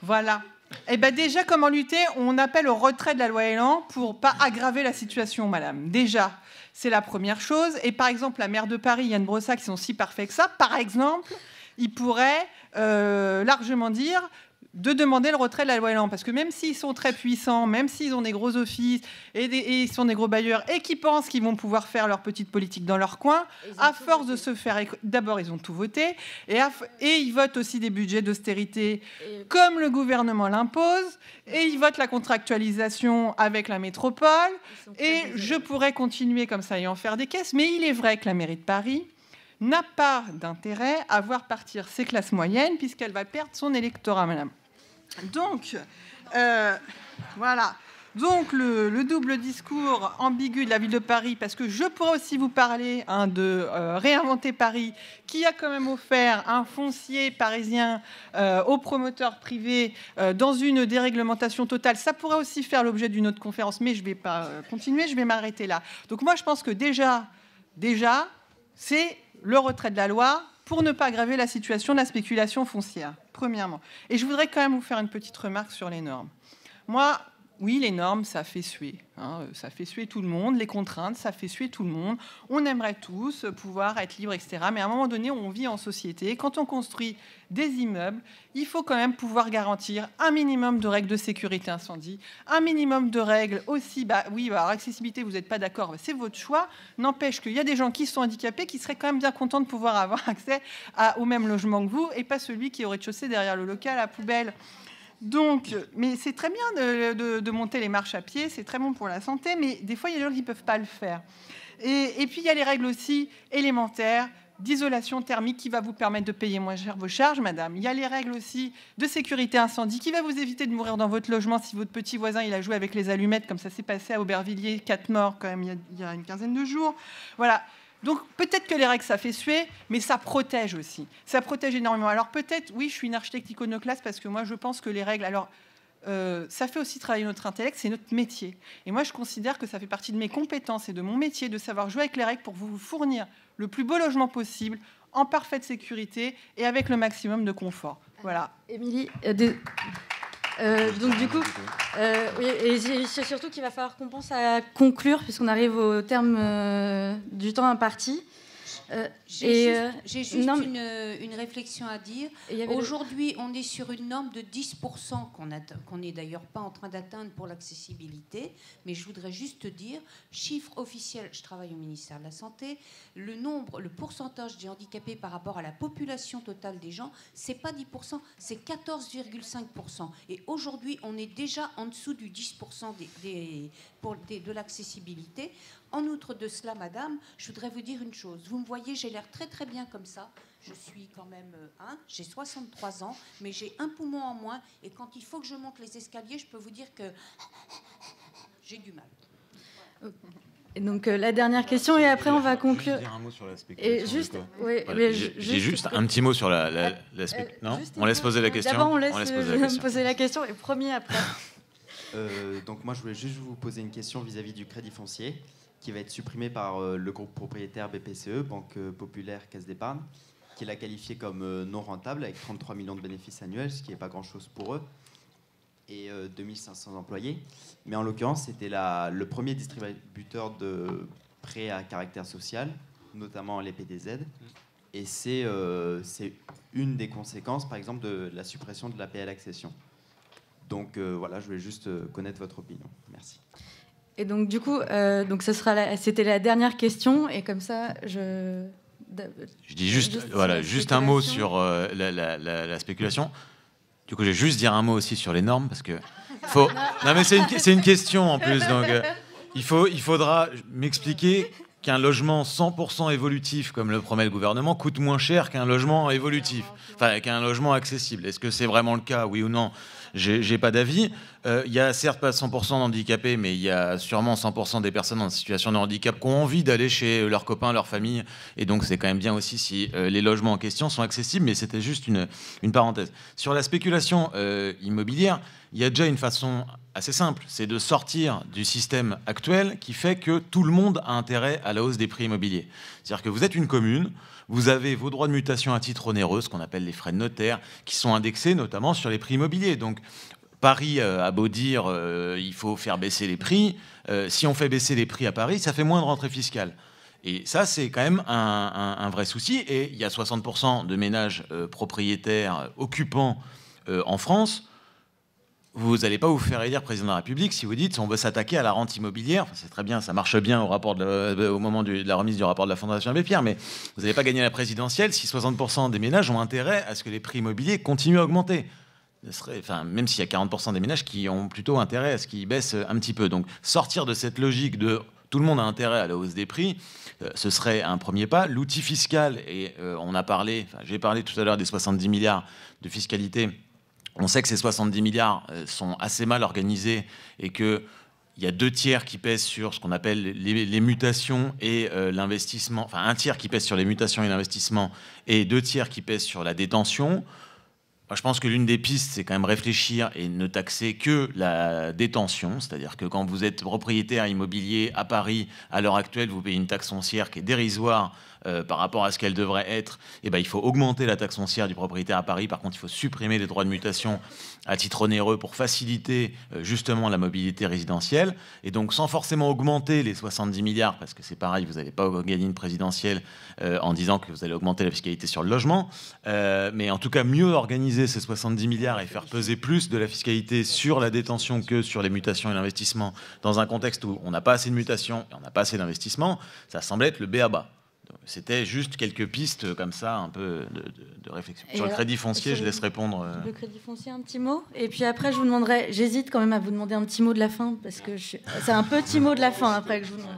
Voilà. Et bien déjà, comment lutter? On appelle au retrait de la loi Elan pour ne pas aggraver la situation, madame. Déjà, c'est la première chose. Et par exemple, la maire de Paris, Yann Brossin, qui sont si parfaits que ça, par exemple, il pourrait largement dire de demander le retrait de la loi Elan. Parce que même s'ils sont très puissants, même s'ils ont des gros offices et ils sont des gros bailleurs et qui pensent qu'ils vont pouvoir faire leur petite politique dans leur coin, à force de se faire... D'abord, ils ont tout voté et ils votent aussi des budgets d'austérité comme le gouvernement l'impose et ils votent la contractualisation avec la métropole. Et je pourrais continuer comme ça et en faire des caisses. Mais il est vrai que la mairie de Paris n'a pas d'intérêt à voir partir ses classes moyennes puisqu'elle va perdre son électorat, madame. Donc, voilà. Donc, le double discours ambigu de la ville de Paris, parce que je pourrais aussi vous parler de Réinventer Paris, qui a quand même offert un foncier parisien aux promoteurs privés dans une déréglementation totale. Ça pourrait aussi faire l'objet d'une autre conférence, mais je ne vais pas continuer, je vais m'arrêter là. Donc, moi, je pense que déjà c'est le retrait de la loi pour ne pas aggraver la situation de la spéculation foncière, premièrement. Et je voudrais quand même vous faire une petite remarque sur les normes. Moi, oui, les normes, ça fait suer. Ça fait suer tout le monde. Les contraintes, ça fait suer tout le monde. On aimerait tous pouvoir être libres, etc. Mais à un moment donné, on vit en société. Quand on construit des immeubles, il faut quand même pouvoir garantir un minimum de règles de sécurité incendie, un minimum de règles aussi. Alors accessibilité, vous n'êtes pas d'accord, c'est votre choix. N'empêche qu'il y a des gens qui sont handicapés qui seraient quand même bien contents de pouvoir avoir accès au même logement que vous et pas celui qui est au rez-de-chaussée derrière le local à poubelle. Donc, mais c'est très bien de monter les marches à pied, c'est très bon pour la santé, mais des fois, il y a des gens qui ne peuvent pas le faire. Et puis, il y a les règles aussi élémentaires d'isolation thermique qui va vous permettre de payer moins cher vos charges, madame. Il y a les règles aussi de sécurité incendie qui va vous éviter de mourir dans votre logement si votre petit voisin il a joué avec les allumettes, comme ça s'est passé à Aubervilliers, 4 morts quand même il y a une quinzaine de jours. Voilà. Donc peut-être que les règles, ça fait suer, mais ça protège aussi. Ça protège énormément. Alors peut-être, oui, je suis une architecte iconoclaste parce que moi, je pense que les règles... Alors, ça fait aussi travailler notre intellect, c'est notre métier. Et moi, je considère que ça fait partie de mes compétences et de mon métier de savoir jouer avec les règles pour vous fournir le plus beau logement possible, en parfaite sécurité et avec le maximum de confort. Voilà. Émilie, donc du coup, oui, et c'est surtout qu'il va falloir qu'on pense à conclure puisqu'on arrive au terme du temps imparti. J'ai juste une réflexion à dire. Aujourd'hui, on est sur une norme de 10% qu'on n'est d'ailleurs pas en train d'atteindre pour l'accessibilité. Mais je voudrais juste dire, chiffre officiel, je travaille au ministère de la Santé, le pourcentage des handicapés par rapport à la population totale des gens, c'est pas 10%, c'est 14,5%. Et aujourd'hui, on est déjà en dessous du 10% de l'accessibilité. En outre de cela, madame, je voudrais vous dire une chose. Vous me voyez, j'ai l'air très très bien comme ça. Je suis quand même j'ai 63 ans, mais j'ai un poumon en moins. Et quand il faut que je monte les escaliers, je peux vous dire que j'ai du mal. Et donc la dernière question, et après on va conclure. Juste dire un mot sur la spéculation. J'ai juste un petit mot sur la spéculation. Non, on laisse poser la question. D'abord, on laisse poser la question, et premier après. Donc moi, je voulais juste vous poser une question vis-à-vis du crédit foncier, qui va être supprimé par le groupe propriétaire BPCE, Banque Populaire Caisse d'Épargne, qui l'a qualifié comme non rentable, avec 33 millions de bénéfices annuels, ce qui n'est pas grand-chose pour eux, et 2500 employés. Mais en l'occurrence, c'était le premier distributeur de prêts à caractère social, notamment les PTZ, et c'est une des conséquences, par exemple, de la suppression de l'APL accession. Donc voilà, je voulais juste connaître votre opinion. Merci. Et donc du coup, c'était la dernière question, et comme ça, je dis juste un mot sur la spéculation. Du coup, je vais juste dire un mot aussi sur les normes, parce que non, mais c'est une question en plus. Donc il faudra m'expliquer qu'un logement 100% évolutif, comme le promet le gouvernement, coûte moins cher qu'un logement évolutif, enfin qu'un logement accessible. Est-ce que c'est vraiment le cas, oui ou non? J'ai pas d'avis. Il y a certes pas 100% d'handicapés, mais il y a sûrement 100% des personnes en situation de handicap qui ont envie d'aller chez leurs copains, leur famille. Et donc c'est quand même bien aussi si les logements en question sont accessibles. Mais c'était juste une parenthèse. Sur la spéculation immobilière, il y a déjà une façon assez simple, c'est de sortir du système actuel qui fait que tout le monde a intérêt à la hausse des prix immobiliers. C'est-à-dire que vous êtes une commune, vous avez vos droits de mutation à titre onéreux, ce qu'on appelle les frais de notaire, qui sont indexés notamment sur les prix immobiliers. Donc Paris a beau dire il faut faire baisser les prix, si on fait baisser les prix à Paris, ça fait moins de rentrée fiscale. Et ça, c'est quand même un vrai souci. Et il y a 60% de ménages propriétaires occupants en France. Vous n'allez pas vous faire élire président de la République si vous dites on veut s'attaquer à la rente immobilière. Enfin, c'est très bien, ça marche bien au moment de la remise du rapport de la Fondation Abbé Pierre, mais vous n'allez pas gagner la présidentielle si 60% des ménages ont intérêt à ce que les prix immobiliers continuent à augmenter. Même s'il y a 40% des ménages qui ont plutôt intérêt à ce qu'ils baissent un petit peu. Donc sortir de cette logique de tout le monde a intérêt à la hausse des prix, ce serait un premier pas. L'outil fiscal, et j'ai parlé tout à l'heure des 70 milliards de fiscalité. On sait que ces 70 milliards sont assez mal organisés et qu'il y a 2 tiers qui pèsent sur ce qu'on appelle les mutations et l'investissement, enfin 1 tiers qui pèse sur les mutations et l'investissement et 2 tiers qui pèsent sur la détention. Moi, je pense que l'une des pistes, c'est quand même réfléchir et ne taxer que la détention, c'est-à-dire que quand vous êtes propriétaire immobilier à Paris, à l'heure actuelle, vous payez une taxe foncière qui est dérisoire par rapport à ce qu'elle devrait être, eh ben, il faut augmenter la taxe foncière du propriétaire à Paris. Par contre, il faut supprimer les droits de mutation à titre onéreux pour faciliter justement la mobilité résidentielle. Et donc, sans forcément augmenter les 70 milliards, parce que c'est pareil, vous n'allez pas gagner une présidentielle en disant que vous allez augmenter la fiscalité sur le logement, mais en tout cas, mieux organiser ces 70 milliards et faire peser plus de la fiscalité sur la détention que sur les mutations et l'investissement, dans un contexte où on n'a pas assez de mutations et on n'a pas assez d'investissement, ça semblait être le b.a.-ba. C'était juste quelques pistes comme ça, un peu de réflexion. Sur le crédit foncier, je laisse répondre. Le crédit foncier, un petit mot. Et puis après, je vous demanderai, j'hésite quand même à vous demander un petit mot de la fin, parce que c'est un petit mot de la fin après que je vous demande.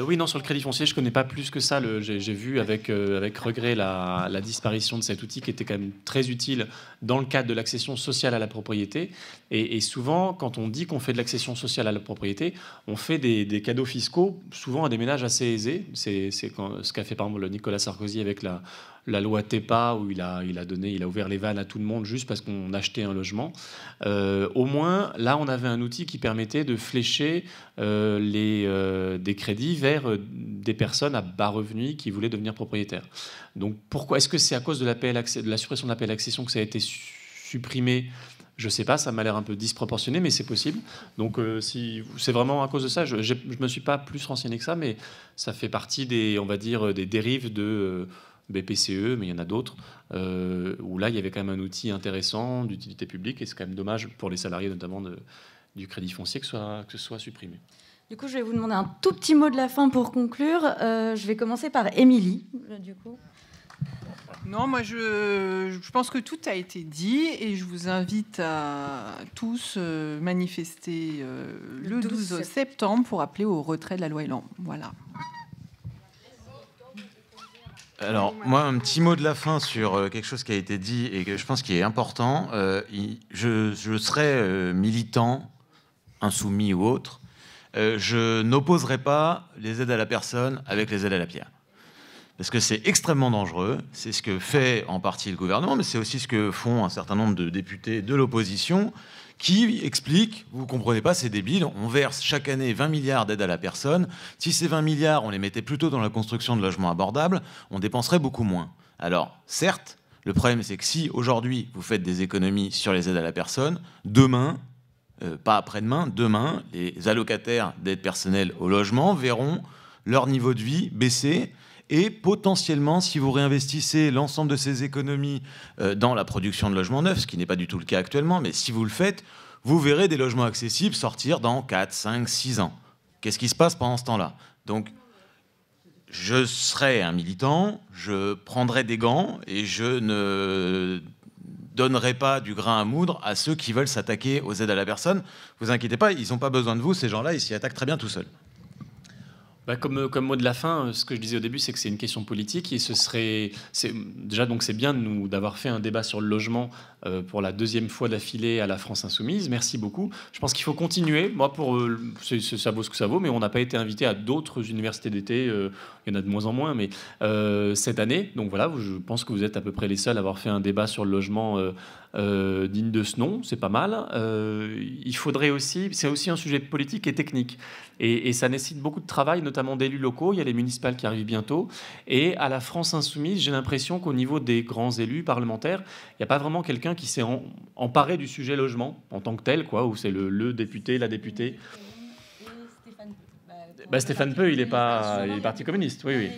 Oui, non, sur le crédit foncier, je ne connais pas plus que ça. J'ai vu avec regret la disparition de cet outil qui était quand même très utile dans le cadre de l'accession sociale à la propriété. Et souvent, quand on dit qu'on fait de l'accession sociale à la propriété, on fait des cadeaux fiscaux, souvent à des ménages assez aisés. C'est ce qu'a fait par exemple Nicolas Sarkozy avec la loi TEPA, où il a ouvert les vannes à tout le monde juste parce qu'on achetait un logement. Au moins, là, on avait un outil qui permettait de flécher des crédits vers des personnes à bas revenus qui voulaient devenir propriétaires. Donc, pourquoi est-ce que c'est à cause de la suppression de l'APL accession que ça a été supprimé ? Je ne sais pas, ça m'a l'air un peu disproportionné, mais c'est possible. Donc, si c'est vraiment à cause de ça, je ne me suis pas plus renseigné que ça, mais ça fait partie des dérives de BPCE, mais il y en a d'autres, où là, il y avait quand même un outil intéressant d'utilité publique, et c'est quand même dommage pour les salariés, notamment du crédit foncier, que ce soit supprimé. Du coup, je vais vous demander un tout petit mot de la fin pour conclure. Je vais commencer par Émilie, du coup. Non, moi, je pense que tout a été dit, et je vous invite à tous manifester le 12 septembre pour appeler au retrait de la loi Elan. Voilà. Alors, moi, un petit mot de la fin sur quelque chose qui a été dit et que je pense qui est important. Je serai militant, insoumis ou autre. Je n'opposerai pas les aides à la personne avec les aides à la pierre. Parce que c'est extrêmement dangereux. C'est ce que fait en partie le gouvernement, mais c'est aussi ce que font un certain nombre de députés de l'opposition qui expliquent, vous ne comprenez pas, c'est débile, on verse chaque année 20 milliards d'aides à la personne. Si ces 20 milliards, on les mettait plutôt dans la construction de logements abordables, on dépenserait beaucoup moins. Alors, certes, le problème, c'est que si aujourd'hui, vous faites des économies sur les aides à la personne, demain, pas après-demain, demain, les allocataires d'aide personnelle au logement verront leur niveau de vie baisser. Et potentiellement, si vous réinvestissez l'ensemble de ces économies dans la production de logements neufs, ce qui n'est pas du tout le cas actuellement, mais si vous le faites, vous verrez des logements accessibles sortir dans 4, 5, 6 ans. Qu'est-ce qui se passe pendant ce temps-là ? Donc, je serai un militant, je prendrai des gants et je ne donnerai pas du grain à moudre à ceux qui veulent s'attaquer aux aides à la personne. Vous inquiétez pas, ils n'ont pas besoin de vous, ces gens-là, ils s'y attaquent très bien tout seuls. Comme mot de la fin, ce que je disais au début, c'est que c'est une question politique et déjà donc c'est bien d'avoir fait un débat sur le logement pour la deuxième fois d'affilée à la France Insoumise. Merci beaucoup. Je pense qu'il faut continuer. Moi, ça vaut ce que ça vaut, mais on n'a pas été invité à d'autres universités d'été. Il y en a de moins en moins, mais cette année. Donc voilà, je pense que vous êtes à peu près les seuls à avoir fait un débat sur le logement digne de ce nom. C'est pas mal. Il faudrait aussi, c'est aussi un sujet politique et technique. Et ça nécessite beaucoup de travail, notamment d'élus locaux. Il y a les municipales qui arrivent bientôt. Et à la France Insoumise, j'ai l'impression qu'au niveau des grands élus parlementaires, il n'y a pas vraiment quelqu'un qui s'est emparé du sujet logement en tant que tel, quoi, où c'est le député, la députée. Stéphane Peu, il est parti communiste. Oui.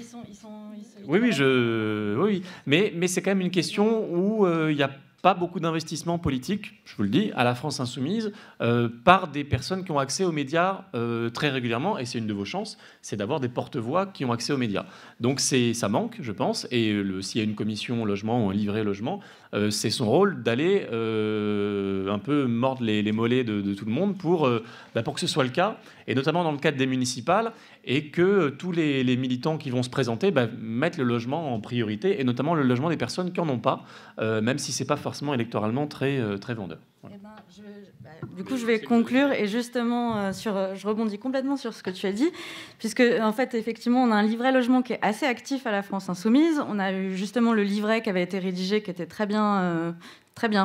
Oui. Mais c'est quand même une question où il y a pas beaucoup d'investissements politiques, je vous le dis, à la France Insoumise, par des personnes qui ont accès aux médias très régulièrement, et c'est une de vos chances, c'est d'avoir des porte-voix qui ont accès aux médias. Donc ça manque, je pense, et s'il y a une commission logement ou un livret logement, c'est son rôle d'aller un peu mordre les mollets de tout le monde pour que ce soit le cas, et notamment dans le cadre des municipales, et que tous les militants qui vont se présenter mettent le logement en priorité, et notamment le logement des personnes qui n'en ont pas, même si ce n'est pas forcément électoralement très vendeur. Voilà. Du coup, je vais conclure, et justement, je rebondis complètement sur ce que tu as dit, puisque, en fait, effectivement, on a un livret logement qui est assez actif à la France Insoumise. On a eu justement le livret qui avait été rédigé, qui était très bien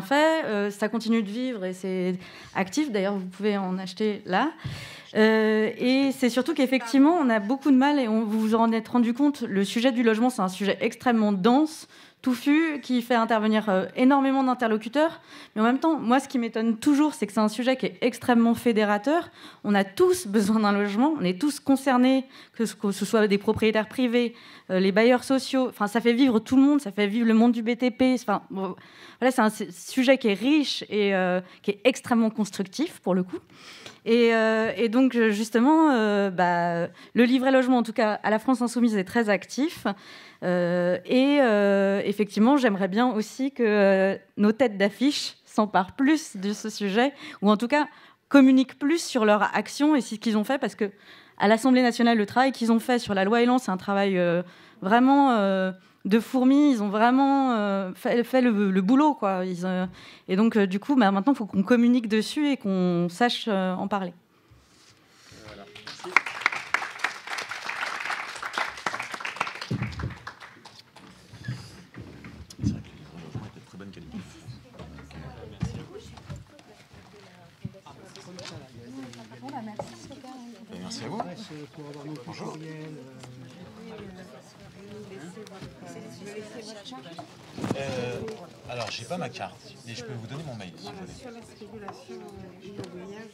fait. Ça continue de vivre et c'est actif. D'ailleurs, vous pouvez en acheter là. Et c'est surtout qu'effectivement, on a beaucoup de mal, et vous vous en êtes rendu compte, le sujet du logement, c'est un sujet extrêmement dense, touffu, qui fait intervenir énormément d'interlocuteurs. Mais en même temps, moi, ce qui m'étonne toujours, c'est que c'est un sujet qui est extrêmement fédérateur. On a tous besoin d'un logement, on est tous concernés, que ce soit des propriétaires privés, les bailleurs sociaux. Enfin, ça fait vivre tout le monde, ça fait vivre le monde du BTP. Enfin, bon, voilà, c'est un sujet qui est riche et qui est extrêmement constructif, pour le coup. Et donc, justement, le livret logement, en tout cas, à la France Insoumise, est très actif. Effectivement, j'aimerais bien aussi que nos têtes d'affiche s'emparent plus de ce sujet, ou en tout cas communiquent plus sur leur action et ce qu'ils ont fait, parce que à l'Assemblée nationale, le travail qu'ils ont fait sur la loi Elan, c'est un travail vraiment de fourmi. Ils ont vraiment fait le boulot, quoi. Et donc, du coup, maintenant, il faut qu'on communique dessus et qu'on sache en parler. Voilà. C'est vrai que les logements étaient de très bonne qualité. Merci à vous. Bonjour. Alors, j'ai pas ma carte, mais je peux vous donner mon mail si vous voulez. Sur la spéculation immobilière,